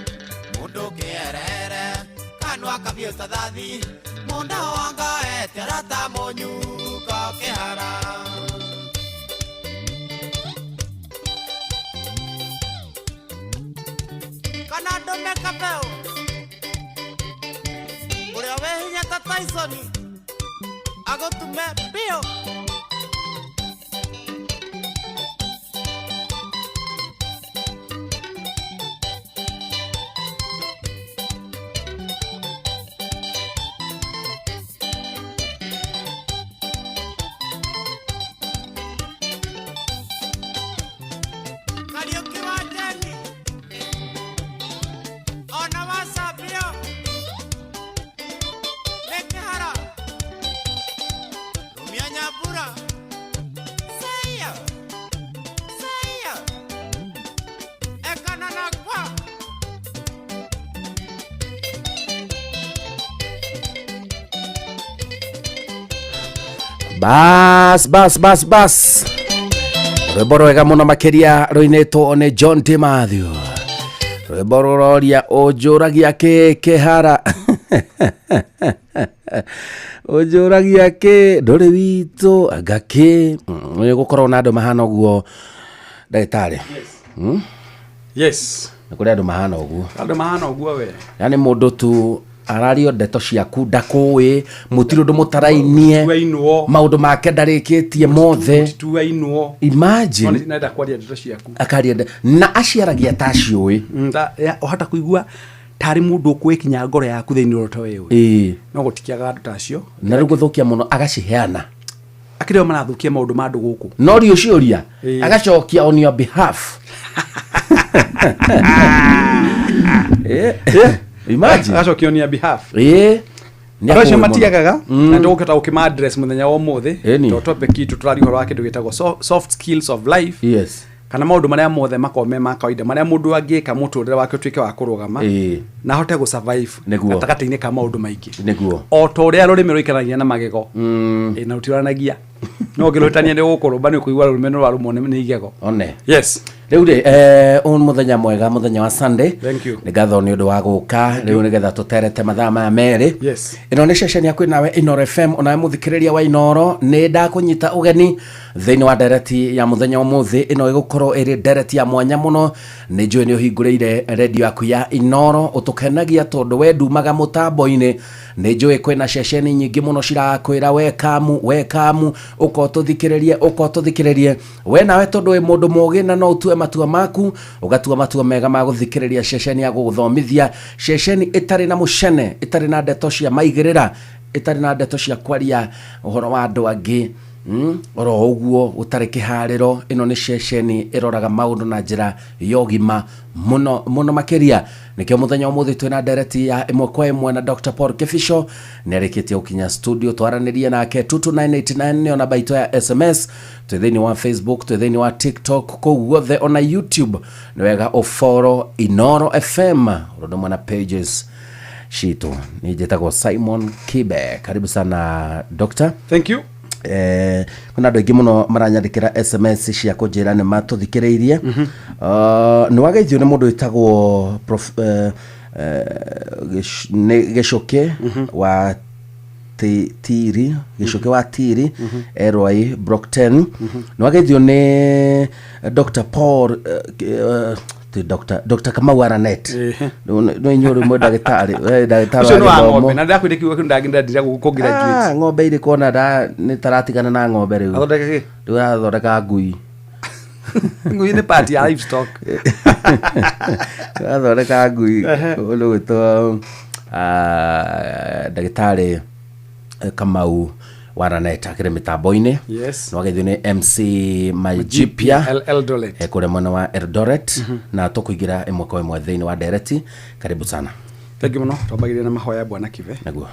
Mundu kierere kanwa kabiota thathi Munda wanga eterata munyuka kihara Kanado mekapeo Uria wehinya ta Tyson Agotume bio Karaoke wajeni Ona wasabio Lekehara Rumia Nyabura Saya Ekana nakwa Bas rwimbo rwega muno makiria ruinitwo ni John T. Mathew rwimbo ruroria unjuragia kihara unjuragia ki nduri witu agaki ni gukorwo na andu mahana uguo ndagitari Yes kuri andu mahana uguo we yani mundu tu arario ndeto ciaku ndakui mutiro ndu mutarainie maundu make ndarikitie mothe imagine nenda kwaria ndeto ciaku akaria na aciaragia taciui ohata kuigua tari mundu kwikinya ngoro yaku thiini roto wewe no gutikiaga andu tacio na riu guthukia muno agaciheana akireo marathukia maundu ma andu guku no rio ciuria agacokia on your behalf. Imagine agacokia on your behalf. Ndio matiagaga na ndoketa ukima address muthenya wa muthi to topic itu turari horo wake ndugitagwo soft skills of life. Yes. Kana maundu maria mothe makome ma kawaida maria mundu angika muturire wake tuike wa kurugama na hote go survive atakataine ka maundu maingi niguo o to ria rurimi ruikanagia na magego na utiranagia no ngirutania ndi gukurumba ni kuigwa rumeno rwa rumone ni igego one. Yes. Riu ri muthenya mwega, muthenya wa Sunday. Thank you. Nigatho ni undu wa guka riu nigetha tuterete mathaa ma meri. Yes. Ino ni ceceni ya kwinawe Inoro FM ona muthikiriria wa Inoro ni ndakunyita ugeni thiini wa dereti ya muthenya umuthi. Ino igukorwo iri dereti ya mwanya muno, ni njui ni uhingurire radio yaku ya Inoro utukenagia tondu we ndumaga mutambo-ini. Ni njui kwina ceceni nyingi muno cirakwira wekamu ukotuthikiririe we nawe tondu we mundu mugi na no utue matua maku ugatua matua mega ma guthikiriria ceceni ya guthomithia, ceceni itari na mucene, itari na ndeto cia maigirira, itari na ndeto cia kwaria uhoro wa andu angi oro uguo utari kihariro. Ino ni ceceni iroraga maundu na njira yogima muno makiria. Nikio muthenya umuthi twina dereti ya imwe kwa imwe na Dr. Paul Kifisho nereketie ukinya studio twaranirie nake 22989 ona baito ya SMS twithini wa Facebook, twithini wa TikTok, kuguothe ona YouTube. Niwega oforo Inoro FM rodo na pages shito. Nijetagwo Simon Kibe. Karibu sana Dr. Thank you. Kuna andu aingi muno maranyandikira SMS cia kunjira ni matuthikiriirie. Ni wageithio ni mundu witagwo Gicoke wa Tiri, Gicoke wa Tiri, Eroi Brockton. Ni wageithio ni Dr. Paul Dr. Kamau Aranet. No inyoro mo dagitari wa ngombe na ndakwirikiwa kindaginda ndira gukugraduate. Ngombe iri kona da ni taratigana na ngombe riu. Athondeka ki? Athondeka ngui. Ngui ni part ya livestock. Athondeka ngui. Ulu wito dagitari Kamau Waranet akire mitambo-ini. Yes. No wageithio ni MC Majipia Eldoret. Kure mwana wa Eldoret na tukuigira imwe kwa imwe thiini wa dereti. Karibu sana. Thank you muno. Twambagirire na mahoya bwana Kive. Naguo.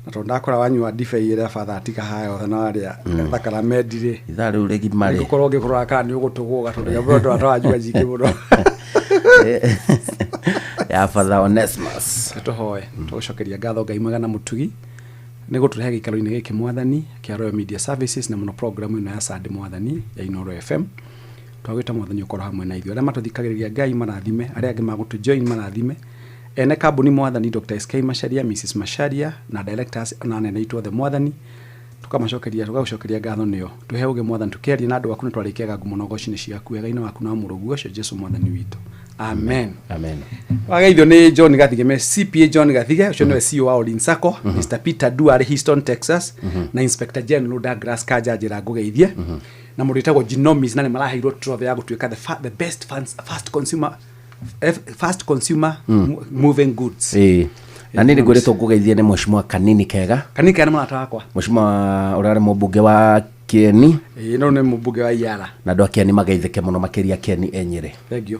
Na tondakora wanyu wa divei ira fatha atika hayo na aria thakara medire. Ithari uregi mari. Gukorwo gikorwo kandi ugutuguga tondu ya bro atawajua jiki muno. Ya fatha Onesmus. Tuhoe. Tucokeria ngatho Ngai mwega na mutugi. Nego turehe gikaro-ini giki mwathani kia Royal Media Services na muno program ino ya Sunday mwathani ya Inoro FM. Twagwita mwathani ukoro hamwe na ithuĩ aria matuthikagĩrĩria Ngai marathime, aria angi magutu join marathime. Ene kambuni mwathani Dr. SK Macharia, Mrs. Macharia na directors na nene itwo the mwathani. Tukamacokeria tugacokeria ngatho nio. Tuhe uge mwathani tukeria na andu aku nitwarikiaga ngumo goci-ini ciaku wega-ini waku na murugu ucio Jesu mwathani witu. Amen. Amen. Wageithio ni John Gathige me CPA John Gathige ucio niwe CEO wa Olin Sacco, Mr. Peter Duare Houston Texas na Inspector General Douglas Kaja njira ngugeithie na mundu witagwo Genomics na ni maraheirwo trophy ya gutuika the best fast consumer moving goods. Na nini ngoretwo ngugeithie ni mheshimiwa Kanini Kega. Kanini Kega ni mwana wakwa. Mheshimiwa urare mubunge wa Kieni. No ni mubunge wa Yara. Na andu Kieni mageithike muno makiria Kieni enyire. Thank you.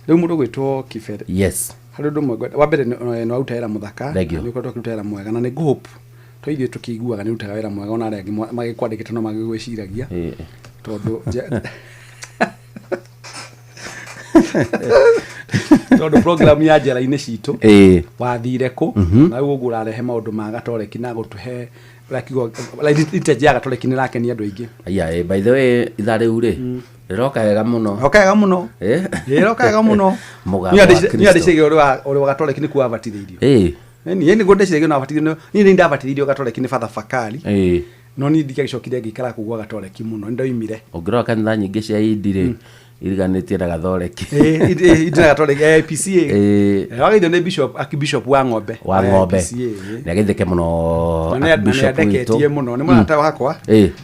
Riu mundu gwitwo Kifere. Yes. Hari ndu mwe wa mbere no utahera muthaka. Ni uko tukutahera mwega na ni hope. Twaithie tukiguaga ni utaga wira mwega ona aria magikwandikite no magigwiciragia. Tondu tondu program ya njera-ini citu wathire ku na uguo urarehe maundu ma gatoreki na gutuhe rakigo liteje ya gatoreki ni rake ni andu aingi. Aya by the way ithari ure riroka wega muno. Roka wega muno. Riroka wega muno. Ni andicege uri wa gatoreki ni kuwa batithirio. Ni gondecege na batithirio ni ndabatithirio gatoreki ni Father Fakari. No ni ndikagicokire ngikara kugwa gatoreki muno ndoimire. Ongiroka kanitha nyingi cia indire iriganitie na gathoreki idina gatoreki PCA wageithio ni Archbishop wa Ng'ombe ni ageithike muno Archbishop witu muno ni mwana wakwa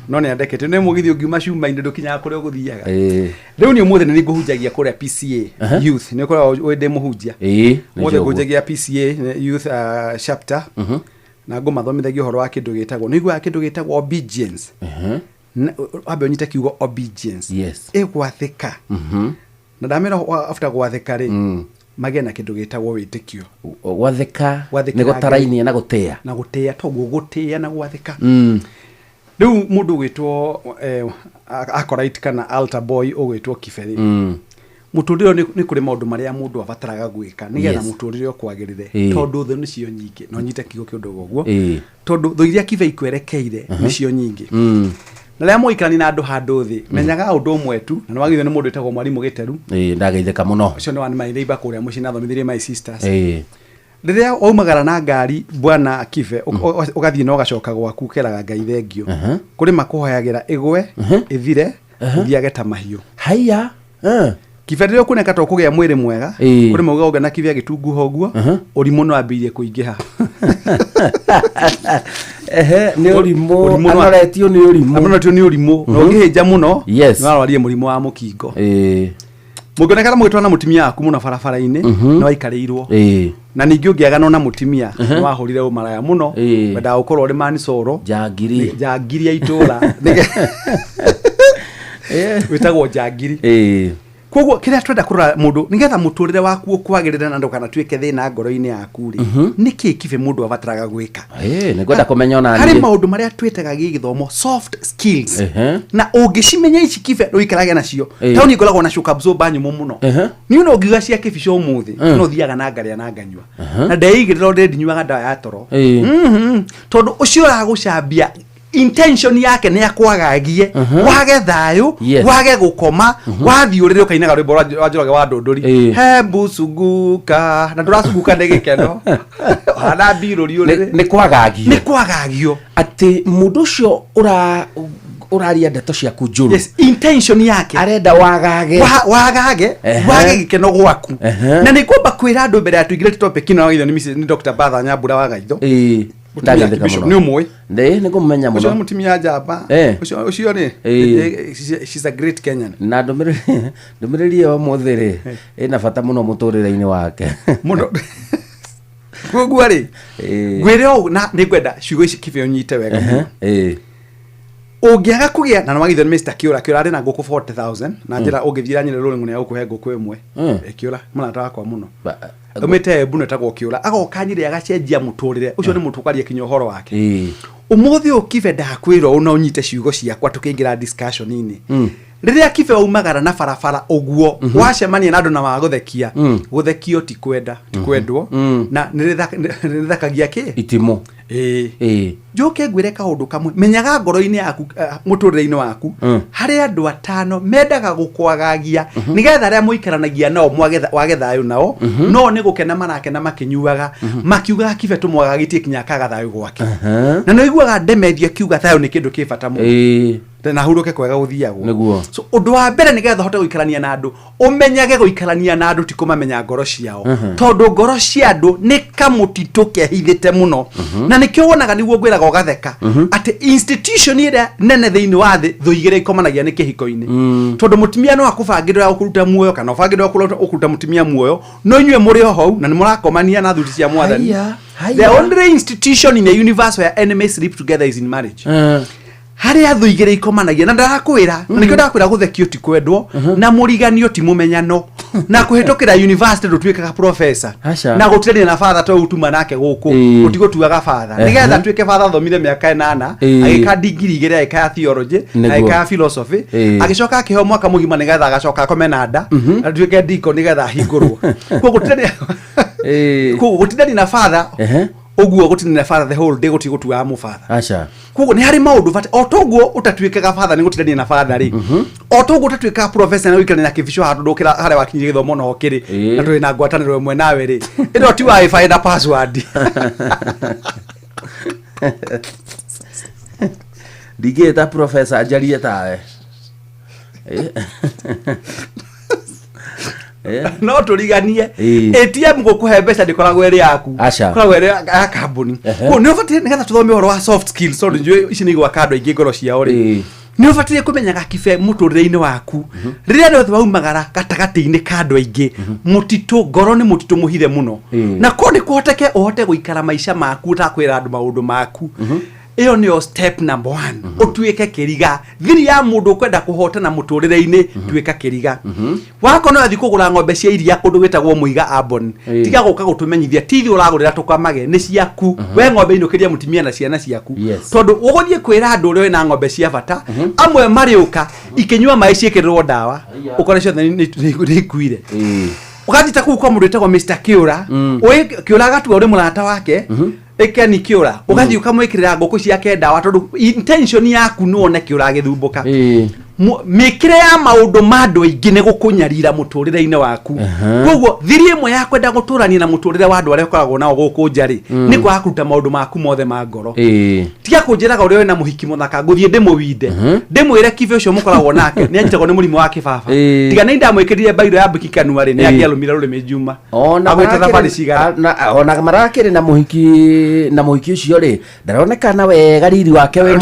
no ni andekete ni mugithio ngiuma cuma inde ndukinya kure guthiaga riu ni umuthi ni nguhunjagia kure PCA youth ni kura wende muhunjia muthe nguhunjagia PCA youth chapter na ngo mathomithagia horo wa kindu gitagwo ni gwa kindu gitagwo obedience Abe onyite kiugo obedience. Yes. Egwathika. Na ndamera after gwathika ri magena kindu gitagwo witikio. Gwathika ni gutarainia na gutia. Na gutia toguo gutia na gwathika. Riu mundu gwitwo Akorite kana altar boy ogwitwo Kiberi. Muturire ni kuri maundu maria mundu abataraga gwika nigetha muturire okwagirire tondu thu nicio nyingi no nyite kigo kiundu guguo tondu thu iria Kibe ikwerekeire nicio nyingi na ria moikarani na andu handu thi menyaga undu umwe tu na wagithwe ni mundu etagwo Mwalimu Giteru ndageitheka muno ucio ni wani my neighbor kuria mucii na thomithirie my sisters riria waumagara na ngari bwana Kibe ugathie no gacoka gwaku keraga Ngai thengio kuri makuhoyagira igwe ithire thiage ta mahiu haya Kibe rĩrĩa kuneka to kugia mwiri mwega kuri mauga ogana Kibe gitunguha guo urimu no ambirie kuingiha ni urimu anoretio ni urimu no ngihinja muno ni warwarie murimu wa mukingo mugionekana mugitwana mutimia aku muno barabara-ini no waikarirwo na ningi ungiagana na mutimia no wahurire umaraya muno wenda ukorwo ri mani coro jangiri ya itura witagwo jangiri koguo kiria twenda kurora mundu nigetha muturire waku kwagirira na ndukana twike thina ngoro-ini yaku ri niki Kibe mundu abataraga gwika ni gwenda kumenya ona hari maundu maria twetaga githomo soft skills na ungicimenya ici Kibe ruikarage nacio tauni ngoragwo na shock absorber nyumu muno ni uno ngiga cia kibico muthi no thiaga na ngaria na nganyua na ndeigirira ndi nyuaga ndawa ya toro tondu ucio aragucambia intention yake ni akwagagie wage thayu wage gukoma wathiurire ukainaga rwimbo rwa Njoroge wa Ndunduri he mbusunguka na ndurasunguka ndegikeno ana mbiruri urire ni kwagagio ati mundu ucio uraria ndeto ciaku njuru intention yake arenda wagage wage gikeno gwaku na ni kwamba kwira andu mbere atu igire topic ino itho ni Dr. Batha Nyambura wa Gaitho ndageitheka muno ni umwe ni kumenya muno ucio mutimia njamba ucio ni she's a great Kenyan na ndumiriri wa muthiri ina bata muno muturire-ini wake muno gugu ari gwire o na ni gwenda ciugo ici Kibe unyite wega ungiaga kugia na nwagithwe Mr. Kiura ari na nguku 40,000 na njira ungithira nyine rolling ne ukuhe nguku imwe Kiura muna takwa muno umete buno tagwo Kiura agokanyire agacenjia muturire ucio ni mutukarie kinyohoro wake umuthi Kibe ndakwiro una unyite ciugo ciakwa tukingira discussion ini riria Kibe umagara na barabara uguo wacemania na andu na waguthekia guthekio ti kwenda ti kwendwo na nirithakagia ki itimo njoke ngwire kaundu kamwe menyaga ngoro-ini yaku muturire-ini waku hari andu atano mendaga gukwagagia nigetha aria muikaranagia nao wage thayu nao no ni gukena marakena makinyuaga makiuga Kibe tumwagagitie kinya kaga thayu gwake na no iguaga ndemethia kiuga thayu ni kindu kibata muno na huruke kwega guthiagwo so undu wa mbere nigetha hote guikarania na andu umenyage guikarania na andu ti kumamenya ngoro ciao tondu ngoro cia andu ni kamutitu kehithite muno na nikio wonaga niguo ngwiraga ugatheka ati institution ira nene thiini wa thi thuigire ikomanagia ni kihiko-ini tondu mutimia no akubangirira ukuruta muoyo kana ubangirira ukuruta mutimia muoyo no inyue muri ho na ni murakomania na thuti cia mwathani the only institution in the universe where enemies sleep together is in marriage hari athu igire ikomanagia na ndarakwira nikio ndakwira guthekio ti kwendwo na muriganio ti mumenyano na kuhitukira university rutwikaga professor na gutirania na father to utuma nake guku utigotuaga father nigetha twike father thomire miaka 8 agika degree igire agika theology agika philosophy agicoka akiho mwaka mugima nigetha agacoka komena nda na twike deacon nigetha hingurwo gutirania na father oguo gutinira na father the whole day gutigotua mu father kugo ni hari maundu vate otoguo utatwikaga father ni gutirania na father ri otoguo utatwika professor na wikana na kivisho hatu ndokira hare wakinyire githomo no kiri na tuli na ngwataniro imwe nawe ri ino ti wifi na password digeta professor ajarie tawe no turiganie ATM gukuhe mbeca ndikoragwo eri yaku koragwo eri ya kambuni ko ni ubatie nigetha tuthome horo wa soft skills so njui ici ni gwaka andu aingi ngoro ciao ri ni ubatie kumenyaga Kibe muturire-ini waku riria ni waumagara gatagati-ini ka andu aingi mutitu ngoro ni mutitu muhithe muno na ko ni kuhoteke uhote guikara maisha maku utakwira andu maundu maku iyo niyo step number 1 utuike kiriga thiri ya mundu kwenda kuhotana muturire-ini tuika kiriga wako no athi kugura ng'ombe cia iria kundu gwitagwo Muiga Ambon tiga guka gutumenyithia tithi uragurira tukamage ni ciaku we ng'ombe inukiria mutimia na ciana ciaku tondu uguthie kwira andu uri na ng'ombe cia bata amwe mariuka ikinyua mai ciikirwo ndawa ukore ciothe ni kuire ugatita ku kwa mundu etagwo Mr. Kiura we Kiura gatua uri murata wake Ekeni Kiura ugathi ukamwikirira ngoko ciake ndawa tondu intention yaku nuone Kiura githumbuka mikire ya maundu mando ingi ne gukunyarira muturire-ine waku koguo thiri imwe ya kwenda guturania na muturire wa andu aria ukoragwo nao guku njari ni kwa kuruta maundu maku mothe ma ngoro tiga kunjiraga uri na muhiki muthaka nguthie ndimuwinde ndimwire kibe ucio mukoragwo nake ni anyitagwo ni murimu wa kibaba tiga ni ndamwikirire bairo ya mbiki kanua ni agialumira rurimi juma ona marakire na muhiki ucio ri ndaronekana wega riri wake we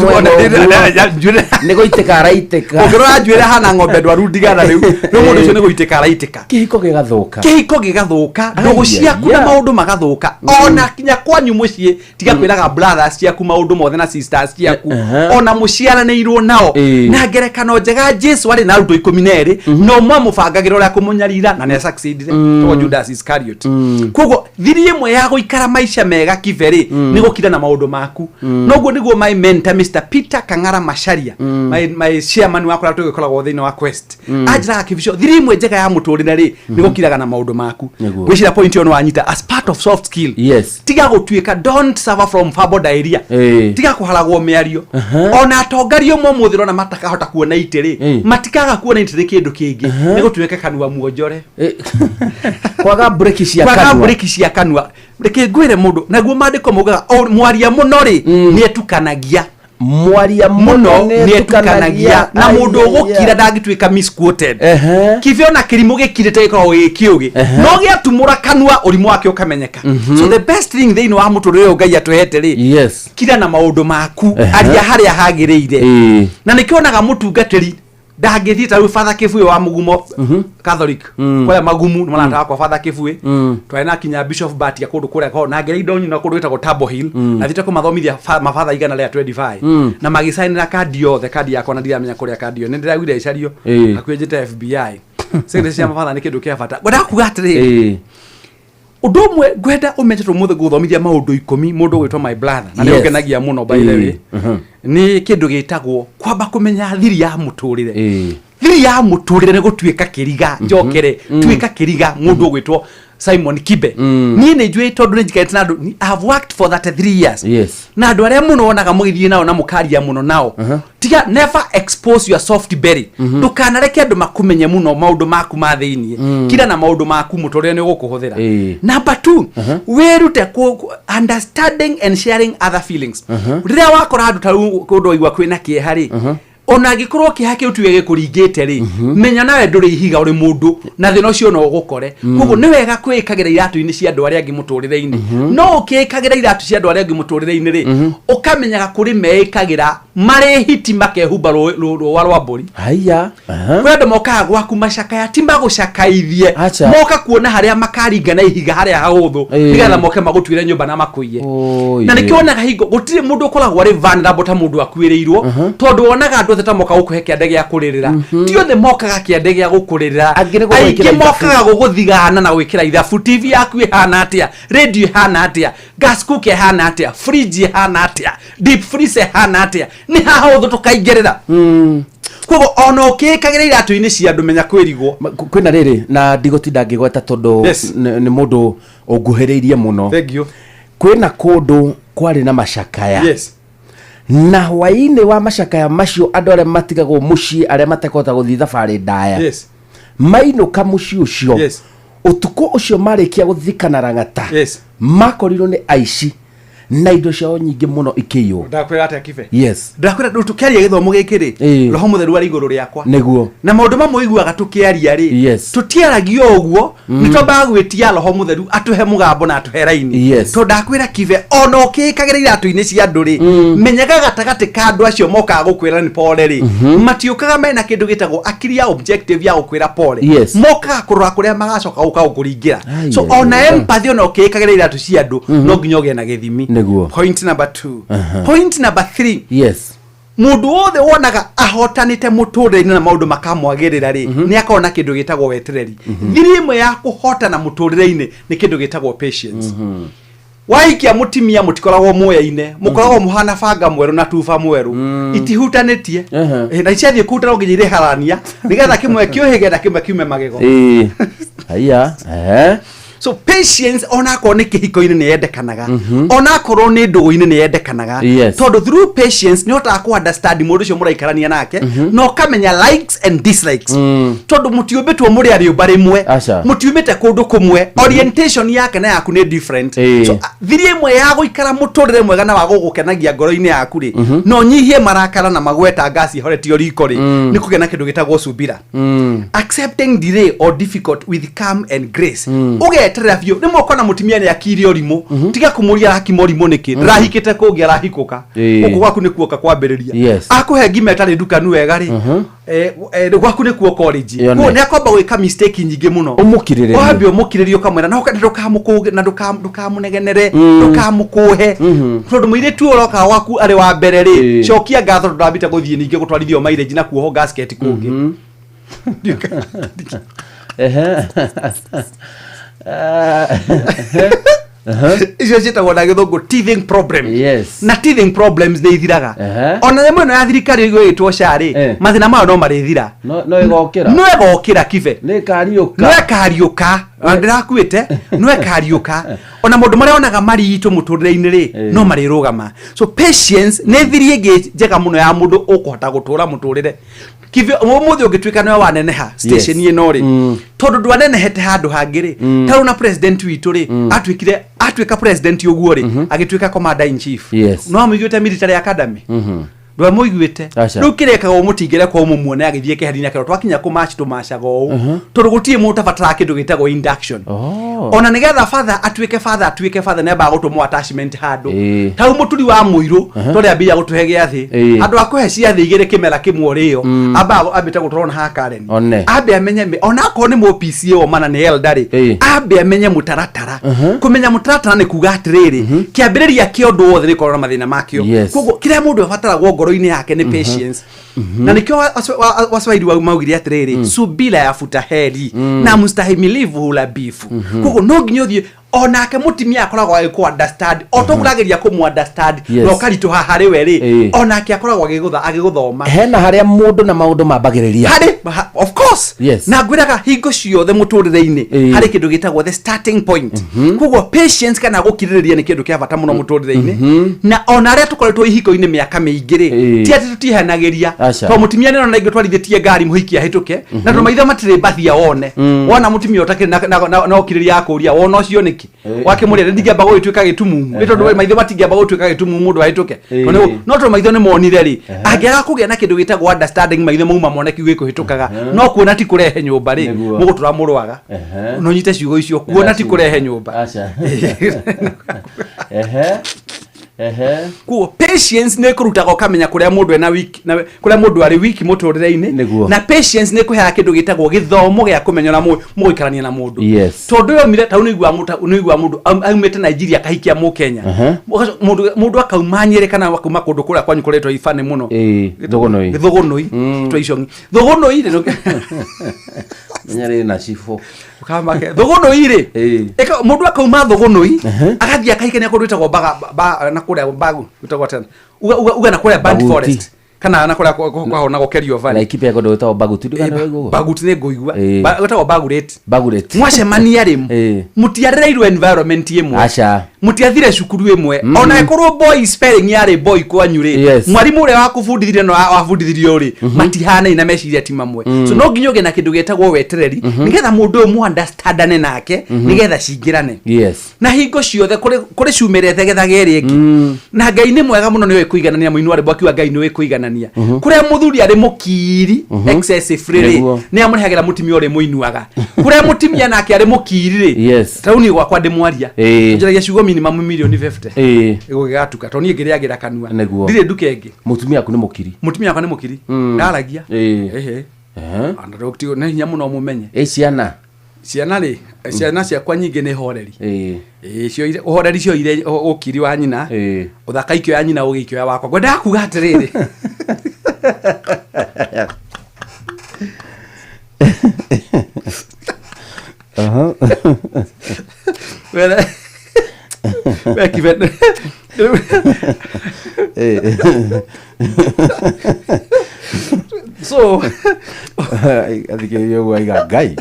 ni goiteka araiteka ngoro ajwira hana ng'ombe ndwaru ndigana riu no mundu ucio ni goiteka araiteka kihiko gigathuka ndugu ciaku na maundu magathuka ona kinya kwanyu mucii tiga kwiraga brothers ciaku maundu mothe na sisters ciaku ona muciaranirwo nao na ngerekano njega Jesu ari na ruto 12 no mwa mubangagira uria kumunyarira na ne succeeded to Judas Iscariot koguo thiri imwe ya guikara maisha mega kiveri ni gukira na maundu maku noguo niguo my mentor Mr. Peter Kang'ara Macharia my chairman wa kora tugikoragwo thini wa Quest ajira kibicio thiri imwe njega ya muturire ri ni gukiraga na maundu maku gwicira point yo no wanyita as part of soft skill tiga gutuika don't suffer from verbal diarrhea tiga kuharagwo miario ona atongario mo muthiro na matakahota kuona itiri matikaga kuona itiri kindu kingi ni gutuika kanua muonjore kwaga break cia kanua reke ngwire mundu naguo mandiko mugaga mwaria muno ri ni etukanagia mwaria muno ni etukanagia na mundu ugukira ndagituika misquoted kivyo na kirimo gikirite gikoro gikiugi no giatumura kanua urimu wake ukamenyeka so the best thing they know wa muturire Ngai atuhete ri kira na maundu maku aria haria hagiriire na nikionaga mutungatiri ndangithii ta Father Kivue wa Mugumo Catholic kwa magumu ni mwana kwa Father Kivue twaina kinya Bishop Batia kundu kuria ko na ngeri ndonyi na kundu witagwo Tabo Hill na thite ko mathomithia mafather igana ria 25 na magisainira kadi yothe kadi yakwa na ndiramenya kuria kadi yo ni ndiragwire icario akwenjete FBI sende cia mafather ni kindu kia bata ngoda kugatire undu mwe gwenda umenyeto muthe guthomithia maundu 10 mundu gwitwa my brother na ni ngenagia muno by the way ni kindu gitagwo kwamba kumenya thiri ya muturire thiri ya muturire ni gutuika kiriga njokere tuika kiriga mundu gwitwa Simon Kibe ni ne njwe tondu ni njikaite na I have worked for that 3 years na andu aria muno onaga mugithie nao na mukaria muno nao tiga never expose your soft belly ndukanareke andu makumenye muno maundu maku ma thiini kira na maundu maku muturire ni gukuhuthira number 2 werute understanding and sharing other feelings riria wakora andu taru kundu igwa kwina kiehari ona gikorwo kihake utuye gikuringite ri menya nawe nduri ihiga uri mundu na thino cio no gukore koguo ni wega kwikagira iratu-ini cia andu aria angi muturire-ini no ukikagira iratu cia andu aria angi muturire-ini ri ukamenyaga kuri meikagira mari hiti makehumba rwa rwa mburi haya kwenda moka gwaku macakaya timba gucakaithie moka kuona haria makaringa na ihiga haria hahuthu nigetha moke magutwire nyumba na makuiye na nikionaga hingo gutire mundu ukoragwo ari vulnerable ta mundu akuirirwo tondu onaga andu ta moka gukuhe kiande gia kuririra tio the mokaga kiande gia gukuririra aingi mokaga guguthigana na gwikira ithabu TV yaku ihana atia radio ihana atia gas cooker ihana atia fridge ihana atia deep freezer ihana atia ni hahuthu tukaingirira kogo ono ukikagira iratu-ini cia andu menya kwirigwo kwina riri na ndigotinda ngigweta tondu ni mundu unguhiriirie muno thank you kwina kundu kwari na macakaya na hwaini wa macakaya macio andu aria matigagwo mucii aria matakota guthii thabari ndaya mainuka mucii ucio utuku ucio marikia guthikana rang'ata makorirwo ni aici na indo ciao nyingi muno ikiyo ndakwira ati akibe ndakwira tukiaria githomo gikiri roho mutheru ari iguru riakwa niguo na maundu mamwe iguaga tukiaria ri tutiaragio uguo nitomba gwitia roho mutheru atuhe mugambo na atuhe raini to ndakwira kibe ono kikagira iratu-ini cia andu ri menyaga gatagati ka andu acio moka gukwira ni pole ri matiukaga mena kindu gitagwo akiria objective ya gukwira pole moka kurora kuria magacoka guka gukuringira so ona empathy ono kikagira iratu cia andu no nginyoge na githimi Niguo. Point number 2. Point number 3. Yes. Mundu wothe wonaga ahotanite muturire-ini na maundu makamwagirira ri ni akona kindu gitagwo wetereri. Thiri imwe ya kuhotana muturire-ini ni kindu gitagwo patience. Waikia mutimia mutikoragwo muoya-ine mukoragwo muhana banga mweru na tuba mweru itihutanitie na iciathie kutara nginya harania nigetha kimwe kiohige na kimwe kiume magego. Haya So patience onako ni kihiko-ini ni yendekanaga onako ni ndugu-ini ni yendekanaga tondu through patience ni hotaga ku understand mundu ucio muraikarania nake no kamenya likes and dislikes tondu mutiumbitwo muri ariumba rimwe mutiumite kundu kumwe orientation yake na yaku ni different so thiri imwe ya guikara muturire mwega na wa gugukenagia ngoro-ini yaku ri no nyihie marakara na magweta ngasi horetio riko ri ni kugena kindu gitagwo subira accepting delay or difficult with calm and grace Trafio ni mukona mutimia ni akiri orimu tiga kumuria akimorimu niki rahikite kungi arahikuka uko gwaku ni kuoka kwambiriria akuhe ngime tari duka nu wega ri gwaku ni kuoka college ko ni akomba gwika mistake nyingi muno umukirire wabi umukiririo kamwera na ndukamukuge na ndukamunegenere ndukamukuhe tondu mwire tu oroka waku ari wa mbere ri cokia ngatho ndabita guthie ninge gutwarithio mileage na kuoho gasket kungi icio citagwo na githungu teething problem. Na teething problems ni ithiraga ona nyamwe no ya thirikari igwitwo shari mathina mao no marithira no igokira kive ni kariuka ndirakuite no ekariuka ona mundu maria onaga mariito muturire-ini ri no marirugama. So patience ni thiri ingi njega muno ya mundu ukuhota gutura muturire kive umuthi ungituika no waneneha station ino ri tondu ndwanenehete handu hangiri taru na president witu ri atuika president uguo ri agituika commander in chief no amugite military academy ndwa muiguite riu kirekaga umutingire kwa umumuone agithie kehari-ini akero twakinya ku match tumacaga uu tondu gutie mutabatara kindu gitagwo induction ona nigetha atuike father neba gutumwo attachment handu tau muturi wa muiru tore ambia gutuhe giathi andu akuhe ciathi igire kimera kimwe rio aba abita guturona ha Karen abe amenye ona ko ni mo PC o mana ni eldari abe amenye mutaratara kumenya mutaratara ni kuga atiriri kiambiriria kiondu wothe ni korona mathina makio koguo kire mundu abatara ngoro-ini yake ni patience na nikio waswahili maugire atiriri subira yafuta heri na mustahimilivu hula bifu koguo no nginya uthie onake mutimia akoragwo agikwa understand otogurageria kumu understand no karitu hahari weri onake akoragwo agiguthoma hena haria mundu na maundu mambagiriria hari of course na ngwiraga hingo ciothe muturire-ini hari kindu gitagwo the starting point koguo patience kana gukiririria ni kindu kia bata muno muturire-ini na ona aria tukoretwo ihiko-ini miaka miingiri ti ati tutihanagiria to mutimia neno na ingi twarithitie ngari muhikia hituke na ndo maitho matire bathia wone wona mutimia utakire na ukiriria akuria wona ucio niki wake muri ndigamba gwituika gitumumu ni tondu maitho matingamba gwituika gitumumu mundu ahituke no to maitho ni monire ri angiaga kugia na kindu gitagwo understanding maitho mauma moneki gwikuhitukaga no kuona ti kurehe nyumba ri mugutura murwaga no nyite ciugo icio kuona ti kurehe nyumba acha kuo patience ne kurutaga ukamenya kuria mundu ena wiki na kuria mundu ari wiki muturire-ini na patience ne kuhea kindu gitagwo githomo gia kumenya na muikarania na mundu tondu yo mire tau ni igwa mundu aumete Nigeria kahikia mu Kenya mundu akaumanyire kana wakuma kundu kuria kwanyu kuretwo ifane muno githugunoi twaicong thugunoi ri nyari na shifo kama ke thugunoi ri eka mundu akauma thugunoi agathia kahikania kundu itagwo baga na kuria bagu utagwo tena uga na kuria band forest kana na kuria kwa hona gokerio vale na ikipe yako ndo utagwo baguti ndugana wego baguti ne ngoigwa utagwo baguret mwacemania rimu mutiareirwo environment imwe acha mutiathire cukuru imwe ona ekorwo boy spelling yari boy kwanyu ri mwarimu ure wakubundithirie no wabundithirio ri matihana ina meciria ti mamwe so no nginyoge na kindu getagwo wetereri nigetha mundu mu understandane nake nigetha cingirane na hingo ciothe kuri cumirete getha geri ingi na Ngai ni mwega muno ni we kuiganania muinu ari bwaki wa Ngai ni we kuiganania kuria muthuri ari mukiri excessive free ni amurihagira mutimia uri muinuaga kuria mutimia nake ari mukiri ri tauni gwakwa ndimwaria njiragia ciugo minimum million 50 igugatuka to nie ngiriagira kanua ndire nduke ingi mutumia aku ni mukiri mutumia aku ni mukiri ndaragia ana doktio na hinya muno mumenye ciana ciana ciakwa nyingĩ nĩ horeri cio horeri cio ire ũkiri wa nyina ũthaka ikio ya nyina ũgĩikio ya wakwa ngwenda kuga atĩrĩrĩ we kiven so I think you got guy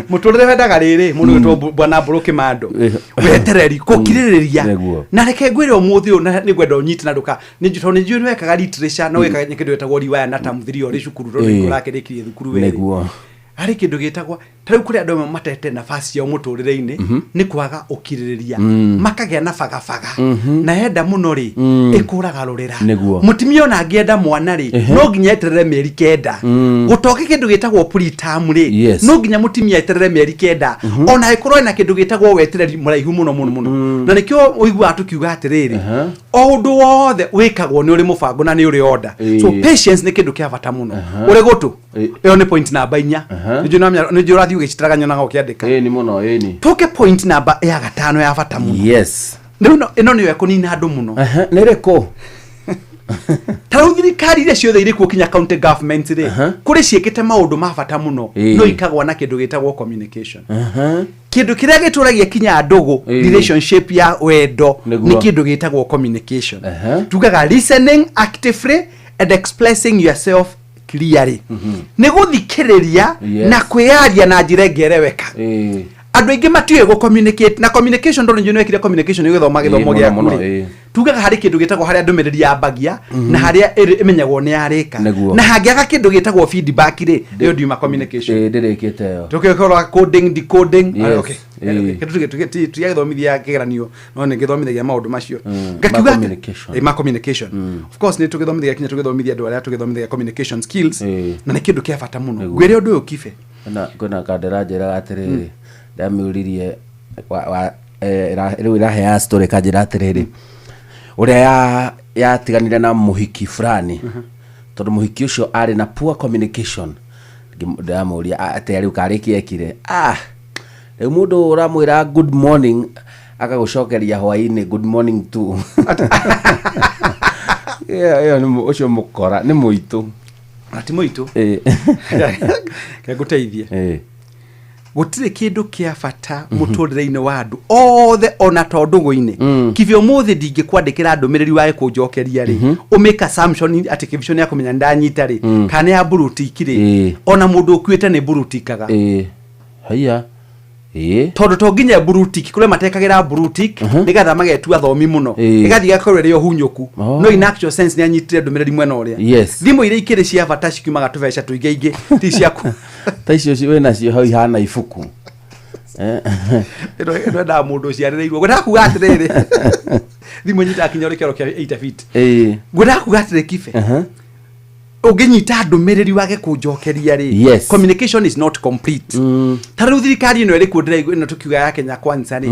muturire wendaga riri mundu gitwo bwana Mburu Kimando wetereri kukiririria na reke ngwire umuthi u ni gwenda unyiti na nduka ni njito ni njui wekaga literature no wekaga kindu wetagwo riwaya na tamthiri ori cukuru ro rake rikirie thukuru we neguo hari kindu gitagwa tariu kuri andu matete nafasi ya muturire-ini ni kwaga ukiririria makagea na bagabaga na henda muno ri ikuraga rurira mutimia ona angienda mwana ri no nginya eterere mieri kenda gutoke kindu gitagwo preterm ri no nginya mutimia eterere mieri kenda ona ikorwo na kindu gitagwo wetereri muraihu muno na nikio uigua atukiuga atiriri o undu wothe wikagwo ni uri mubango na ni uri order so patience ni kindu kia bata muno uri gutu iyo ni point namba 4 nijå rathi ugicitaraga nyonaga ukiandika ni muno ni tuke point namba ya 5 ya bata muno yes ino niyo ekunina andu muno niriko tarau thirikari iria ciothe iri kuo kinya county government ri kuri ciikite maundu ma bata muno no ikagwa na kindu gitagwo communication kindu kiria gituragia kinya ndugu relationship ya wendo ni kindu gitagwo communication tugaga listening actively and expressing yourself clearly ni guthikiriria na kwiaria na njira ngereweka andu aingi matiwe go communicate na communication ndo njino ekire communication ni githoma githomo gia kuri tugaga hari kindu gitagwo haria ndumiriri ya bagia na haria imenyagwo ni arika na hangiaga kindu gitagwo feedback ri ndio ndiuma communication ndirikite yo tukikora coding decoding okay tuya githomithia kigeranio no ni githomithagia maundu macio ngakiuga communication of course ni tugithomithia kinya tugithomithia andu aria tugithomithia communication skills na ni kindu kia bata muno gwire undu ukife na kuna kaderajera atiriri ndamuririe riu irahe story kanjira atiriri uria yatiganire na muhiki fulani tondu muhiki ucio ari na poor communication ndamuria ati riu kariki ekire riu mundu uramwira good morning akagucokeria hwaini good morning too ni ucio mukora ni muito ati muito keguteithie gutire kindu kia bata muturire-ini wa andu othe ona tondugu-ini kivyo muthi ndingikwandikira ndumiriri wae kunjokeria ri umeka assumption ati kivision ya kumenya ndanyita ri kana ya bluetooth ri ona mundu ukuite ni bluetooth haya tondu to nginya bluetooth kule matekagira bluetooth nigatha magetua thomi muno igathi gakorwo ri hunyuku no in actual sense ni anyitire ndumiriri mwena uria thimu ire ikiri cia bata cikiumaga tubeca tuingi ti ciaku ta icio wena cio hau ihana ibuku ndo mundu ciarireirwo gwenda kuga atiriri thimu nyita kinya uri kero kia 8 feet gwenda kuga atiriri kife uginyita ndumiriri wake kunjokeria ri communication is not complete taru thirikari ino iri kundira ino tukiuga ya Kenya Kwanza ri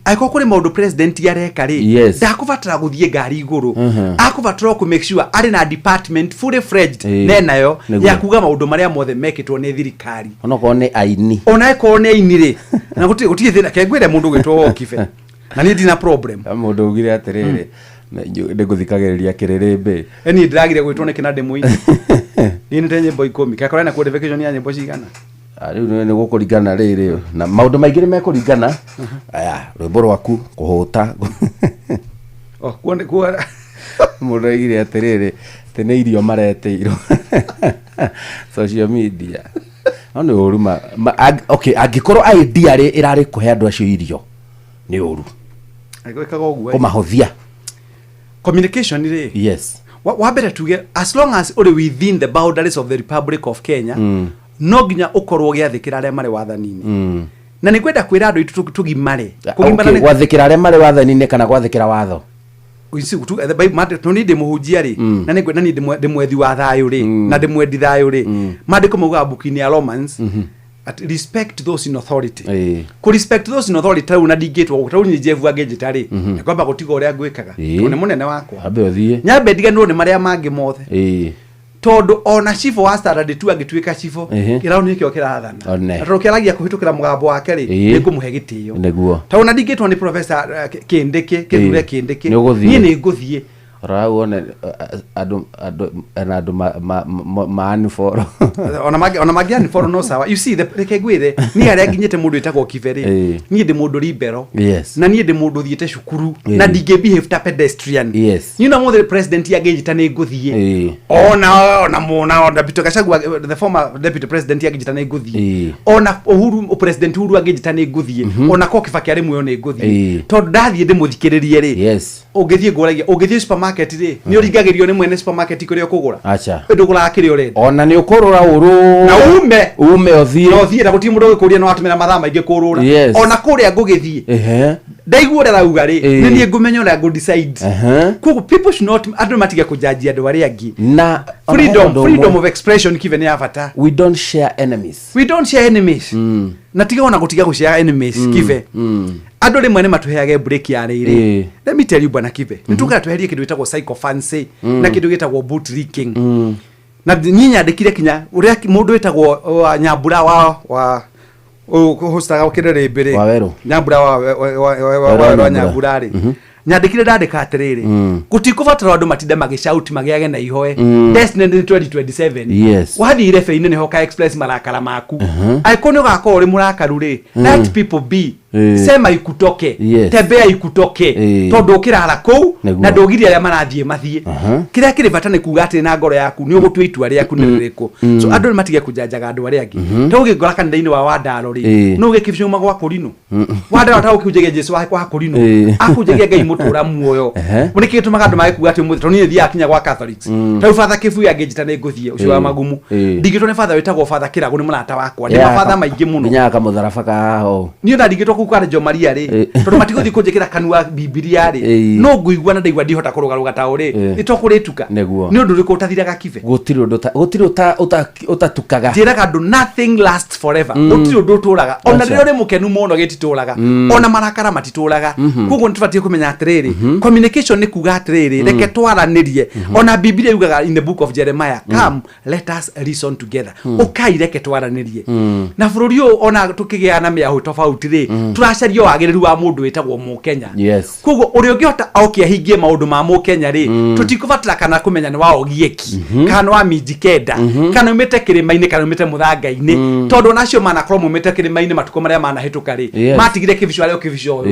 aiko kuri maundu president yareka ri ndakubatara guthie ngari iguru akubatara ku make sure ari na department fully fledged nenayo ya kuga maundu maria mothe mekitwo ni thirikari onako ni aini onaiko ni aini ri na gutie thina kengwire mundu gwitwo kife na ni ndina problem mundu ugire atiriri ndiguthikagiriria kiririmbe eni ndiragire gwitwo ni kinande muini ni ndenye nyimbo 10 kakora na qualification ya nyimbo cigana riu ni gukuringana riri na maundu maingi ni mekuringana aya rwimbo rwaku kuhuta kuone mundu aigire atiriri tene irio mareteirwo social media oni uruma okay angikorwo idea ri irari kuhe andu acio irio ni uru agwekaga ogwo kumahothia communication ri yes wa better to get as long as uri within the boundaries of the Republic of Kenya no ginya ukorwo giathikira aria mari wathanini na ni kwenda kwira andu itu tugimare kugimana gwathikira aria mari wathanini kana gwathikira watho isi gutu by mate no ndi muhujia ri na ni kwenda ndi mwethi wa thayo ri na ndi mwendi thayo ri mandiko muga buku-ini ya Romans at respect those in authority ku respect those in authority tau na digitwo tau ni jevu agejitari kwamba gutiga uria gwikaga one munene wakwa abe othie nyambe ndiganwo ni maria mangi mothe tondu ona chifu wa standard tu agituika chifu kirao ni kyo kirathana atorokeragia kuhitukira mugambo wake ri ni kumuhe gitio neguo tauna digitwo ni professor Kindiki kithure Kindiki ni nguthie rau one adu man for ona magiani for no sawa you see the kegwire ni aria nginyete mundu itagwo Kiveri ni ndi mundu libero na ni ndi mundu thiete cukuru na ndige behave ta pedestrian you know the president yagejita ni nguthie ona Deputy Gachagua the former deputy president yagejita ni nguthie ona Uhuru president Uhuru agejita ni nguthie ona ko Kibaki ari muyo ni nguthie tondu ndathie ndimuthikiririe ri ugithie nguragia ugithie supermarket ri ni uringagirio ni mwene supermarket kuria kugura acha ndugura kiri urenda ona ni ukurura uru na ume othie na guti mundu gikuria no atumira mathaa maingi kurura ona kuria ngugithie ndaigua ura rauga ri ni nie ngumenya ura go decide kugu people should not automatically kujudge andu ari angi na freedom of expression given ya fata we don't share enemies na tiga ona gutiga gushare enemies give andu rimwe ni matuheage break ya riri let me tell you bwana Kive nituka tuherie kindu gitagwo psychophancy na kindu gitagwo boot leaking na nyinya ndikire kinya uria mundu witagwo Nyambura wa hostaga kirere mbere Nyambura wa Nyambura ri nyandikire ndandika atiriri gutikubatara andu matinde magicauti magiage na ihoe destiny 2027 wathire feine ni hoka express marakara maku aikoni ugakora uri murakaru ri let people be sema ikutoke tembea ikutoke tondu ukirara kou na ndogiri aria marathie mathie kiria kiri bata ni kuga ati na ngoro yaku ni ugutua itua riaku ni ririku so andu matige kujajaga andu aria angi to ngora kanitha-ini wa Wandaro ri no gikibicuma gwa kurino Wandaro ta ukiujegia Jesu wa kwa kurino akujegia Ngai mutura muoyo muniki tumaga andu magikuga ati muthi toni thia akinya gwa Catholics ta father Kibu ya ngejita ni nguthie ucio wa magumu ndigitwo ni father witagwo father Kirago ni murata wakwa ni father maingi muno nyaka mutharaba kaho ni ona ndigitwo kukara Jo Maria ri tondu matigũthi kũnjĩkĩra kanua Biblia ri no ngũigua na ndaigua ndihota kũrũgarũga ta ũrĩ nĩtũkũrĩtuka nĩ ũndũ ũrĩkũ ũtathiraga Kibe gũtirĩ ũtatukaga njĩraga andũ nothing lasts forever gũtirĩ ũndũ ũtũraga ona rĩrĩa ũrĩ mũkenu mũno gĩtitũraga ona marakara matitũraga koguo nĩtũbatiĩ kũmenya atĩrĩrĩ communication nĩ kuga atĩrĩrĩ reke twaranĩrie ona Biblia yugaga in the book of Jeremiah come let us reason together ũkai reke twaranĩrie na bũrũri ũyũ ona tũkĩgĩa na mĩahũ tofauti rĩ turacaria wagĩrĩru wa mũndũ wĩtagwo Mũkenya koguo ũrĩa ũngĩhota okiahingie maũndũ ma Mũkenya rĩ tutikubatara kana kũmenya nĩ wa Ogieki kana wa Mijikenda kana umĩte kĩrĩma-inĩ kana umĩte mũthanga-inĩ tondũ nacio manakorwo umĩte kĩrĩma-inĩ matukũ marĩa manahĩtũka rĩ matigire kĩbico arĩa kĩbico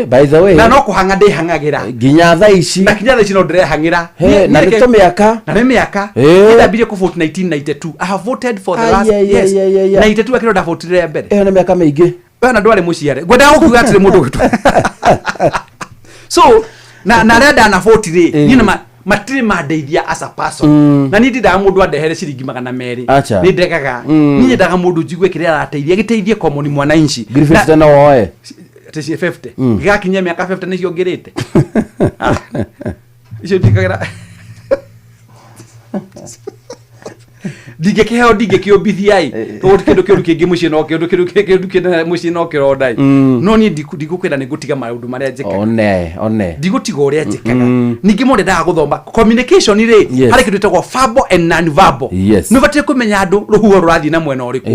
by the way na no kũhanga ndĩhangagĩra nginya thaa ici na nginya thaa ici no ndĩrehangĩra na nĩ tũmĩaka ndambirie kũ vote 1992 I have voted for the last 92 akĩro ndavotire mbere ĩyo nĩ mĩaka mĩingĩ bana ndware muciare ngwenda gukuga atire mundu witu so na renda na 40 ri ni na matire mandeithia as a person na ni ndida mundu andehere ciringi 200 ni ndegaga ni nyendaga mundu jigue kiria arateithia giteithie common mwananchi Griffith na woe tisi 50 gigakinya miaka 50 ni ciongirite icio ndikagira digekeheo digekiombithiai to kindu kiuru kingi mucii no kindu kindu mucii no kirondai no ni ndigukwenda ni gutiga maundu maria njikaga one ndigutiga uria njikaga ningi mundu ndaga guthoma communication ri hari kindu tagwo verbal and non verbal no batie kumenya andu ruhuo rurathi na mwena uriku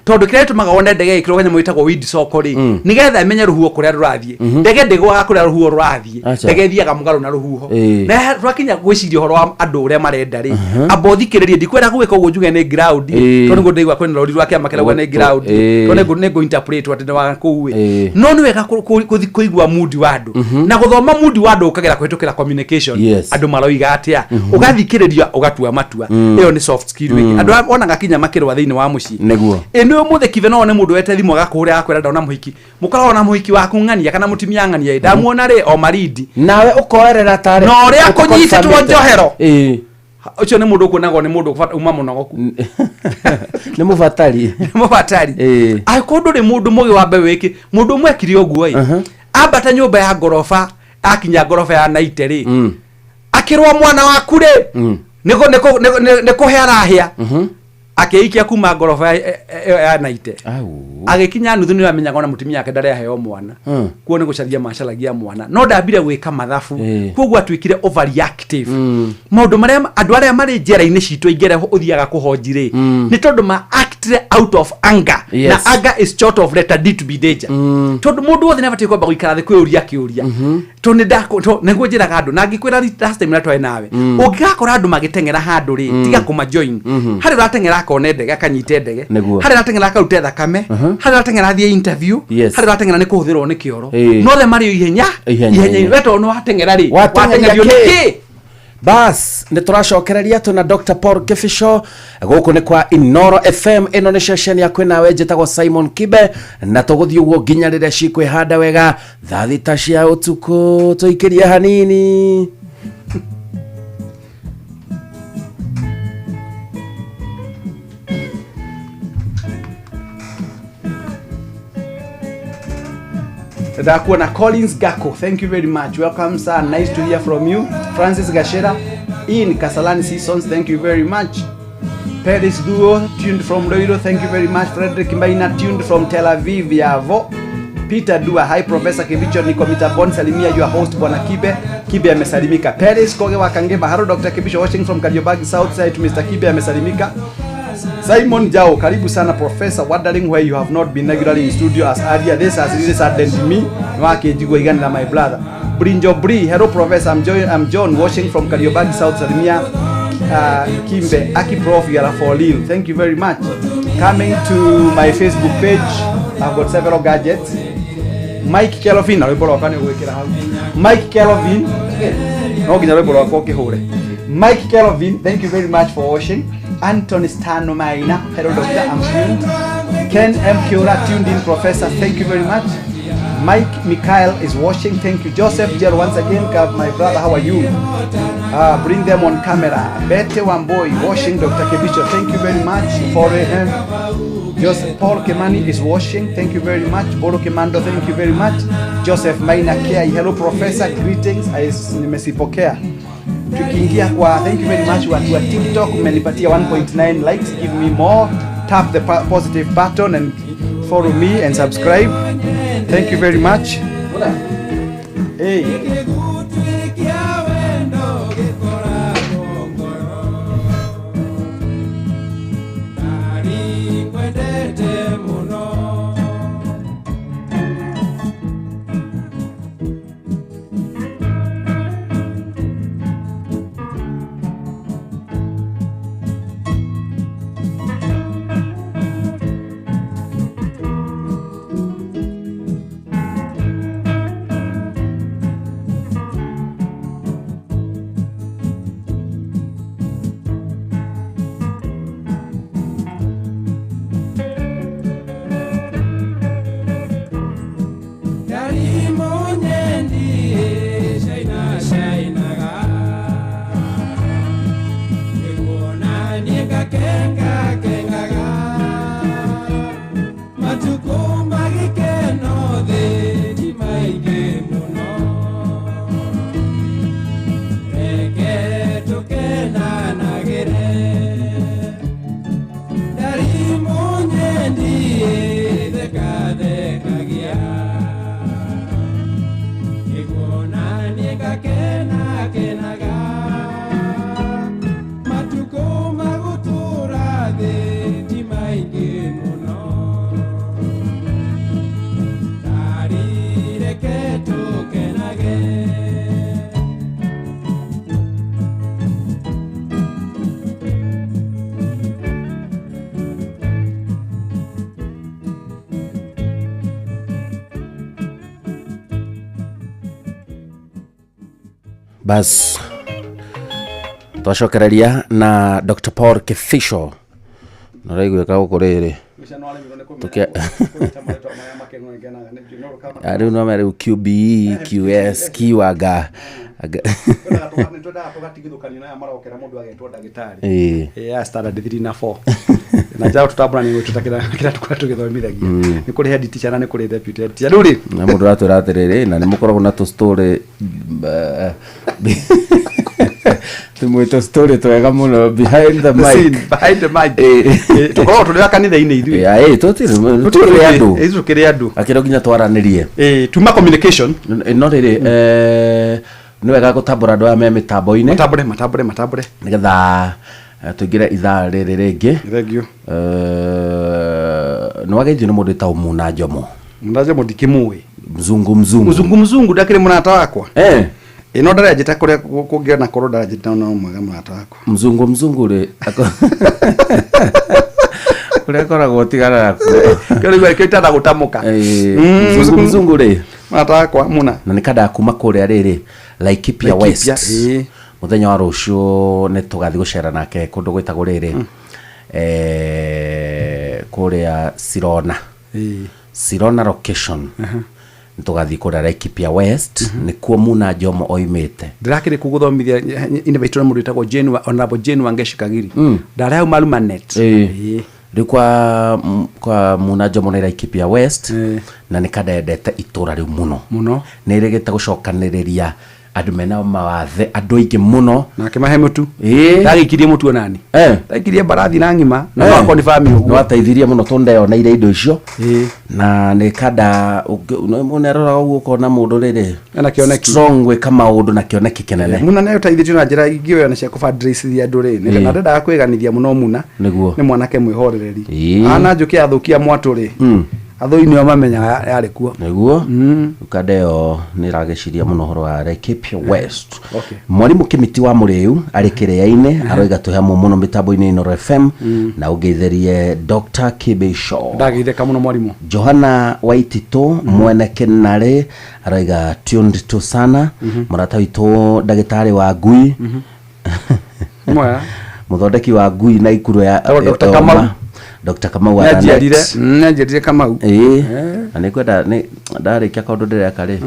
tondu kire tumaga wone ndege ikiro ganya mwitagwo wind soko ri nigetha menye ruhuo kuria rurathi ndege ndigwa kuria ruhuo rurathi ndege thiaga mugaru na ruhuo na twakinya gwiciria horo wa andu uria marenda ri abothikiririe ndikwenda gwika uguo njuge ni ground tondu ngo ndigwa kwenda rori rwake amakera ni ground tondu ngo interpret watende wa kuwe no ni wega kuigua mood wa andu na guthoma mood wa andu ukagera kwitukira communication andu maroiga atia ugathikiriria ugatua matua iyo ni soft skill wiki andu onaga kinya makirwa thiini wa mucii neguo eno muthe Kive no ne mundu wete thimu agakuria akwera ndona muhiki mukorwo na muhiki waku ng'ania kana mutimia ng'ania ndamuona ri o maridi nawe ukoerera tare no ria kunyititwo njohero ucio ni mundu kunago ni mundu uma munogoku ni mubatari ai kundu ni mundu mugi wa mbe wiki mundu mwekiri oguo ambata nyumba ya gorofa akinya gorofa ya naite ri akirwa mwana waku ri niko he arahia akeikia kuma ngorofa ya naite agikinya nuthu ni amenya ngona mutumia yake ndare aheo mwana kuo ni gucaria macaragia mwana no ndambire gwika mathabu koguo atwikire overreactive maundu maria andu aria mari njera-ini citu ingere uthiaga kuhonjire ni tondu ma act out of anger na anger is short of letter D to be danger tondu mundu wothe nabati kwamba guikara thi kwiuria kiuria to ni ndako to neguo njiraga andu na ngikwira last time natwae nawe ungikakora andu magitengera handu ri tiga kuma join hari uratengera akone ndege akanyite ndege hari uratengera akaute thakame hari uratengera thie interview hari uratengera ni kuhuthirwo ni kioro no the mari ihenya weto no watengera ri watengerio ki bas nä tå racokereria tå na Dr. Paul Kifisho gå nä kwa Inoro FM ĩno nĩ ceceni ya kwĩnawe njĩtagwo Simon Kibe na tũgũthiĩ ũguo nginya rĩrĩa cikwĩhanda wega thaa thita cia ũtukũ tũikĩrie hanini. Dakuona Collins Gako, thank you very much. Welcome sir, nice to hear from you. Francis Gashera in Kasalani Seasons, thank you very much. Paris Duo tuned from Loiro, thank you very much. Frederick Mbaina tuned from Tel Aviv, Yavo. Peter Dua, hi Professor Kibicho, niko Mitabon, salimia your host Bwana Kibe amesalimika. Paris Koge Wakangeba, hello Dr. Kibicho watching from Kariobangi Southside to Mr. Kibe amesalimika. Simon Jao, karibu sana Professor, wondering why you have not been regularly in studio as earlier. This has really saddened me. Wake jigo igani na my brother. Brinjo Bri, hello Professor, I'm John watching from Kariobangi South Salimia. Kimbe, Aki Prof, you are for real. Thank you very much. Coming to my Facebook page, I've got several gadgets. Mike Kelvin, Mike Kelvin, Mike Kelvin, thank you very much for watching. Anthony Stano Maina, hello doctor, I'm tuned. Ken M. Kiora tuned in, Professor, thank you very much. Mike Mikhail is watching, thank you. Joseph Jel once again, my brother, how are you? Bring them on camera. Bete Wamboy watching, Dr. Kebicho, thank you very much for him. Joseph Paul Kemani is watching, thank you very much. Boro Kemando, thank you very much. Joseph Maina Kia, hello Professor, greetings, nimesipokea. Tukiingia kwa thank you very much watu wa TikTok mmenipatia 1.9 likes, give me more, tap the positive button and follow me and subscribe, thank you very much. Hey. Bas twacokereria na Dr. Paul Kifisho naraigweka ukuriri tukia ari no mere QBE QS Kiwaga standard 3 na 4 na jao tutabura ni tutakira kila tukatugithomithagia ni kuri head teacher na ni kuri deputy head teacher ruri na mundu raturatiriri na ni mukoragwo na tu story tumwito story twega muno behind the mic. Behind the mic. Tukoro tuli kanitha-inĩ ithuĩ. Tutire andu. Tukire andu. Akiro nginya twaranirie. Tuma communication. No riri nĩ wega gũtambũra andũ aya me mĩtambo-inĩ. Matambũre. Nĩgetha tũingĩre ithaa rĩrĩ rĩngĩ. Thengio. Nĩ wageithio nĩ mũndũ ta Muna Njomo. Muna Njomo ndikĩmũĩ. Mzungu ndakĩrĩ mũrata wakwa. No ndarajĩta kũrĩa kũngĩona korwo ndarajĩta no mwega mũrata wakwa. Mzungu rĩ kũrĩa koragwo tigana na kũrĩa kĩtana gũtamũka. Mzungu rĩ mũrata wakwa Muna. Na nĩ kada kuma kũrĩa rĩrĩ Laikipia West. Muthenya wa rũciũ nĩ tũgathiĩ gũcera nake kũndũ gwĩtagwo rĩrĩ kũrĩa Sirona location. Ntugathi kũrĩa Laikipia West nĩkuo Muna Njomo oimĩte. Ndirakĩrĩ kũgũthomithia innovator mũndũ wĩtagwo Jane Honorable Jane Wangeshi Kagiri. Ndarĩ hau Malumanet. Rĩu kwa Muna Njomo nĩ Laikipia West na nĩ kadendete itũra rĩu mũno. Nĩ rĩgĩte gũcokanĩrĩria andũ mena mawathe andũ aingĩ mũno na akĩmahe mũtu. Ndagĩkirie mũtu onani. Ndagĩkirie barathi na ngima na wakwa ni family ũguo. No ateithirie mũno tondeo na ire indo icio. Na nĩ kada ũnerora ũguo kona mũndũ rĩrĩ na kĩoneki strong gwĩka maũndũ na kĩoneki kĩnene. Muna nĩ ũteithĩtio na njĩra ingĩ na cia kũfundraise andũ rĩ. Na ndendaga kwĩganithia mũno Muna. Nĩ mwanake mwĩhorereri. Ana njũkĩ athũkia mwatũ rĩ. Athũi-inĩ mamenyaga yarĩ kuo. Nĩguo ukadeo nĩ ragĩciria mũno horo wa Laikipia West. Mwarimu Kimiti wa Mũrĩu arĩ kĩrĩa-inĩ aroiga tũheamwo mũno mĩtambo-inĩ Inooro FM na ũgeithĩrie Dr. Kibe Shaw. Ndageithĩka mũno mwarimu. Johana Waitito mwene Kĩnarĩ aroiga tuned to sana. Mũrata witũ ndagĩtarĩ wa ngui mũthondeki wa ngui na ikuru ya Dr. Kamau. Dr. Kamau Nĩanjĩrire Kamau. Na nĩkwenda ndarĩkia kaũndũ ndĩreka rĩ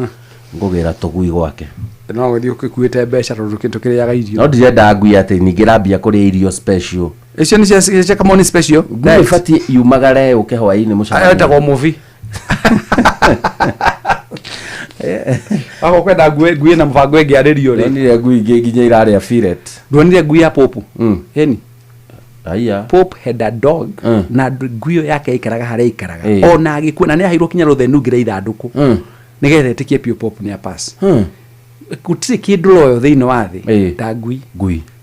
ngũgĩra tũgui gwake. No gũthiĩ ũkĩkuĩte mbeca tondũ tũkĩrĩaga irio. No ndirenda ngui atĩ ningĩ rambia kũrĩa irio special. Icio nĩ cia Kamau special. Ngui ĩbatiĩ yumagare ũke hwaĩ-inĩ mũcana. Etagwo movie. Ako kwenda ngui na mũbango ĩngĩarĩrio rĩ. Nonire ngui ingĩ nginya irarĩa fillet. Ndonire ngui ya Popu. Heni. Aya. Pope had a dog na ngui yake ikaraga harĩa ikaraga. Ona agĩkua na nĩ aheirwo kinya rũthenu ngĩra ithandũkũ. Nĩgetha ĩtĩkie Pio Pope nĩ a pass. Gũtirĩ kĩndũ royo thĩinĩ wa thĩ ta ngui.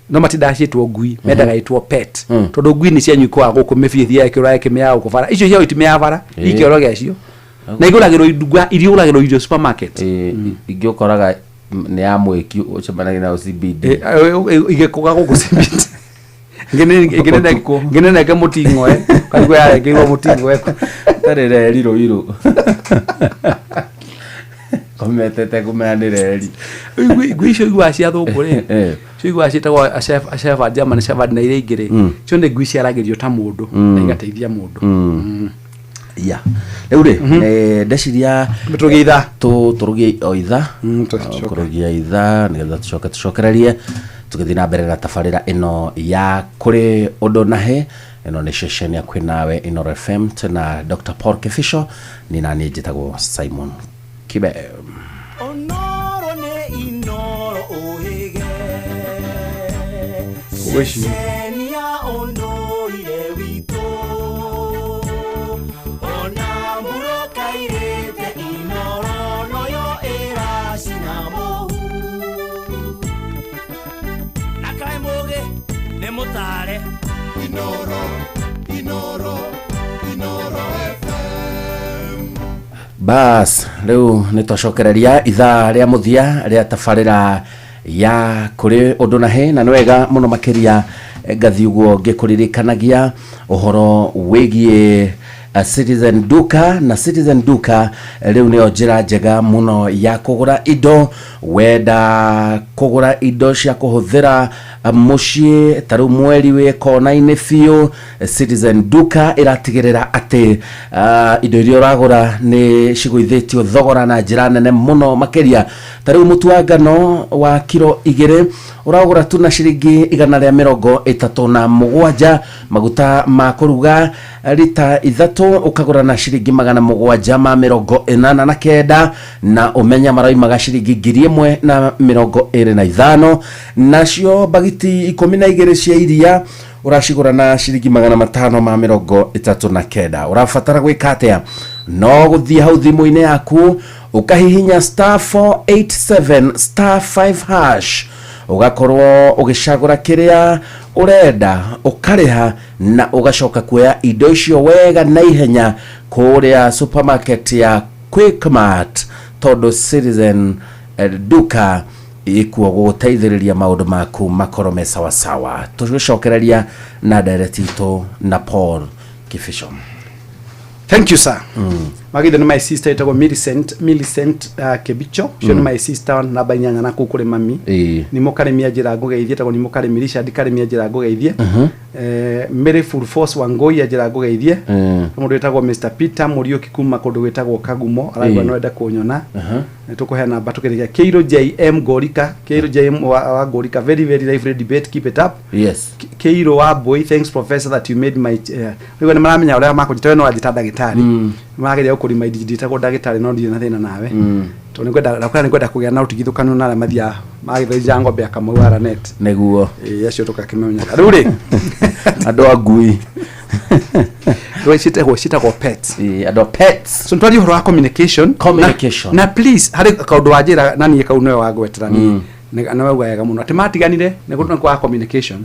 No matindacĩtwo ngui mendaga ĩtwo pet. Tondũ ngui nĩ cianyuĩkaga gũkũ mĩbithi yake ũrae kĩmĩa gũkũ bara. Icio ciao itimĩa bara. Ikĩoro gĩacio. Na igũragĩrwo ndunga irio ũragĩrwo irio supermarket. Ingĩ ũkoraga nĩ ya mwĩki ũcemanagia na CBD. Igĩkũga gũkũ CBD. Ngene neke muting'oe kaigwo yarekeirwo muting'oe tarĩ reri rũirũ kometete kumenya nĩ reri ngui icio igua cia thũngũ rĩ cio igua ciĩtagwo a shepherd German shepherd na iria ingĩ rĩ cio nĩ ngui ciaragĩrio ta mũndũ na igateithia mũndũ. Ya rĩu rĩ ndeciria tũrũgie o itha kũrũgia itha nĩgetha tũcokererie tũgĩthiĩ na mbere na tabarĩra ĩno ya kũrĩ ũndũ nahe. Ĩno nĩ ceceni ya kwĩ nawe Inooro FM na Dr. Paul Kifisho ni naniĩ njĩtagwo Simon Kibe. Onoro nĩ Inooro ũhĩge Wish ceceni ya ũndũire witũ ona mũrokairĩte Inooro noyo ĩracina mũhu nakae mũgĩ nĩ mũtare Inooro FM. Bas rĩu nĩ twacokereria ithaa rĩa mũthia rĩa tabarĩra ya kũrĩ ũndũ nahe na nĩ wega mũno makĩria ngathi ũguo ngĩkũririkanagia ũhoro wĩgiĩ Citizen Duka na Citizen Duka rĩu nĩyo njĩra njega mũno ya kũgũra indo wenda kũgũra indo cia kũhũthĩra mũciĩ tarũ mweri wĩ kona-inĩ biũ. Citizen Duka ĩratigĩrĩra atĩ indo iria ũragũra nĩ cigũithĩtio thogora na njĩra nene mũno makĩria. Tarĩu mũtu wa ngano wa kiro 2 ũragũra tu na ciringi 137. Maguta ma kũruga lita 3 ithatå å kagå ra na ciringi 789 na umenya maraumaga ciringi 1025 nacio bagiti 12 cia iria uracigura na ciringi 539 urabatara gwika atia no guthie hau thimu-ini yaku ukahihinya *487*5# ugakorwo ugicagura kiria urenda ukariha na ugacoka kuoya indo icio wega na ihenya kuria supermarket ya Quickmart todo Citizen duka ikuo guteithiriria maundu maku makorome sawa sawa. Tugicokereria na director na Paul Kifisho. Thank you, sir. Magithe no my sister itago Millicent Kebicho. Cio no my sister na banyanya na kukure mami. Ni mukaremia njira ngugeithie tago ni mukaremirisha ndikaremia njira ngugeithie. Mary Full Force Wangoi njira ngugeithie. Mundu itago Mr Peter Muriuki kuma kundu witagwo Kagumo araiwa no enda kunyona. Tukuhe namba tukirikia Keiro JM Gorika. Keiro JM wa Gorika, very lively debate, keep it up. Yes. Keiro wa boy, thanks professor that you made my rigo ni maramenya uria makujitoe no ajita gitari mageria ukuri my digitago dagitari no ndi na thina nawe to ni kwenda kugia na utigithukanu na mathia magithoja ngombe akamwara net neguo yacio tukakimenya ruri ando agui shitagwo pets ando pets so ntwari horo wa communication na please hari kaundu wajira nani kauno wa gweterani na wega muno atimatiganire ne kwa communication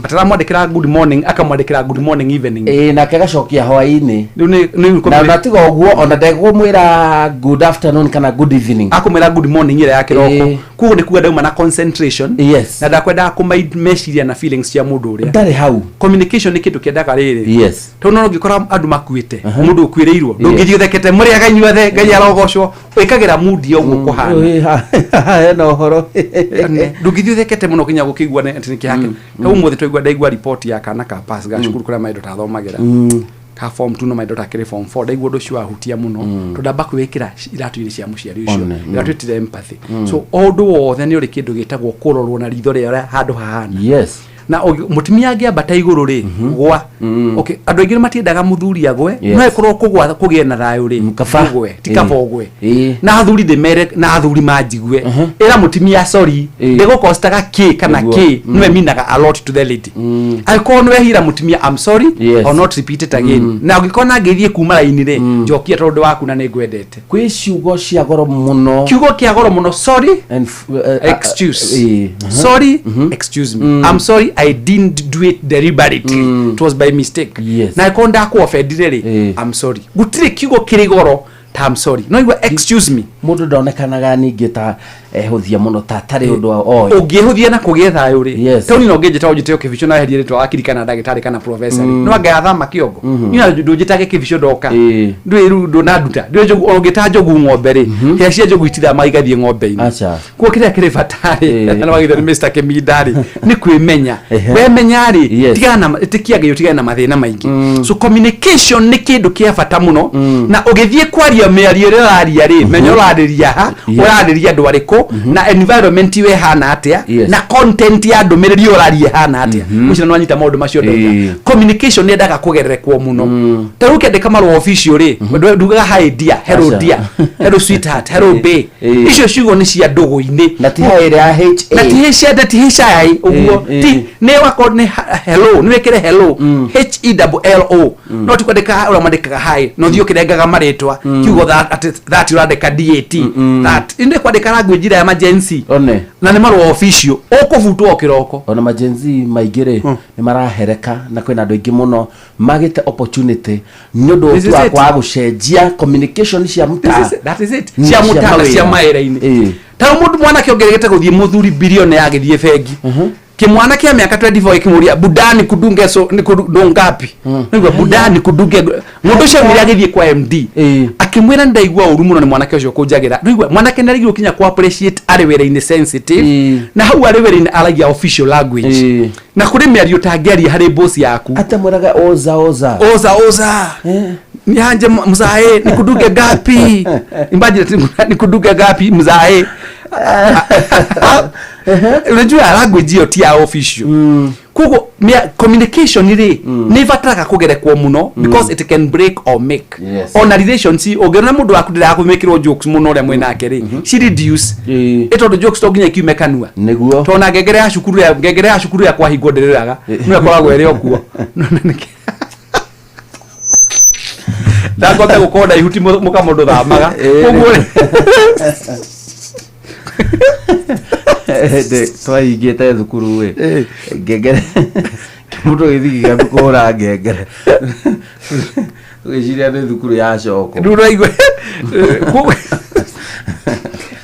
atara mwandikira good morning akamwandikira good morning evening na kagacokia hwaini na natiga oguo ona ndegwo mwira good afternoon kana good evening akumwira good morning ira yake roko kuo ni kuga dauma na concentration yes na ndakwenda kumeshiria na feelings cia mundu uria ndari hau communication ni kindu kiendaga riri yes to no ngikora andu makuite mundu ukwireirwo ndungithiothekete muri aganyuothe ngai arogocwo wikagira mood yo guko hana no horo ndungithiothekete muno kinya gukigwa ne ntiniki yake no umuthe twaigwa ndaigwa report ya kana ka pass gacukuru kuria maido tathomagira ka form 2 no maido takire form 4 ndaigwa ndo cio ahutia muno tondamba kwikira iratu-ini cia muciari ucio iratwitire empathy so ondo wothe ni uri kindu gitagwo kurorwo na ritho ria handu hahana yes na mutumia angiambata iguru ri gwa okay andu aingi matiendaga muthuri agwe no ikorwo kugwa kugie na thayo ri kafagwe tikabogwe na athuri de mere na athuri majigwe era mutumia sorry ndego kostaga ki kana ki no minaga a lot to the lady alko no ehira mutumia I'm sorry or not repeat it again na ugikona ngithie kuma laini ri njokia tondu waku na ningwendete kwi ciugo cia goro muno kiugo kia goro muno sorry and excuse sorry excuse me I'm sorry I didn't do it deliberately it was by mistake na ikonda ku offendire I'm sorry gutire kiugo kirigoro I'm sorry no you excuse me mundu ndonekanaga ningi ta ehuthia muno ta tari undu o ungihuthia na kugetha yuri toni no ngejeta ujite kivisho na herie ritwa akirikana ndagitari kana professor no agathama kiongo ina ndujitage kivisho doka ndwiru ndunaduta ndwe ongeta jogu ng'ombe ri yacia jogu itira maigathie ng'ombe-ini acha kwa kire fatari na wagithe ni Mr Kemidari ni kwimenya we menyari tigana tikiage tigana na mathina maingi so communication ni kindu kia fata muno na ugithie kwaria miario raria ri menyo radiria ha uradiria andu ariko na environment we hana atia na content ya ndumiriri urarie hana atia mucina no anyita maundu macio ndoka communication ni ndaga kugererekwo muno taruke ndeka marwo official ri ndugaga hi dear hello dear hello sweetheart hello babe icio ciugo ni cia ndugu-ini na ti haire ya ha na ti cia ndati hicai uguo ti ne wako ni hello ni wekere hello HELLO no tikwandika ura mandikaga hi no thio kirengaga maritwa kiugo that urandika DAT that inde kwandika language ya emergency na ni marwo official ukuvutwo kiroko ona emergency maigire ni marahereka na kwina andu ingi muno magite opportunity nyondo tu akwa gucenjia communication cia muta that is it cia muta na cia maera-ini ta mundu mwana kiongeregete guthie muthuri bilioni agithie bengi kimwana kia miaka 24 ikimuria budani kudunge so ni kudungapi nigwa budani kudunge mundu cio miri agithie kwa MD akimwira ndaigwa uru muno ni mwana kio cio kunjagira nigwa mwana kendarigiro kinya ku appreciate ari wera-ini sensitive na hau ari wera-ini aragia official language na kuri miario tangiaria hari boss yaku atamwiraga oza ni hanje mzae nikudunge gapi imagine nikudunge gapi mzae unajua language hiyo tia official kugo communication iri ni vataka kugerekwo muno because it can break or make on a relationship ogena mundu waku ndira kumekirwo jokes muno ore mwena ake ri she reduce itondo jokes to nginya kiumekanua niguo tona ngegere ya cukuru ya kwahingo ndiriraga no akoragwo ere okuo ndakota gukonda ihuti mukamundu thamaga koguo twaingite thukuru we ngengere mundu githiga gakora ngengere giciria ni thukuru ya coko nduraigwe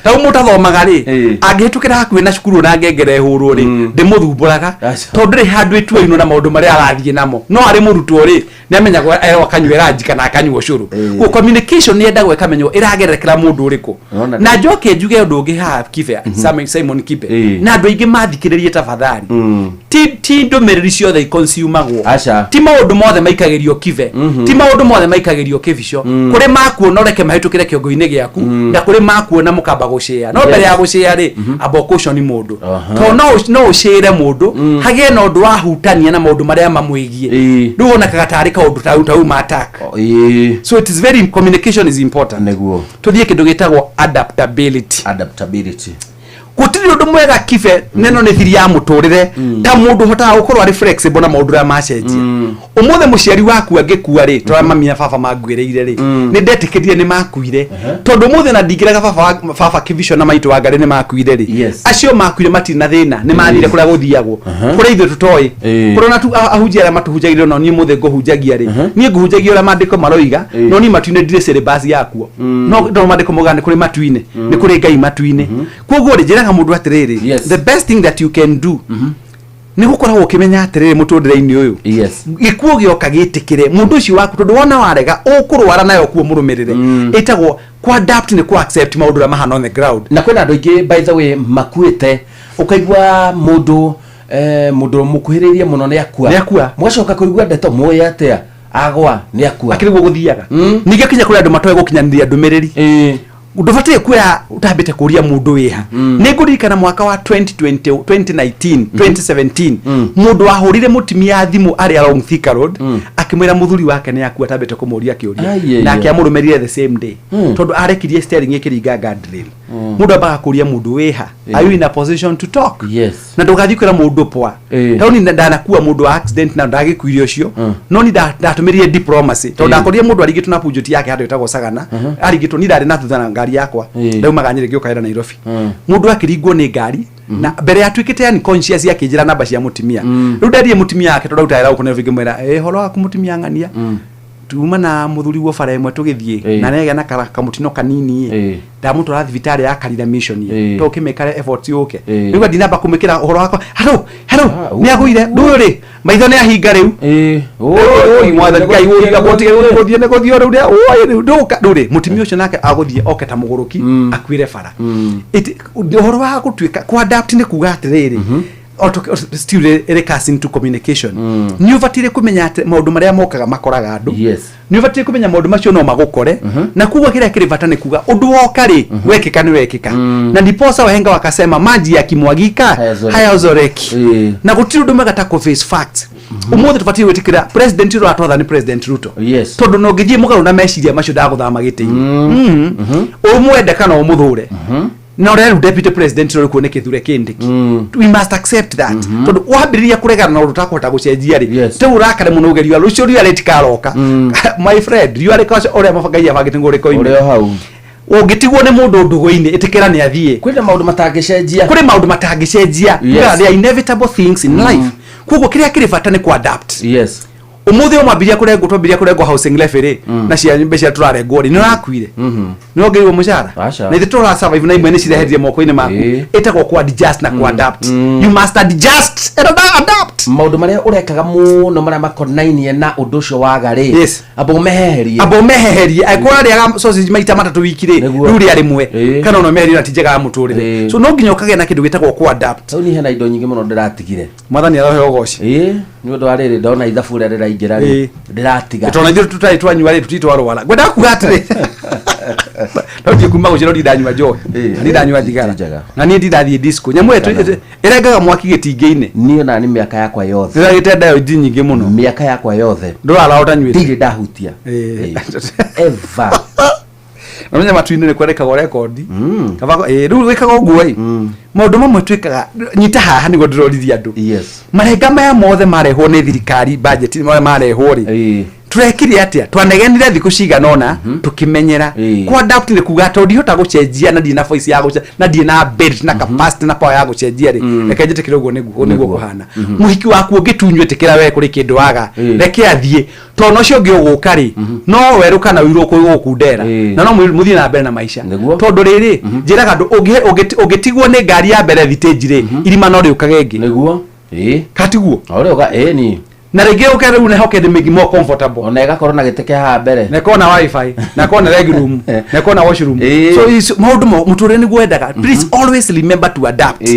tau mutathomaga ri angihitukira hakuhi na cukuru na ngengere hurwo ri ndimuthumburaga tondu ri handu ituaino na maundu maria arathie namo no ari murutwo ri ni amenyaga akanywa ranji kana akanywa curu ku communication ni endagwo ikamenywo iragerekera mundu uriku na njoke njuge undu ungi ha Kibe Simon Kibe na andu aingi mathikiririe tafadhali ti ndumiriri ciothe ikonsumagwo ti maundu mothe maikagirio Kibe ti maundu mothe maikagirio Kibico kuri makuona reke mahitukire kiongo-ini giaku na kuri makuona mukamba gushare no mbere ya gushare ri abokusho ni mundu to no ushare mundu hagie no ndu wahutania na maundu maria mamwigie nduona kagatari kaundu tau matak so it is very communication is important neguo tuthie kindu gitagwo adaptability gutiri undu mwega Kibe neno ni thiri ya muturire ta mundu hotaga gukorwo ari flexible na maundu ya macenjia umuthe muciari waku angikua ri tora mami na baba manguireire ri ni ndetikirie ni makuire tondu umuthe na ndingiraga baba Kibico na maitu wa ngari ni makuire ri acio makuire matina thina ni mathire kuria guthiagwo kuria ithu tutoi kurona tu ahunjia ara matuhunjagire no ni muthe nguhunjagia ri ni nguhunjagia ora mandiko maroiga no ni matuine ndire syllabus yakuo no mandiko mugane kuri matuine ni kuri ngai matuine koguo ri njiraga mundu atiriri the best thing that you can do ni gukoragwo ukimenya atiriri mutundire-ini uyu gikuo gioka gitikire mundu ucio waku tondu wona warega ukurwara nayo kuo murumirire itagwo ku adapt ni ku accept maundu ra mahana on the ground na kwena andu ingi by the way makuite ukaigwa mundu mukuhiririe muno ni akua mwacoka kuigwa ndeto moya atia agwa ni akua akirigwo guthiaga ninge kinya kuri andu matoe gukinyanira ndumiriri ndubatie kuya utabite kuria mundu wiha ningurikana mwaka wa 2019 2017 mundu wahurire mutimia thimu ari along Thika Road akimwira muthuri wake ni akua tabite kumuria kiuria na akiamurumerire the same day tondu arekirie steering ikiringa guardrail mundu abaga kuria mundu wiha are you in a position to talk na ndugathikira mundu poa tauni ndanakuwa mundu wa accident na ndagikuirio cio no ni ndatumirie diplomacy tondu akoria mundu arigitwo na pujuti yake hado itago sagana arigitwo ni ndari na thuthana ngari yakwa ndaumaga nyiri giokaira Nairobi mundu akiringwo ni ngari na mbere ya twikite ni conscious yake njira namba cia mutimia riu ndarie mutimia yake tondu utaira uko Nairobi ngimwira horo waku mutimia ngania tuma na muthuri wo bara imwe tugithie na nege na kamutino kanini ndamutwara thibitari ya Karira Mission to kimekare effort yuke riu ndinamba kumikira horo wako hello ni aguire nduri maitho ni ahinga riu oi mwathani ngai uri abotige guthie ne guthio riu oi nduka nduri mutimia ucio nake aguthie oke ta muguruki akwire bara horo wa gutwika ku adapt ni kuga atiriri still recurring into communication ni uvatire kumenya maundu maria mokaga makoraga andu ni uvatire kumenya maundu macio no magukore na kuwa kile kile vatane kuga undu wokari wekeka ni wekeka na ndiposa wahenga wakasema maji yakimwagika hayazoreki na gutiri undu mega ta face fact umuthe tuvatie wetikira president Ruto atwatha ni president Ruto tondu no ngithie mugaru na meciria macio ndaguthama gitini umwende kana umuthure no real deputy president ro kuone kithure kindiki we must accept that tondu wambiriria kuregana na utakwata gucenjia ri te urakare muno ugerio rucio ria letikaroka my friend you are cause ore mafangaia bagite ngore koine ore hau ungitigwo ni mundu ndugo-ini itikira ni athie kwina maundu matangicenjia kuri maundu matangicenjia there are inevitable things in life kugo kiria kiri bata ni ku adapt umuthe umambiria kurengwo twambiria kurengwo housing levy na cia mbeca turarengwo ri ni rakuire ni ongeirwo mushara na ithe tura survive na imwe ni cireherie moko-ini maku itagwo ku adjust na ku adapt you must adjust and adapt maundu maria urekaga muno maria makonainie na undu ucio waga ri abo meheherie akora ria sausage maita matatu wiki ri riu ria rimwe kana no meherie na tijega ya muturire so no nginya ukage na kindu gitagwo ku adapt so ni hena indo nyingi muno ndiratigire mwathani arahe ogoci ni undu ariri ndona ithabu ria ndiraingira ri ndiratiga tona ithu tutai twanywa ri tutitwarwara gwenda kugatire Ndio kuma gũcirwo ndanywa njohi. Ni ndanywa thigara. Na ni ndathiĩ disco. Nyamu yetu ĩrengaga mwaki gĩtingĩ-inĩ. Niĩ na nĩ mĩaka yakwa yothe. Ndĩragĩte ndayo nyingĩ mũno. Mĩaka yakwa yothe. Ndũrara ũtanyuĩte. Ndirĩ ndahutia. Ever. Namenya matu-inĩ nĩ kwendekagwo rekondi. Kabako rĩu wĩkaga ũguo ĩ. Maũndũ mamwe twĩkaga nyita haha nĩguo ndĩrorithia andũ. Yes. Marenga maya mothe marehwo nĩ thirikari budget marehwo rĩ. Turekire atia twanegenire thikũ cigana ona tukimenyera kwa adapt ni kuga to ndihota gucenjia na ndina voice ya gucenjia na ndina build na capacity na power ya gucenjia ri reke njitikire uguo niguo kuhana muhiki waku ungitunywetikira we kuri kindu waga reke athie to no cio ngi uguka ri no weruka na wiru kugukundera na no muthie na mbere na maisha tondu riri njiraga ndu ugitigwo ni ngari ya mbere thitage ri irima no riukage ngi niguo katiguo ore uga ni na rĩngĩ ũkere rĩu neho kĩndĩ make more comfortable ona ĩgakorwo na gĩtĩ kĩa haha mbere na kona wifi na kona leg room na kona washroom so maũndũ mũtũrĩre nĩguo endaga please always remember to adapt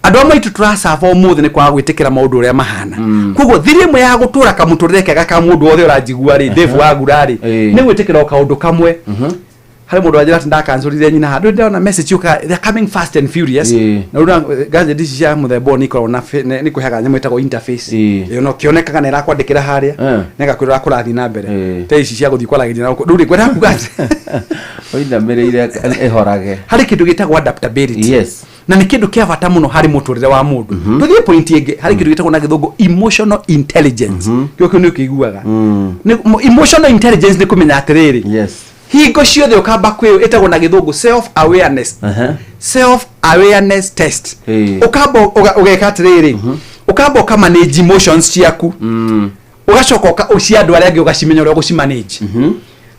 andũ amwe itu tũracaba ũmũthĩ nĩ kwaga gwĩtĩkĩra maũndũ ũrĩa mahana koguo thiri ĩmwe ya gũtũra kamũtũrĩre kega ka mũndũ wothe ũranjigua rĩ Dave Wagura rĩ nĩ gwĩtĩkĩra kaũndũ kamwe hari mundu wajira tinda kanzurire nyina handu ndona message yuka they are coming fast and furious na runa gaze dici cia muthembo ni ko na ni kuhaga nyamwe itago interface yo no kionekaga nera kwandikira haria nega kwira kurathi na mbere te ici cia guthi kwaragiria na ruri kwenda kugaza oina mereire ehorage hari kindu gitagwo adaptability yes na ni kindu kia bata muno hari muturire wa mundu tuthie point ingi hari kindu gitagwo na githungu emotional intelligence kyo ni ukiguaga emotional intelligence ni kumenya atiriri yes hingo ciothe ukamba kwiyo etagwo na githungu self awareness test ukamba ugeka atiriri ukamba ka manage emotions ciaku ugacoka ucia andu aria angi ugacimenya uria gucimanage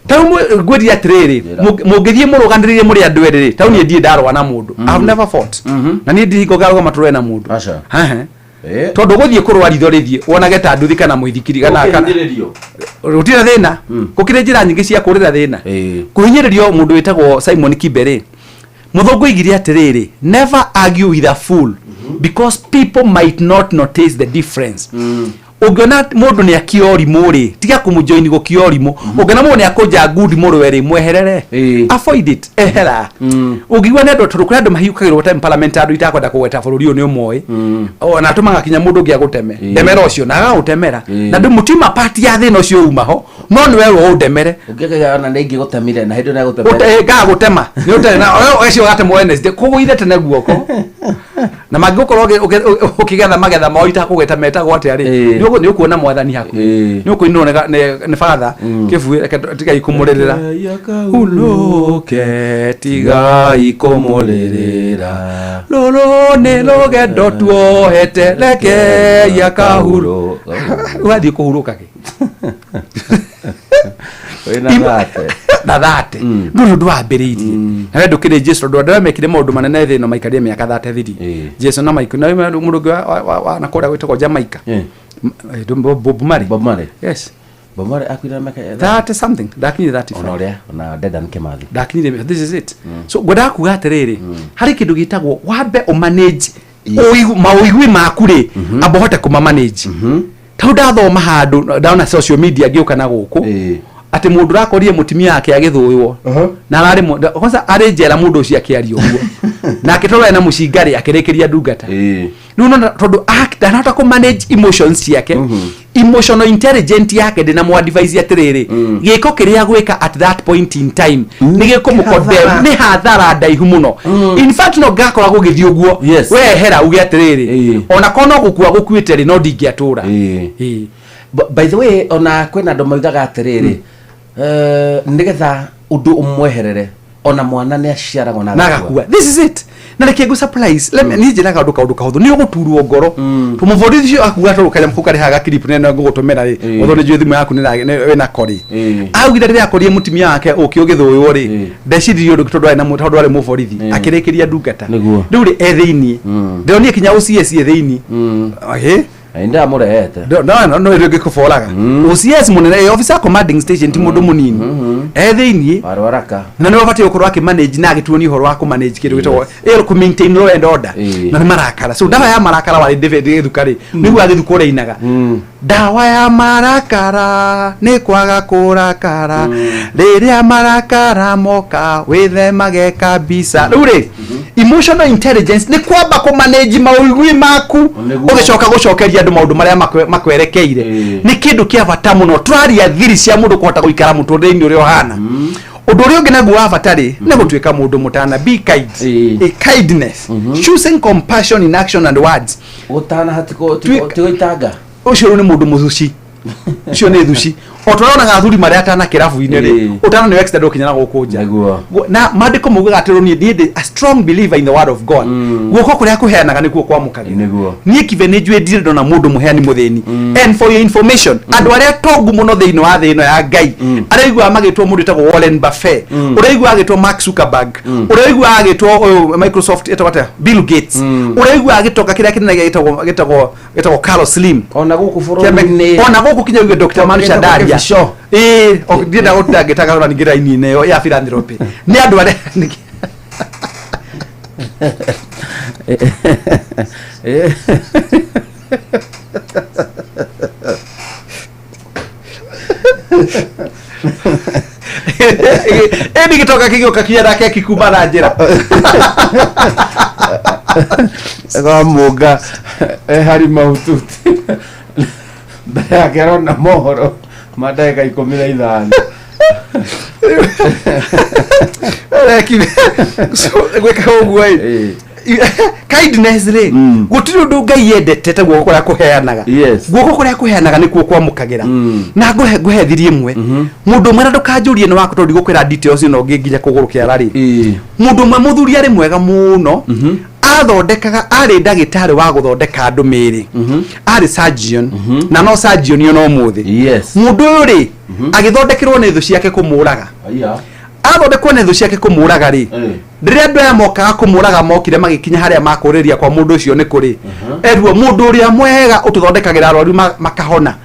tau ngwedi atiriri mungithie muruganiririe muri andu eriri tau ni ndie ndarwa na mundu I have never fought na ni ndingo garuga maturwe na mundu tondu guthie kurwarithio rithie wonage ta nduthi kana muithikiri kana rutira thina gukire njira nyingi cia kurira thina kuhinyiririo mundu witagwo Simon Kibere muthungu igiri atiriri never argue with a fool because people might not notice the difference ugona mundu ni akiori muri tiga kumujoin gukiori mu ugona mundu ni akoja good murwere mweherere avoid it ehera ugigwa nendo turukura andu mahiukagirwo time parliament andu itakwenda kugweta bururi uyu ni umwe ona tumaga kinya mundu ngi aguteme demera ucio na agagutemera na ndu mutima party ya thina ucio umaho no ni wewe udemere ugigaga ona ningi gutemire na hindu na gutemera ga gutema ni utene na ucio gate Wednesday kuguire tene guoko na magikorwo ukigetha magetha mao itakugeta metagwo atari ni ukuona mwathani haku ni ukuinona ni father kifu tiga ikumurerera uloke tiga ikumurerera lolo ne logendo tuohete leke yakahuro wathi kuhuruka ki na thate ndu wambiriirie na wendo kire Jesu ndu ndamekire maundu manene thino maikarie miaka 30 thiri Jesu na Mike na mundu wa na kora gwitagwo Jamaica Bob Marley yes Bob Marley akwira meka that something dakinyire that ona uria ona Dedan Kimathi dakinyire this is it so goda kuga atiriri hari kindu gitagwo wambe o manage mauigwi maku ri abohote kuma manage tau ndathoma handu ndaona social media giuka na guku ati mundu rakorie mutimia yake agithuywo na arari kwanza ari njera mundu ucio akiaria uguo na akitoro na mucingari akirekeria ndungata nuna tondu ndanahota ku manage emotions yake emotional intelligence yake ndina mu advise atiriri giko kiria gwika at that point in time ni gikumukondem ni hathara ndaihu muno in fact no gakora gugithio uguo we hera ugi atiriri ona kono gukua gukuite ri no ndingiatura by the way ona kwena ndo moigaga atiriri nigetha undu umweherere ona mwana ni aciaragwo na gakua this is it na reke go surprise let me nijira ka nduka huthu ni uguturwo ngoro tumuvorithi akuga to kanya mfuka rihaga clip nene ngugutumira ri utho ni thimu yaku ni we na kori augire ri akorie mutimia wake ukigithuywo ri ndecirio ndu tondu na mutondu ari muvorithi akirekeria ndungata riu ri ethiini ndio ni kinya ucie cie thiini Ainda amurehete. No ire gikuforaga. OCS munene officer commanding station ti mundu munini. Thiini waraka. Na no bati ukorwa ki manage na gituoni horo wa ku manage kiru gitwo ku maintain law and order. Na ni marakara. So dawa ya marakara wali David Thukari nigu agithukura inaga. Dawa ya marakara ni kwaga kurakara. Riria marakara moka withemage kabisa. Rure emotional intelligence ni kwamba ku manage maugui maku ugicoka gucokeria andu maundu maria makwerekeire ni kindu kia bata muno turaria thiri cia mundu kuhota guikara muturire-ini uria hana undu uria ungi naguo wa batari ni gutuika mundu mutana be kind a kindness choosing compassion in action and words utana hatiko tigoitanga ucio ni mundu muthuci ucio ni thuci otorona gathuri maria atana kirabu-ini ri utana ni extra dokinyana gukunja na mandiko mugaga atiro ni ndi a strong believer in the word of God guoko kuria kuheanaga nikuo kwa mukari nie kive ni njue ndire ndona mundu muheani mutheni and for your information andu aria tongu muno theini wa thino ya Ngai araigwa magitwo mundu tagwo Warren Buffett uraigwa agitwo Mark Zuckerberg uraigwa agitwo Microsoft etawata Bill Gates uraigwa agitoka kiria kinene gitagwo Carlos Slim ona guku furoni ona guku kinya Dr. Manisha Daria ndienda gutangitaga ora ningira ini yo ya philanthropy ni andu are gitoka kigioka kiera ke kikubana njira gamuga hari mahututi mbere akerona mohoro madaka 15 gweka uguo kindness ri gutiri ndu Ngai yendete ta guoko kuria kuheanaga guoko kuria kuheanaga nikuo kwamukagira na nguhethirie imwe mundu mwe ndukanjurie ni waku tondu gukwira details ino nginya kugurukia rari mundu mwe muthuri ari mwega muno athondekaga ari ndagitari wa guthondeka andu miri ari surgeon na no surgeon yo no muthi mundu uri agithondekerwo ni thu ciake kumuraga athondekwo ni thu ciake kumuraga ri riria andu aya mokaga kumuraga mokire magikinya haria makuriria kwa mundu ucio ni kuri eruo mundu uria mwega ututhondekagira arwaru makahona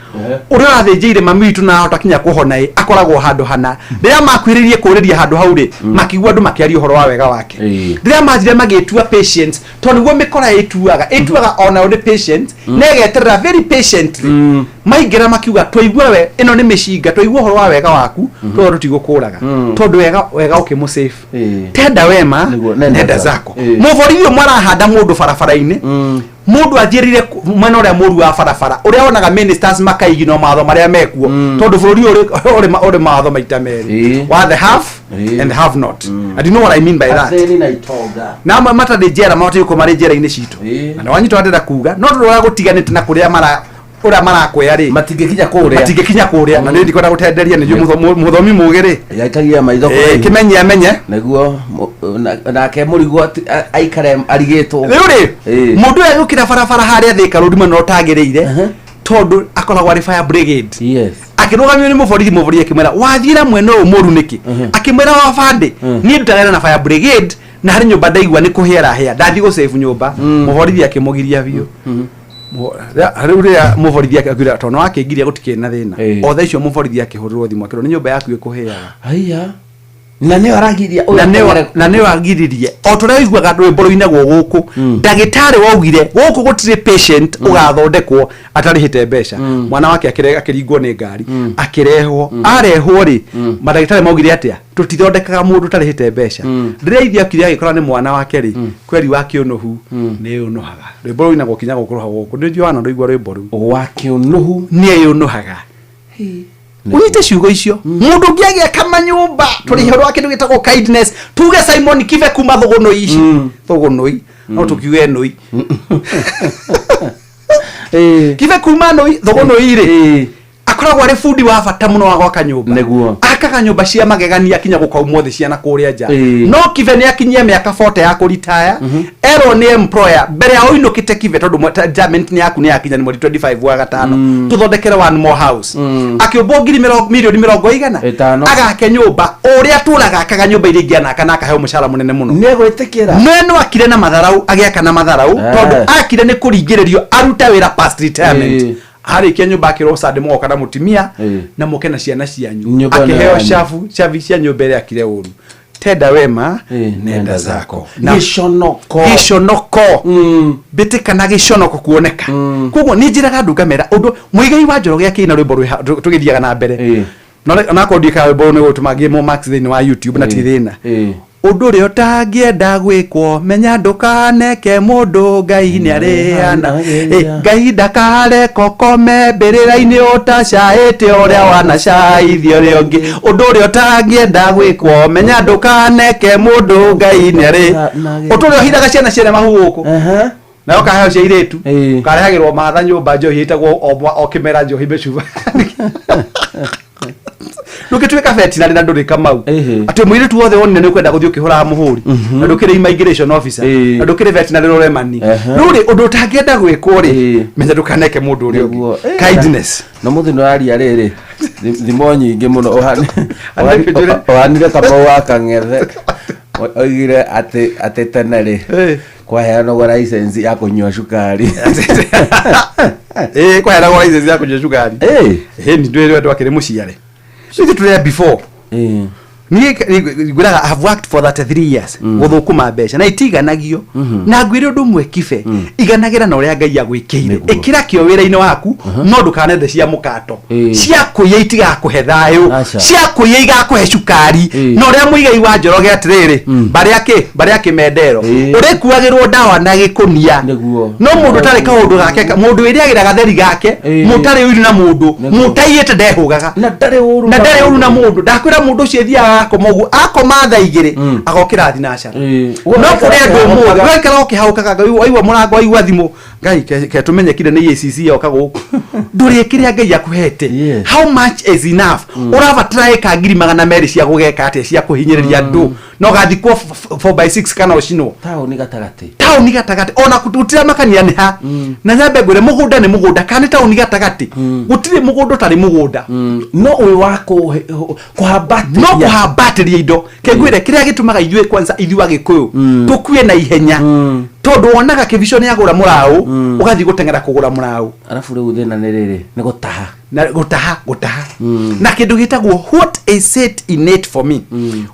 uria athinjire mami witu na hota kinya kuhona akoragwo handu hana riria makwiririe kuriria handu hau ri makigwa andu makiaria uhoro wa wega wake riria majire magitua patients to niguo mikora ituaga ona uri patient negeterera very patiently maingira makiuga twaigua we ino ni mishinga twaigua uhoro wa wega waku to rutigukuraga tondu wega ukimusafe tenda wema nenda zako muvorithio mwarahanda mundu barabara-ini mundu athirire mwena uria muru wa barabara uria onaga ministers makaigino matho maria mekuo tondu bururi uri matho maita meri wa the half and have not I do know what I mean by that na mata de jera mata yuko mari jera ine citu na wanyi twandira kuga no ndura gutiganite na kuria ura marakwea ri matingekinya kuria na ndi kwenda gutenderia ni muthomi mugiri yakagia maitho kimenye amenye niguo nake murigo aikare arigitwo riuri mundu yukira barabara haria thika rudi no tagiriire tondu akoragwo ari fire brigade akirugamio ni muborithi akimwira wathira mwena uyu muru niki akimwira wa bande ni ndutagana na fire brigade na hari nyumba ndaigua ni kuhiera hia ndathi go save nyumba muborithi akimugiria biu riria muborithi akira tono akingiria gutikena thina othe icio muborithi akihurwo thimu akiro ni nyumba yaku ikuhiera haya na ne aragiria na ne agiririe o tore igwaga rwimbo-ini gwo guku ndagitari waugire guku gutire patient ugathondekwo atari hite mbeca mwana wake akiringwo ni ngari akirehwo arehwo ri madagitari maugire atia tutithondekaga mundu tari hite mbeca riria ithia kiria agikora ni mwana wake ri kweri wake unuhu ni unuhaga rwimbo-ini gwo kinya gukuruha guku ndi Joana ndoigwa rwimbo ru wake unuhu ni unuhaga uite ciugo icio mundu ngiagia kama nyumba turi horo akindu gitagwo kindness tuge Simon Kive kuma thogono ici thogonoi no tukiuge noi Kive kuma noi thogono iri akoragwo ari fundi wa bata muno wa gwaka nyumba niguo akaga nyumba cia magegania kinya gukaumwo thi ciana kuria nja no kive ni akinyia miaka 40 ya kuritaya ero ni employer mbere ya uinukite kive tondu retirement ni yaku ni yakinya ni mweri 25 wa gatano tuthondekere one more house akiombo milioni 100 agake nyumba uria turaga akaga nyumba iria ingiana kana akahe mushara munene muno ni gwitikira no akire na matharau agiaka na matharau tondu akire ni kuringiririo aruta wira past retirement hari kenyo bakiro sade mo kana mutimia na mukena ciana cianyu akiheo shavi cia nyumba ria akire uru tenda wema nenda zako gishonoko bitikana gishonoko kuoneka koguo ni njiraga ndugamera undu muigai wa njoro gia kina rwimbo tugithiaga na mbere na kodika rwimbo ni gutumagie mo max thini wa YouTube na tithina undu ri otangienda gwikwo menya ndukaneke mundu ngai ni areana ngai ndakare kokome mbirira-ini utacaite uria wanacaithio ri ungi undu ri otangienda gwikwo menya ndukaneke mundu ngai ni areana undu ri ohithaga ciana ciene mahuguku na ukaheo cia iritu karehagirwo matha nyumba njohi itagwo okimera njohi mecuba nukitweka veterinary na nduri kamau ati mwire tu wothe wonne kwenda guthio kihura muhuri na ndukire immigration officer na ndukire veterinary roremani ruri undu tangienda gwikwo ri menya ndukaneke mundu uri ungi kindness no muthino aria riri thimo nyingi muno ohanire kamau wakang'ethe oigire ati tene ri kwaheanagwo license ya kunyua cukari kwaheanagwo license ya kunyua cukari ni ndwire ndwakire muciare so it before Guraga I have worked for 33 years guthukuma mbeca na itiganagio na ngwire undu mwe kibe iganagira na uria ngai agwikire ikira kio wira-ini waku no ndukanethe cia mukato cia kuya itiga kuhe thayu cia kuya iga kuhe cukari no uria muigai wa njoroge atiriri bari akimendero urikuagirwo ndawa na gikunia no mundu tari kaundu gake mundu iria agira gatheri gake mutari uyu na mundu mutaiyete ndehugaga na ndari uru na mundu ndakwira mundu cia akomogu akomatha igire agokira thinashara no kuri andu mu wekera ukihaukaga ngai aigwa murango aigwa thimu ngai ke tumenye kire ni ACC yoka guku nduri kire ngai akuhete how much is enough urabatara eka ngiri 200 cia gugeka ate cia kuhinyiriria ndu no gathikwo 4x6 kana ocino tauni gatagati ona kututira makania ni ha na nyambe ngure mugunda ni mugunda kana tauni gatagati gutire mugunda tari mugunda no uwi wako kuhabatiria indo kengwire kiria gitumaga ithue kwanza ithu agikuyu tukue na ihenya tondu wonaga kivision ya gura murau ugathi gutengera kugura murau arafu riu thina ni riri ni gutaha na kindu gitagwo what is it in it for me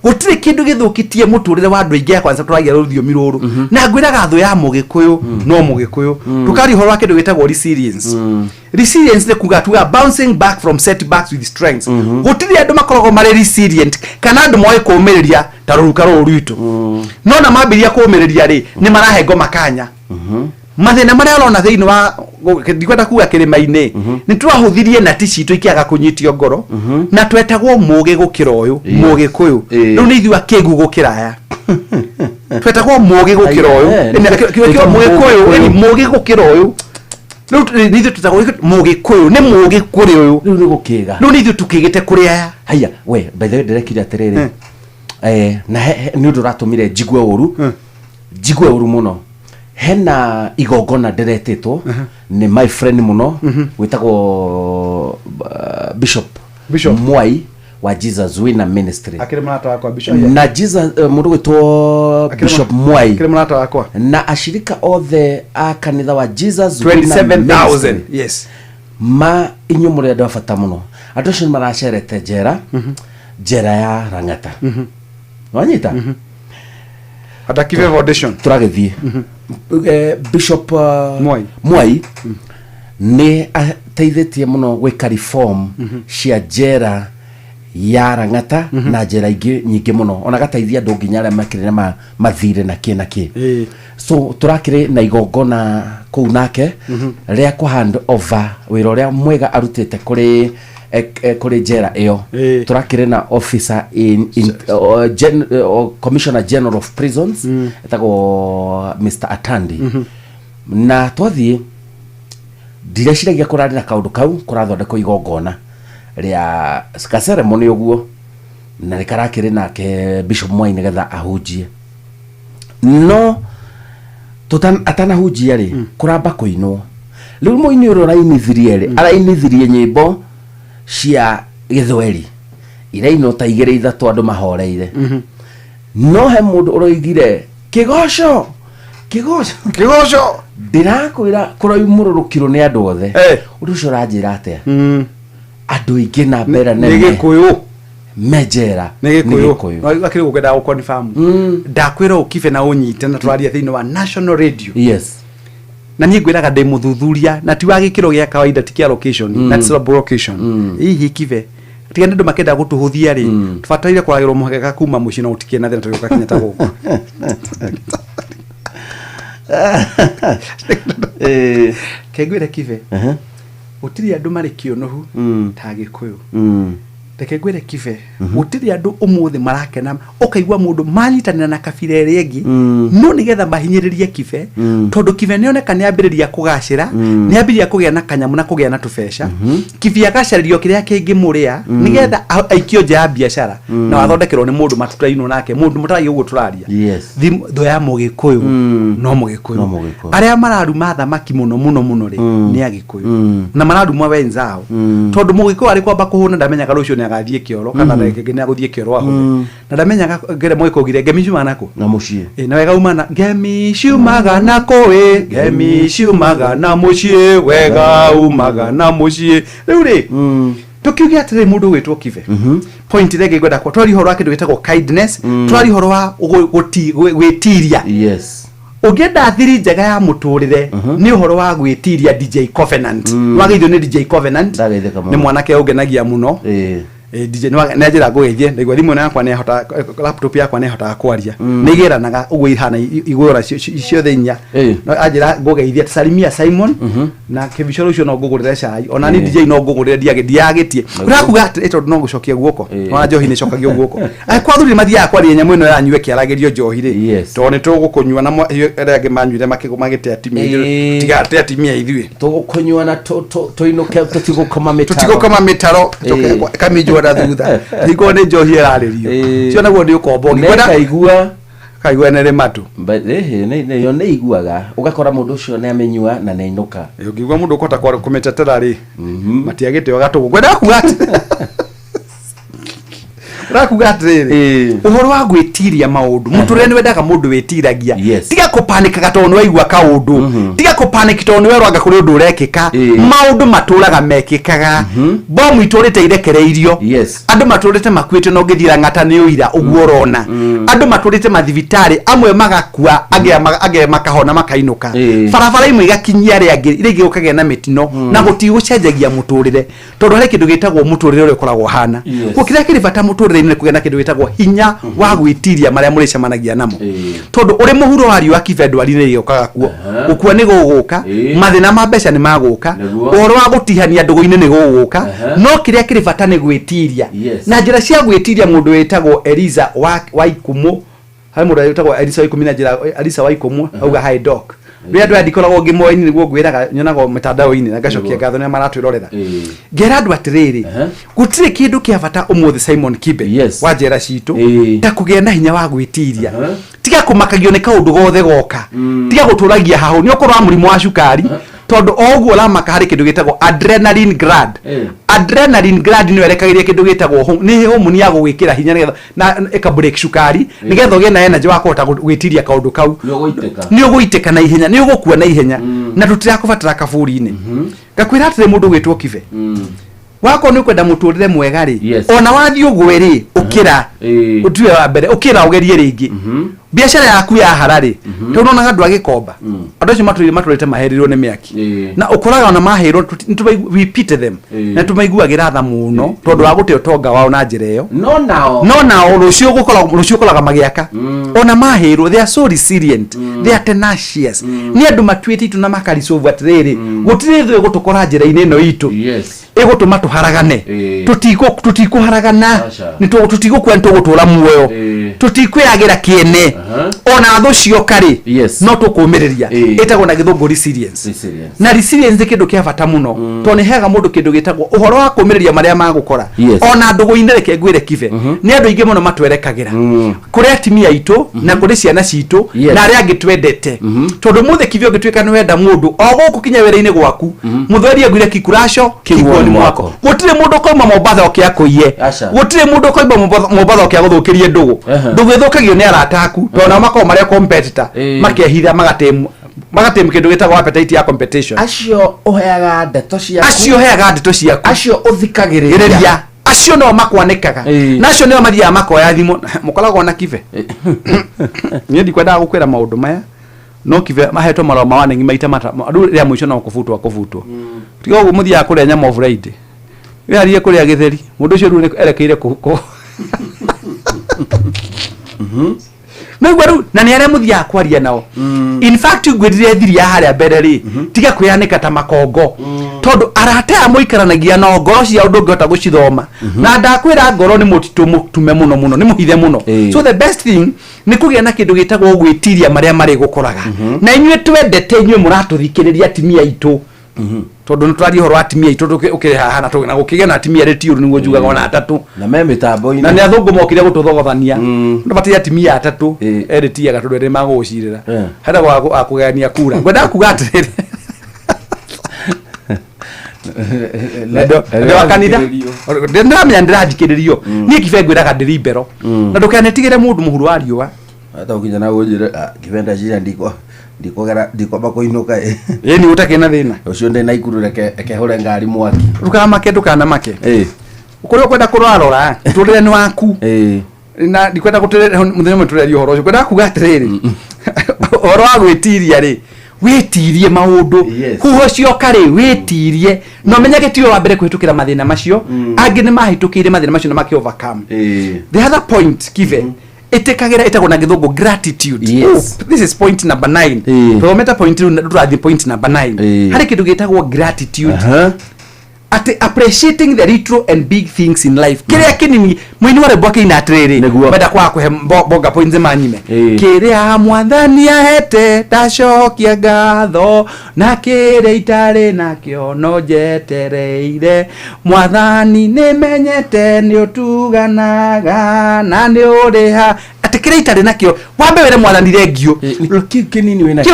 gutire kindu githukitie muturire wa andu aingi kwanza turagia ruthiomi ruru na ngwiraga thu ya mugikuyu no mugikuyu tukari horo kindu gitagwo resilience ni kuga tuga bouncing back from setbacks with strength gutire andu makorogo mari resilient kana andu moe kumiriria taruruka ruritu no na mabiria kumiriria ri ni marahengo makanya mathina maria arona thiini wa ndikwenda kuga kirima-ini ni twahuthirie na ticitu ikiaga kunyitio ngoro na twetagwo mugi gukira uyu mugikuyu riu ni ithu akingu gukiraya twetagwo mugi gukira uyu kiwa mugikuyu ni mugi gukira uyu riu ni ithu twetagwo mugikuyu ni mugi kuri uyu riu ni gukiga riu ni ithu tukigite kuri aya haya we by the way ndirekire atiriri na ni undu ratumire jigwe uru muno hena igongona ndiretitwo ni my friend muno witagwo Bishop Mwai wa Jesus Winner Ministry akire mwanata wako Bishop na Jesus mundu witwo Bishop Mwai akire mwanata wako na ashirika othe a kanitha wa Jesus 27,000 yes ma inyu muri andu afata muno andu acio maracerete njera ya Rang'ata wanyita Adakive Foundation turagithie Bishop Mwai ni ateithitie muno gwika reform cia njera ya Rang'ata na njera ingi nyingi muno ona gateithia andu nginya aria makire na mathire na ki so turakire na igongona kuu nake ria ku hand over wira uria mwega arutite kuri njera iyo turakire na officer in Commissioner General of Prisons etagwo Mr. Atandi na twathie ndireciragia kurari na kaundu kau kurathondekwo igongona ria ceremony uguo na rikarakire nake Bishop Mwai nigetha ahunjie no atana hujia ri kuramba kuinwo riu muini uro rainithirie ri arainithirie nyimbo cia githweri iraino ta igere ithatu andu mahoreire no he mundu uroigire kigoco ndirakwira kuroimururukiro ni andu othe undu ucio ranjira atia andu ingi na mbere nene Gikuyu mejera ni Gikuyu akiri gukenda gukonfirm ndakwira ukibe na unyite na turaria thiini wa national radio yes na niĩ ngwĩraga ndĩ mũthuthuria na ti wa gĩkĩro gĩa kawaida ti kĩa location na ti location hihi kive tiga ndũ makenda gũtũhũthia rĩ tũbataire kũragĩrwo mũhaka kuma mũciĩ na ũtikie na thĩna tũgĩũka kinya ta gũkũ kengwĩre kive gũtirĩ andũ marĩ kĩonohu ta Gĩkũyũ reke ngwĩre kive gũtirĩ andũ ũmũthĩ marakena ũkaigua mũndũ manyitanĩra na kabira ĩrĩa ĩngĩ no nĩgetha mahinyĩrĩrie kive tondũ kive nĩoneka nĩambĩrĩria kũgacĩra nĩambĩrĩria kũgĩa na kanyamu na kũgĩa na tũbeca kive agacarĩrio kĩrĩa kĩngĩ mũrĩa nĩgetha aikio nja ya biacara na wathondekerwo nĩ mũndũ matutainwo nake mũndũ mũtaragi ũguo tũraria thũ ya Mũgĩkũyũ no Mũgĩkũyũ arĩa mararuma thamaki mũno rĩ nĩ Agĩkũyũ na mararuma wenzao tondũ Mũgĩkũyũ arĩ kwamba kũhũna ndamenyaga rũciũ nĩagathie kĩoro kana rĩngĩ nĩagũthie kĩoro aho na ndamenyaga ngere Mũgĩkũyũ ngemicumaga nako na mũciĩ na wega umana ngemicumaga nako ngemicumaga na mũciĩ wega umaga na mũciĩ rĩu rĩ tukiugia atĩrĩ mũndũ wĩtwo kive point rege ngwenda kwa twari horo akĩndũ gĩtagwo kindness twari horo wa gwĩtiria yes ũngĩenda thiri njega ya mũtũrĩre nĩ ũhoro wa gwĩtiria DJ Covenant wageithio nĩ DJ Covenant nĩ mwanake ũngenagia mũno DJ nĩ njĩra ngũgeithie ndaigua thimũ yakwa nĩ hota laptop yakwa nĩ hotaga kwaria nĩ igeranaga ũguo ihana igũra ciothe inya no anjĩra ngũgeithie Salimia Simon na kĩbicoro ũcio no ngũgũrĩre cai ona ni DJ no ngũgũrĩre ndiagĩtie ũrakuga tondũ no gũcokia guoko ona njohi nĩ cokagio guoko kwathuri mathiaga kwaria nyamũ ĩno yanyue kĩaragĩrio njohi rĩ tondũ nĩ tũgũkũnyua na arĩa angĩ manyuire magĩte atimia tigate atimia ithuĩ tũgũkũnyua na tũinũke tũtigũkoma mĩtaro kamijwa da thutha niko nĩ njohi ĩrarĩrio cio naguo nĩ ũkombo kaigua nere matu nĩ iguaga ũgakora mũndũ ũcio nĩ amenyua na nĩ ainũka ũngĩigua mũndũ ũkota kũmĩtetera rĩ matiagĩte ũgatũgũ kwenda kuga rakuga atĩrĩrĩ ũhoro wa gwĩtiria maũndũ mũtũrĩre nĩ wendaga mũndũ wĩtiragia tiga kũpanikaga tondũ nĩ waigua kaũndũ tiga kũpaniki tondũ nĩ werwaga kũrĩ ũndũ ũrekĩka maũndũ matũraga mekĩkaga bomu itũrĩte irekereirio andũ matũrĩte makuĩte no ngĩthira ng'ata nĩ ũira ũguo ũrona andũ matũrĩte mathibitarĩ amwe magakua angĩ makahona makainũka barabara imwe igakinyia arĩa angĩ irĩngĩ gũkagĩa na mĩtino na gũtigũcenjagia mũtũrĩre tondũ harĩ kĩndũ gĩtagwo mũtũrĩre ũrĩa ũkoragwo hana gũkĩrĩa kĩrĩ bata mũtũrĩre nĩ kũgĩa na kĩndũ gĩtagwo hinya wa gwĩtiria marĩa mũrĩcemanagia namo tondũ ũrĩ mũhuro wa riũa kibe ndwari-inĩ gĩũkaga kuo gũkua nĩ gũgũka mathĩna ma mbeca nĩ magũka ũhoro wa gũtihania ndũgũ-inĩ nĩ gũgũka no kĩrĩa kĩrĩ bata nĩ gwĩtiria na njĩra cia gwĩtiria mũndũ wĩtagwo Eliza Waikumu harĩ mũndũ wĩtagwo Eliza Waikumu na njĩra Eliza Waikumu auga hi doc rĩrĩa andũ ndikoragwo ngĩmoini nĩguo ngwĩraga nyonaga mĩtandao-inĩ na ngacokia ngatho nĩ maratwĩrorera ngera andũ atĩrĩrĩ gũtirĩ kĩndũ kĩa bata ũmũthĩ Simon Kibe wa njĩra citũ ta kũgĩa na hinya wa gwĩtiria tiga kũmakagio nĩ kaũndũ gothe goka tiga gũtũragia hahũ nĩ ũkorwo wa mũrimũ wa cukari tondũ oguo ũramaka harĩ kĩndũ gĩtagwo adrenaline gland nĩ werekagĩria kĩndũ gĩtagwo nĩ homoni ya gũgwĩkĩra hinya nĩgetha na eka break cukari nĩgetha ũgĩe na energy wa kũhota gwĩtiria kaũndũ kau nĩ ũgũitĩka na ihenya nĩ ũgũkua na ihenya na tũtirakũbatara kaburi-inĩ ngakwĩra atĩrĩ mũndũ gwĩtwo Kibe wako nĩ kwenda mũtũrĩre mwega rĩ ona wathiĩ ũgwe rĩ ũkĩra ũtue wa mbere ũkĩra ũgerie rĩngĩ biacara yaku ya hararĩ tondũ onaga andũ agĩkomba andũ acio matũrĩte maherirwo nĩ mĩaki na ũkoraga ona maheirwo we pity them na tũmaiguagĩra tha mũno tondũ wa gũte ũtonga wao na njĩra ĩyo no nao rũciũ ũkoraga magĩaka ona maheirwo they are so resilient they are tenacious nĩ andũ matuĩte itu na makaricovu atĩrĩrĩ gũtirĩ thũ gũtũkora njĩra-inĩ ĩno itũ egotuma tuharagane tutikuharagana tutigukwenda tugutura muoyo tutikwiagira kiene ona tho cio kari no tukumiriria etagwo na githungu resilience na resilience kindu kia bata muno to ni hega mundu kindu gitagwo uhoro wa kumiriria maria magukora ona ndugu indereke ngwire kive ni andu ingi muno matwerekagira kuri atimia itu na kuri ciana citu na aria angi twendete tondu muthe kive ungitwika ni wenda mundu o guku kinya wira-ini gwaku muthweria ngwire kikurasho kigoni mwako gutire mundu koima Mombasa okiakuiye gutire mundu koima Mombasa okiaguthukirie ndugu ndugu ithukagio ni arataku tona makao maria competitor makehitha magatem kindu gitagwo appetite ya competition acio uheaga ndeto ciaku acio uthikagiriria acio no makwanikaga nacio no mathia makoya thimu mukoragwo na kive nie ndikwenda gukwira maundu maya no kive mahetwo marwa mawanengi maita mata andu ria mwisho no kuvutwo tiga ugu muthia kuria nyama of Friday we arie kuria githeri mundu ucio ru erekeire ku no gwaru na ni aria muthia kwaria nao in fact ngwirire thiria haria mbere ri tiga kwianika ta makongo tondu arate amuikaranagia no ngoro cia undu ngota gucithoma na ndakwira ngoro ni mutitu mutume muno ni muhithe muno so the best thing ni kugia na kindu gitagwo gwitiria maria mari gukoraga na inywe twendete inywe muratuthikiriria atimia itu tondu nitwari horo atimia itu ukihana na gukigena atimia retiuru niguo njugaga ona atatu na me mitambo-ini na ni athungu mokire gututhogothania ndu bati atimia atatu eritiaga tondu ri magucirira hada gwa akugania kura ngwenda kuga atiriri ndo akanitha ndamenya ndirajikiririo ni kive ngwiraga ndirimbero na ndukanetigire mundu muhuru wa riua hata ukinya na ujire kivenda jira ndiko bakoinuka ni utakena thina ucio ndi na ikuru reke hore ngari mwaki ndukana make ukuri kwenda kurarora turire ni waku na ndikwenda gutirire muthenya mutureri horo ucio kwenda kuga atiriri horo wa gwitiria ri witirie maundu huho cio kari witirie no menyage tio wa mbere kuhitukira mathina macio angi ni mahitukire mathina macio na maki overcome the other point kive etekagira etagwo na githungu gratitude this is point number 9 prometa point turathi point number 9 hari kindu gitagwo gratitude appreciating the little and big things in life kiria kinini mwini wale bwake ina atiriri bada kwa kuhe boga points manyime kiria mwathani ahete tacokia ngatho na kiria itari na kiono jetereire mwathani nimenyete ni utuganaga na ni uriha atikire itari nakio wambe were mwathani regio kinini wena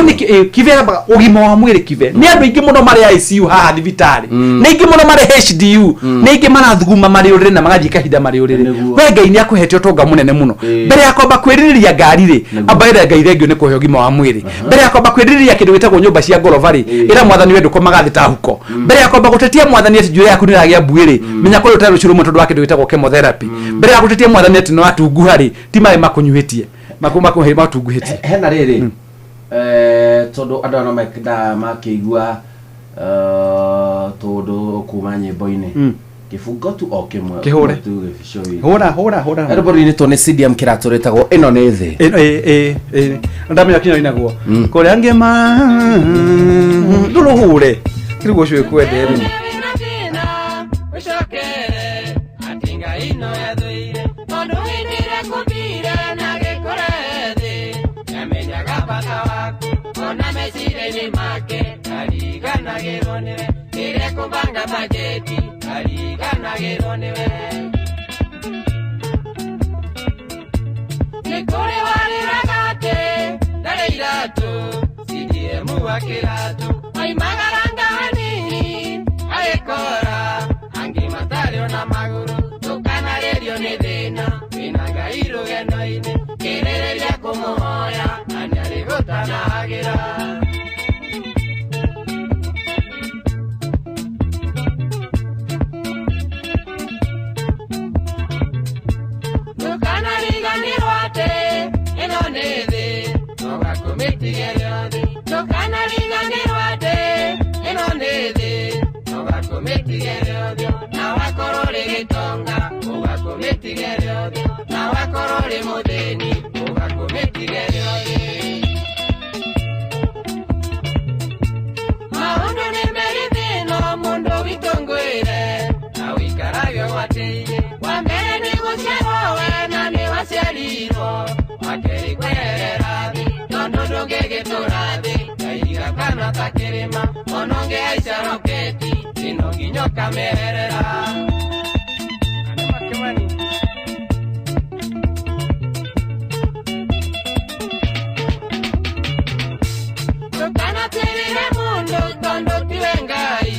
kivera ugima wa mwiri kive ni andu ingi muno mari ICU haha thibitari ni ingi muno mari HDU ni ingi marathuguma mari urire na magajika hida mari urire we Ngai ni akuhete utonga munene muno mbere ya kwamba kwiririria ngari ri ambaire Ngai regio ni kuhe ugima wa mwiri mbere ya kwamba kwiririria kindu gitagwo nyumba cia ngorovari ira mwathani wendu ko magathita huko mbere ya kwamba gutetia mwathani ati jure yaku ni ragia buiri menya ko utari ucuru mutondu wa kindu gitagwo chemotherapy mbere ya gutetia mwathani ati no atunguhari ti mai makunyuhitie makuma he matunguhitie hena riri tondu andu no mekda makigua tondu kuma nyimbo-ini kifungo tu okimwe kihure tu gifishowi hora erobori ni tone CDM kiraturetagwo ino ni thi ndamenya kinya inaguo kore angema nduruhure kirigwo cyo kwendere kubanga bajeti aliganagirwo niwe nikuri wariragate ndare iratu CDM wakiratu oimagaranga hanini agikora angi matario na maguru tukanarerio ni thina winaga irugendo-ini kirereria kumuhoya anyarigutanagira maundu ni merithino mundu witongwire irathirwo makĩrĩkwerera thĩ tondũ ndũngĩgĩtũra thĩ ngaiga kana ta kĩrĩma ona ũngĩhaica roketi ĩno nginya ũkamerera. Ndũkanatĩrĩre mũndũ tondũ tiwe Ngai,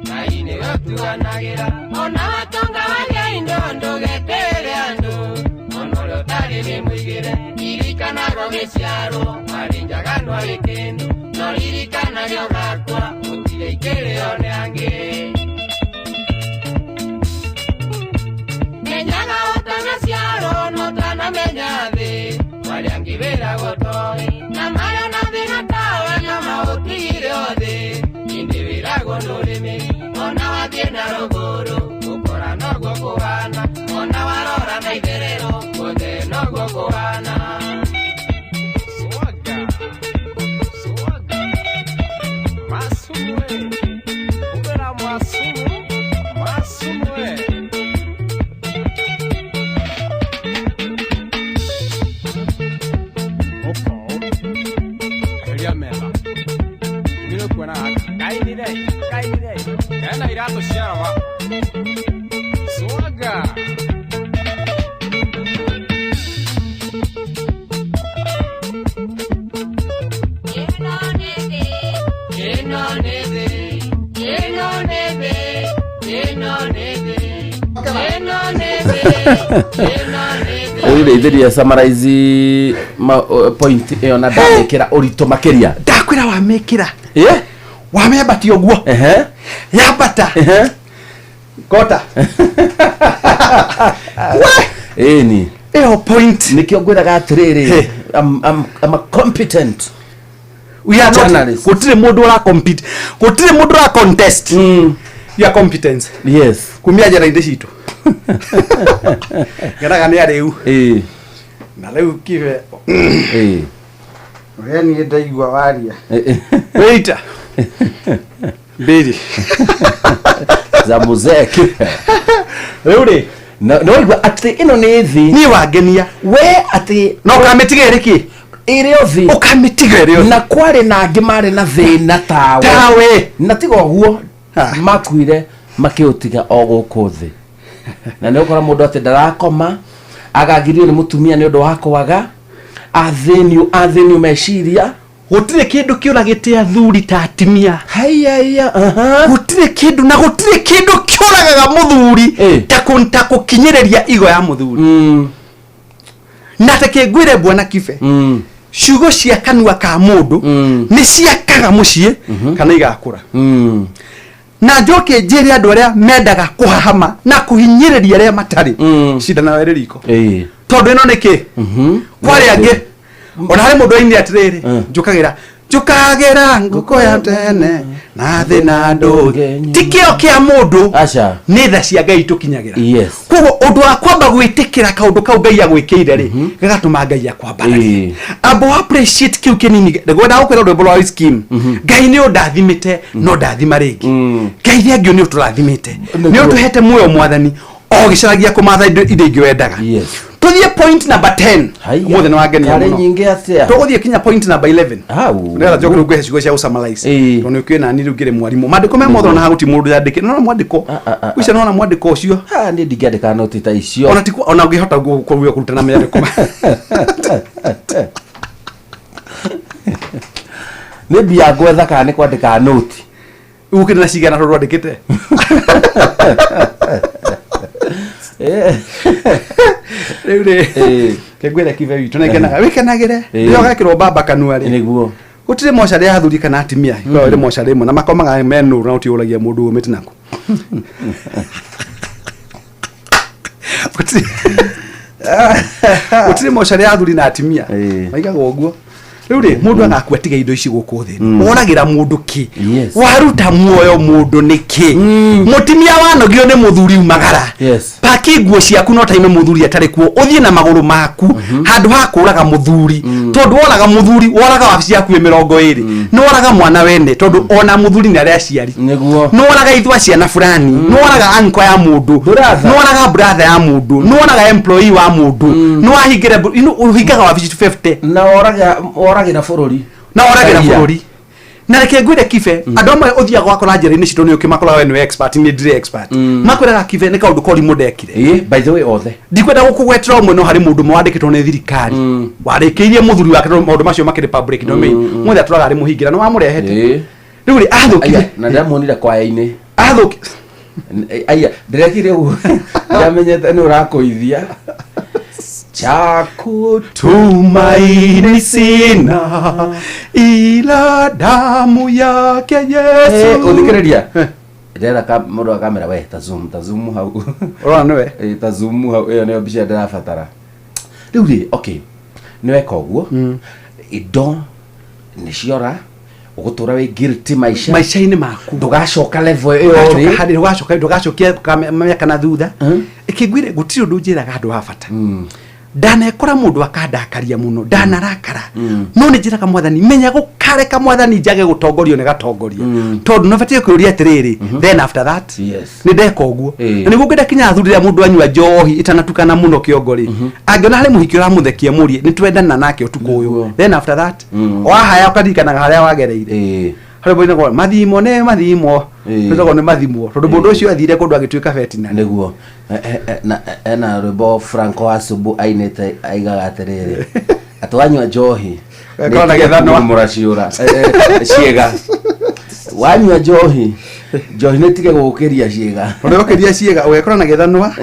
Ngai nĩwe ũtuanagĩra ona watonga wagĩa indo ndũgetĩĩre andũ ona ũrĩa ũtarĩ nĩmũigĩre. Ririkanaga ũgĩciarwo arĩ njaganu arĩ kĩndũ no ririkanaga ũgakua gũtirĩ ikĩrĩo nĩ angĩ. Menyaga ũtanaciarwo no ũtanamenya thĩ marĩa angĩ wĩragwo toĩ na marĩa na thĩna tawe na maũtigire othe indi wĩragwo ndũrĩmĩ ona wathiĩ na rũgũrũ gũkora noguo kũhana ona warora na itherero guothe noguo kũhana. Oire ithiria summarize point ĩyo na ndamĩkĩra ũritũ makĩria. Ndakwĩra wamĩkĩra wamĩambatia ũguo yambata kota ĩni ĩyo point nĩkĩo ngwĩraga atĩrĩrĩ I'm a competent journalist. Gũtirĩ mũndũ ũra compete, gũtirĩ mũndũ ũra contest ya competence. Yes, kumia njĩra-inĩ citũ ngeraga nĩ arĩu na rĩu kibe ũrĩa niĩ ndaigua waria wĩita mbĩri za muzee kibe rĩu rĩ no igua atĩ ĩno nĩ thĩ niĩ wangenia we atĩ no kamĩtiga ĩrĩkĩ ĩrĩ othi ũkamĩtiga ĩrĩ othi na kwarĩ na angĩ marĩ na thĩna tawe na tiga ũguo makuire makĩũtiga o gũkũ thĩ na nĩ ũkora mũndũ atĩ ndarakoma agagirio nĩ mũtumia nĩ ũndũ wa kwaga athĩniu meciria. Gũtirĩ kĩndũ kĩũragĩte athuri ta atimia gũtirĩ kĩndũ na gũtirĩ kĩndũ kĩũragaga mũthuri ta gũkinyĩrĩria igo ya mũthuri na tekĩngwĩre bwana Kibe ciugo cia kanua ka mũndũ nĩ ciakaga mũciĩ kana igakũra na njoke njĩre andũ arĩa mendaga kũhahama na kũhinyĩrĩria arĩa matarĩ cindana werĩ riko tondũ ĩno nĩkĩ kwarĩ angĩ ona harĩ mũndũ aini atĩrĩrĩ njũkagĩra ngũkũ ya tene na thĩ na ndũgĩ ti kĩo kĩa mũndũ nĩ tha cia Ngai tũkinyagĩra. Koguo ũndũ wa kwamba gwĩtĩkĩra kaũndũ kau Ngai agwĩkĩire rĩ gagatũma Ngai akwambararie amba appreciate kĩu kĩnini. Ngwenda gũkwĩra rwĩmbo rwa Wizkid, Ngai nĩ ũndathimĩte no ndathima rĩngĩ. Ngai thengio nĩ ũtũrathimĩte nĩ ũtũhete muoyo Mwathani o gĩcaragia kũmatha indo ingĩ wendaga. Tuthie point number 10 mothe no wangenia muno nyingi atia tuguthie kinya point number 11 ndera joke rugwe hecigo cia usummarize no kwina ni rugire mwarimu mandiko me mothe na haguti mundu yandike no mwandiko kwica no na mwandiko ucio ni ndingĩandĩka noti ta icio ona tiko ona ungihota kuruta na mwandiko ni bia gwetha kana ni kwandĩka noti ukire na cigana ro rwandĩkĩte rĩu kengwĩra Kibe witũ na ngenaga wĩkenagĩre rĩo gakĩrwo baba kanua rĩ nĩguo gũtirĩ mocarĩ ya athuri kana atimia kwa rĩ mocarĩ ĩmwe na makomaga menũ na ũtiũragia mũndũ ũmĩte nako gũtirĩ mocarĩ ya athuri na atimia maigaga ũguo riu ri mundu agakua tiga indo ici guku thi oragira mundu ki waruta muoyo mundu niki mutimia wanogio ni muthuri umagara paki nguo ciaku no taime muthuri atari kuo uthie na maguru maku handu ha kuraga muthuri tondu woraga muthuri woraga wabici yaku 20 no woraga mwana wene tondu ona muthuri ni aria ciari niguo no woraga ithwa ciana fulani no woraga anko ya mundu no woraga brother ya mundu no woraga employee wa mundu no ahingire uhingaga wabici 50 na woragira bururi na reke ngwire kibe andu amwe uthia gwakora njira-ini citu ni ukimakora we ni expert ni dire expert makwiraga kibe ni kaundu kori mudekire by the way othe ndikwenda gukugwetera umwe no hari mundu mwandikitwo ni thirikari warikiirie muthuri wake maundu macio makiri public domain muthe aturaga ari muhingira no amurehete riu ri athukire na ndamuonire kwaya-ini athukire aya ndirekire u ndamenyete ni urakoithia chako tumaini sina ila damu yake Yesu. Uthikiriria ndera ka mundu kamera we tazoom hau ora niwe tazoom hau iyo niyo bicha ndirabatara riu ri okay niwe koguo indo ni ciora ugutura we guilty maisha-ini maku ndugacoka level iyo ri hadi ndugacokia miaka na thutha ikigwire gutiri undu njiraga andu ha bata ndanekora mundu akandakaria muno ndanarakara no ni njiraga mwathani menya gukareka mwathani njage gutongorio ni gatongoria tondu no batie kuria atiriri then after that ni ndeka uguo ni gukenda kinya thurira mundu anywa njohi itanatukana muno kiongori angiona hari muhiki ura muthekia murie ni twendana nake utuku uyu then after that wahaya ukadirikanaga haria wagereire hari boina kwa mathimo ne mathimo tuko ne mathimo tondu mundu ucio athire kundu agituika fetina niguo na rwimbo Franco Asubu ainete aigaga atiriri atwanywa njohi kona gethano muraciura ciega wanywa njohi netige gukiria ciega ukiria ciega ugekora na gethanwa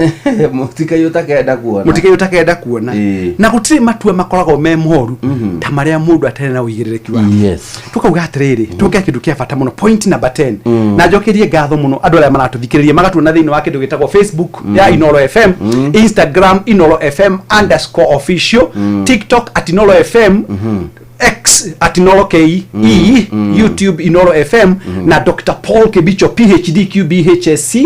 mutikai utakenda kuona na gutiri matue makoragwo me moru ta maria mundu atene na uigirereki wa tukauga atiriri tuke kindu kia bata muno point number 10 na njokirie ngatho muno andu aria maratuthikiriria magatuona thiini wa kindu gitagwo Facebook ya Inoro FM Instagram Inoro FM_official TikTok @InoroFM X @InoroKE YouTube Inoro FM na Dr. Paul Kibicho PhD QBHSC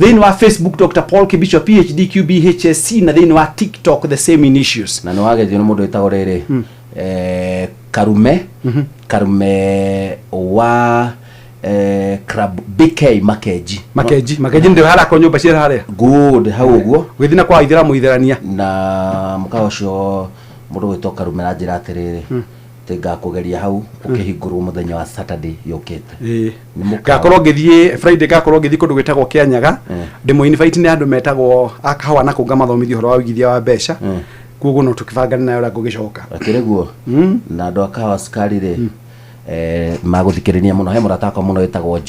then wa Facebook Dr. Paul Kibicho PhD QBHSC na then wa TikTok the same initials na no wage mundu etagwo riri Karume wa club BK Makeji ndio hala ko nyumba cia haria good hau uguo gwithina kwa ithira muitherania na mukaocio mundu gwitoka rumera njira atiriri tiga kugeria hau ukihingurwo muthenya wa Saturday yokete ngakorwo ngithie Friday ngakorwo ngithie kundu gwitagwo Kianyaga ndimo invite ni andu metagwo akahawa na kunga mathomithio horo wa wigithia wa mbeca kuguo no tukibangana nayo ra gugicoka akiriguo na andu akahawa sukari ri maguthikiriria muno he murataka muno wetagwo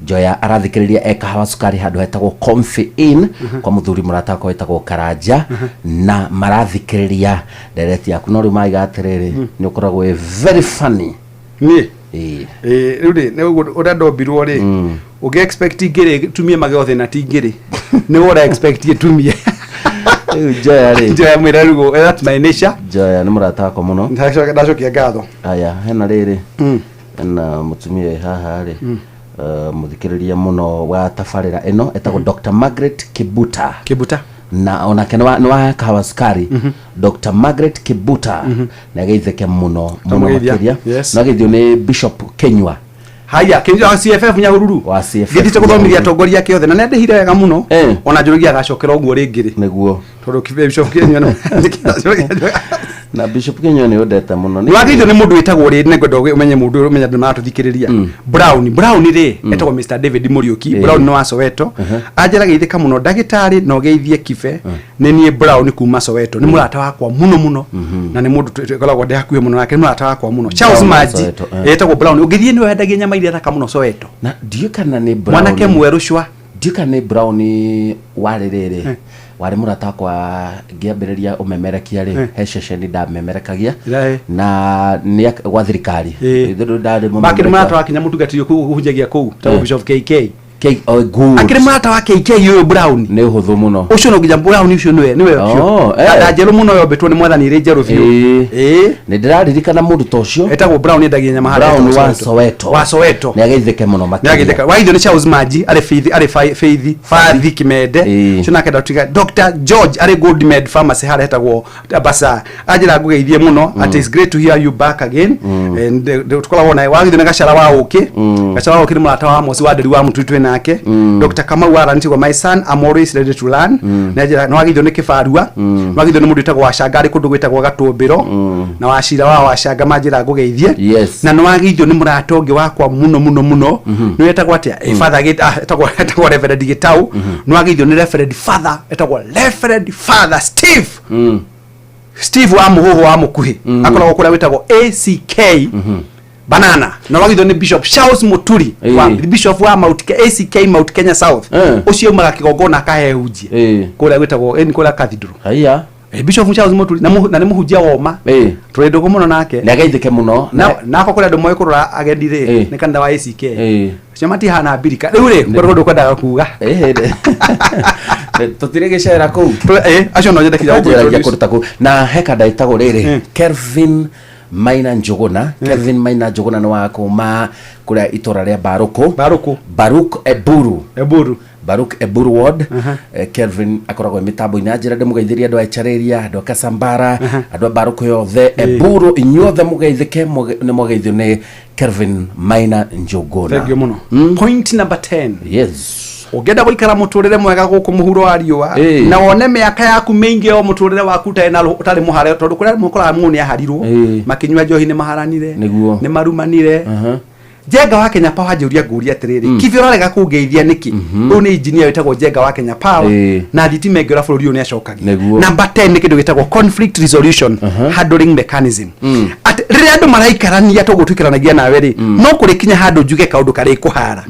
Joya arathikiriria ekahawa sukari handu hetagwo Comfy Inn kwa muthuri murataka wetagwo Karanja na marathikiriria direct yaku no rimai gatiriri ni ukoragwo very funny ni rudi ne urandobirwo ri uge expect ngiri tumie magothe na tingiri ni ura expect tumie Joya mwirarugo that's my nature Joya ni murataka muno ndacokia ngatho aya hena riri na mutumie haha ri muthikiriria muno wa tafarira eno etagwo Dr. Margaret Kibuta na ona kenwa no kahawa sukari Dr. Margaret Kibuta na geitheke muno makiria na geithio ni Bishop Kenywa haya Kenywa CFF Nyahururu wa CFF githite guthomithia atongoria kiothe na ndihire wega muno ona njurugia agacokera uguo ringiri niguo tondu Bishop Kenywa na Bishop Kenywa ni odeta muno ni wagithio ni mundu witagwo ri ngwenda umenye mundu umenya ndu matuthikiriria Brown ri etagwo Mr. David Muriuki Brown no wa Soweto ajera geithika muno ndagitari no geithie kibe ni nie Brown kuma Soweto ni murata wakwa muno na ni mundu twekolagwo ndakuye muno nake ni murata wakwa muno Charles Maji etagwo Brown ugithie ni wendagie nyama iria thaka muno Soweto na ndiukana ni Brown mwanake mweru shwa ndiukana ni Brown waririri wari murata kwa ngiambiriria umemerekia ri he ceceni ndamemerekagia na ni gwa thirikari ndari murata wa kinya mutugatirio kuhunjagia kuu ta Bishop KK good akire mata wa KK yo Brown ne huthu muno ucio no nginya Brown ucio niwe ucio ndajeru muno yo betwo ni mwathani ire jeru biu ne ndiraririkana mundu to ucio etagwo Brown endagia nyama Brown wa Soweto ne ageitheke muno makiri ne ageitheka waitho ni Charles Maji ari Faith Kimende cuna kenda tiga Dr George ari Gold Med Pharmacy hara etagwo Basa ajira ngugeithie muno at is great to hear you back again and tukola wona waitho ne gacara wa uki gacara wa uki ni murata wa Mosi wa nderi wa mututwe nake Dr Kamau aranti my son I'm always ready to learn najira no agithio ni kibarua no agithio ni mundu etagwo Wacangari kundu gwetagwo Gatumbiro na wacira wa Wacanga majira ngugeithie na no agithio ni murata ungi wakwa muno no etagwo atia father gate etagwo Reverend Gitau no agithio ni Reverend Father etagwo Reverend Father Steve wa muhuhu wa mukuhi akoragwo kuria wetagwo ACK Banana na wagithio ni Bishop Charles Muturi wa Bishop wa ACK Mount Kenya South ucio maga kigongona kahehunjie kuria wetagwo kuria cathedral haya Bishop Charles Muturi na ni muhunjia woma turendo ko muno nake ni ageitheke muno na ko kuria ndomoe kurura agendi ri ni kanda wa ACK cio mati hana birika riu ri kuria kwendaga kuga tutire gicera ku acio no nyende kija kuruta ku na hekanda itago riri Kelvin Maina Njuguna Kelvin Maina Njuguna no wakoma kuria itora ria Baruk Eburu ward Kelvin akoragwo mitambo ina njira ndemugeithiria andu a Chareria andu a Kasambara andu a Baruk yothe Eburu inyothe mugeithike ni mugeithio ni Kelvin Maina Njuguna thank you muno point number 10 yes ugenda guikara muturire mwega guku muhuro wa riua na wone miaka yaku mingi o muturire waku utari muhare tondu kuria mukora muni aharirwo makinywa njohi ni maharanire ni marumanire Jenga wa Kenya Power ajuria nguria atiriri kivyo rarega kungeithia niki u ni engineer wetagwo Jenga wa Kenya Power na thitima ingira bururi uni acokagia number 10 ni kindu gitagwo conflict resolution handling mechanism at riria andu maraikarania to gutwikiranagia nawe ri no kurikinya handu njuge kaundu kari kuhara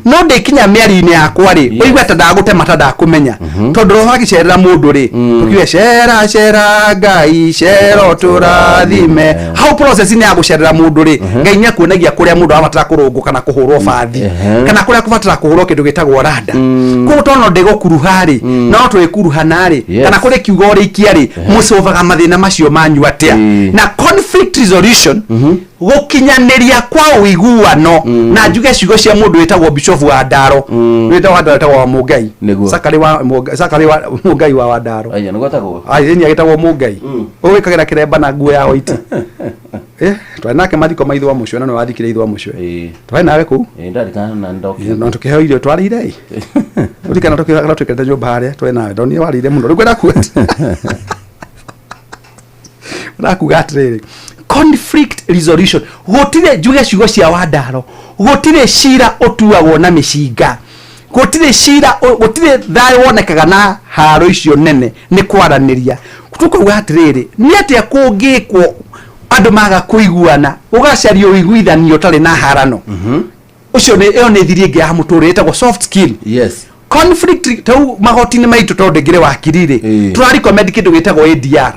no ndikinya miari-ini yakwa ri uigwa ta ndagute mata ndakumenya tondu roho agicerera mundu ri tukiwe cera ngai cero turathime how process ni ya gucerera mundu ri ngai ni akuonagia kuria mundu amatara kurungu kana kuhurwo fathi kana kuria kubatara kuhurwo kindu gitagwo rada ko tono ndigukuruhari no twikuruhanari kana kuri kiugo ri ikiari mucovaga mathina macio manyu atia na conflict resolution gukinyaniria kwa uiguano na njuge ciugo cia mundu wetagwo Bishop wa Ndaro wetagwo Mugai sakari wa Mugai wa Wandaro aya ngotagwo ni agitagwo Mugai wikagira kiremba na nguo ya white twanake mathiko maitho wa mucio na no wathikire itho wa mucio twae nawe ku ndarikana na ndoki no tukiheo irio twarire urikana tukikenda nyumba haria twae nawe ndoni warire muno rikwenda ku rakuga atiriri conflict resolution gutire njuge ciugo cia Wandaro gutire cira utuagwo na micinga gutire cira gutire thayo wonekaga na haro icio nene ni kwaraniria tukuga atiriri ni atia kungikwo andu maga kuiguana ugacaria uiguithanio tari na harano ucio ni eo ni thirie ngi ya muturire etagwo soft skill yes conflict tau magotini maitu tondu ngire wakirire turari recommend kindu gitagwo ADR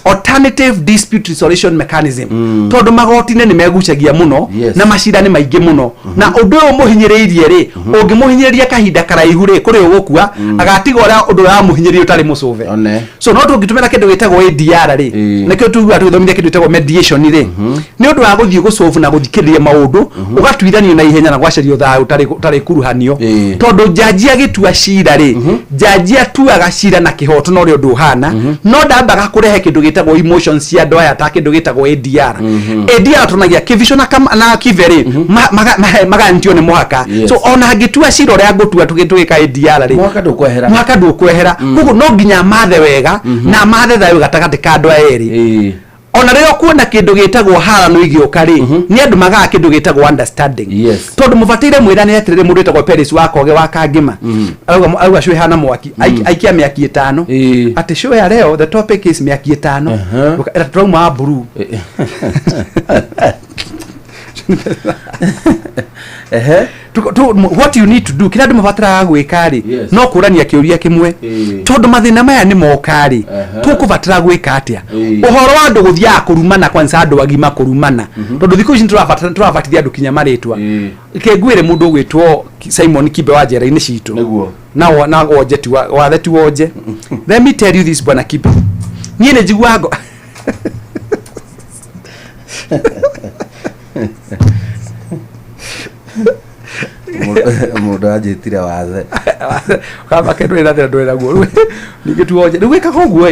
alternative dispute resolution mechanism tondu magotini ni megucagia muno na macira ni maingi muno na undu uyu muhinyiriirie ri ungimuhinyiriria kahinda karaihu ri kuri ugukua agatigora undu wa muhinyiririo utari mucuve so no tungitumira kindu gitagwo ADR ri nikio tuigua tuthomithia kindu gitagwo mediation ri ni undu wa guthii gucuvu na guthikiriria maundu ugatuithanio na ihenya na gwacario thayu utari kuruhanio tondu jajia tua cira ri jaji atuaga cira na kihoto no rio nduhana no ndambaga kurehe kindu gitagwo emotions cia ndoya ata kindu gitagwo ADR ADR tunagia kivision na kiveri maga ntio ni mwaka so ona gitua cira ria gutua tugituika ADR ri mwaka ndukwehera kuko no nginya mathe wega na mathe thayo gatagati ka ndoya eri ona rero kuona kindu gitagwo harano igioka ri ni andu magaa kindu gitagwo understanding tondu mubatire mwirane atirire mundu etagwo Peris wakoge wa Kangima auga shwe hana mwaki aikia miaki 5 ati shwe ya leo the topic is miaki 5 trauma blue what you need to do kila ndu mabatara gwika ri no kurania kiuria kimwe tondu mathina maya ni moka ri tukubatara gwika atia uhoro wa ndu guthia kurumana kwanza andu agima kurumana tondu thiku ici turabatithia andu kinya maritwa ikengwire mundu gwitwo Simon Kibe wa njera-ini citu niguo na wonjeti wa theti wonje let me tell you this bwana Kibe nie ne jiguago mundu ajitire wathe kama kedwe na ndwera guo nigituonje ndwika koguo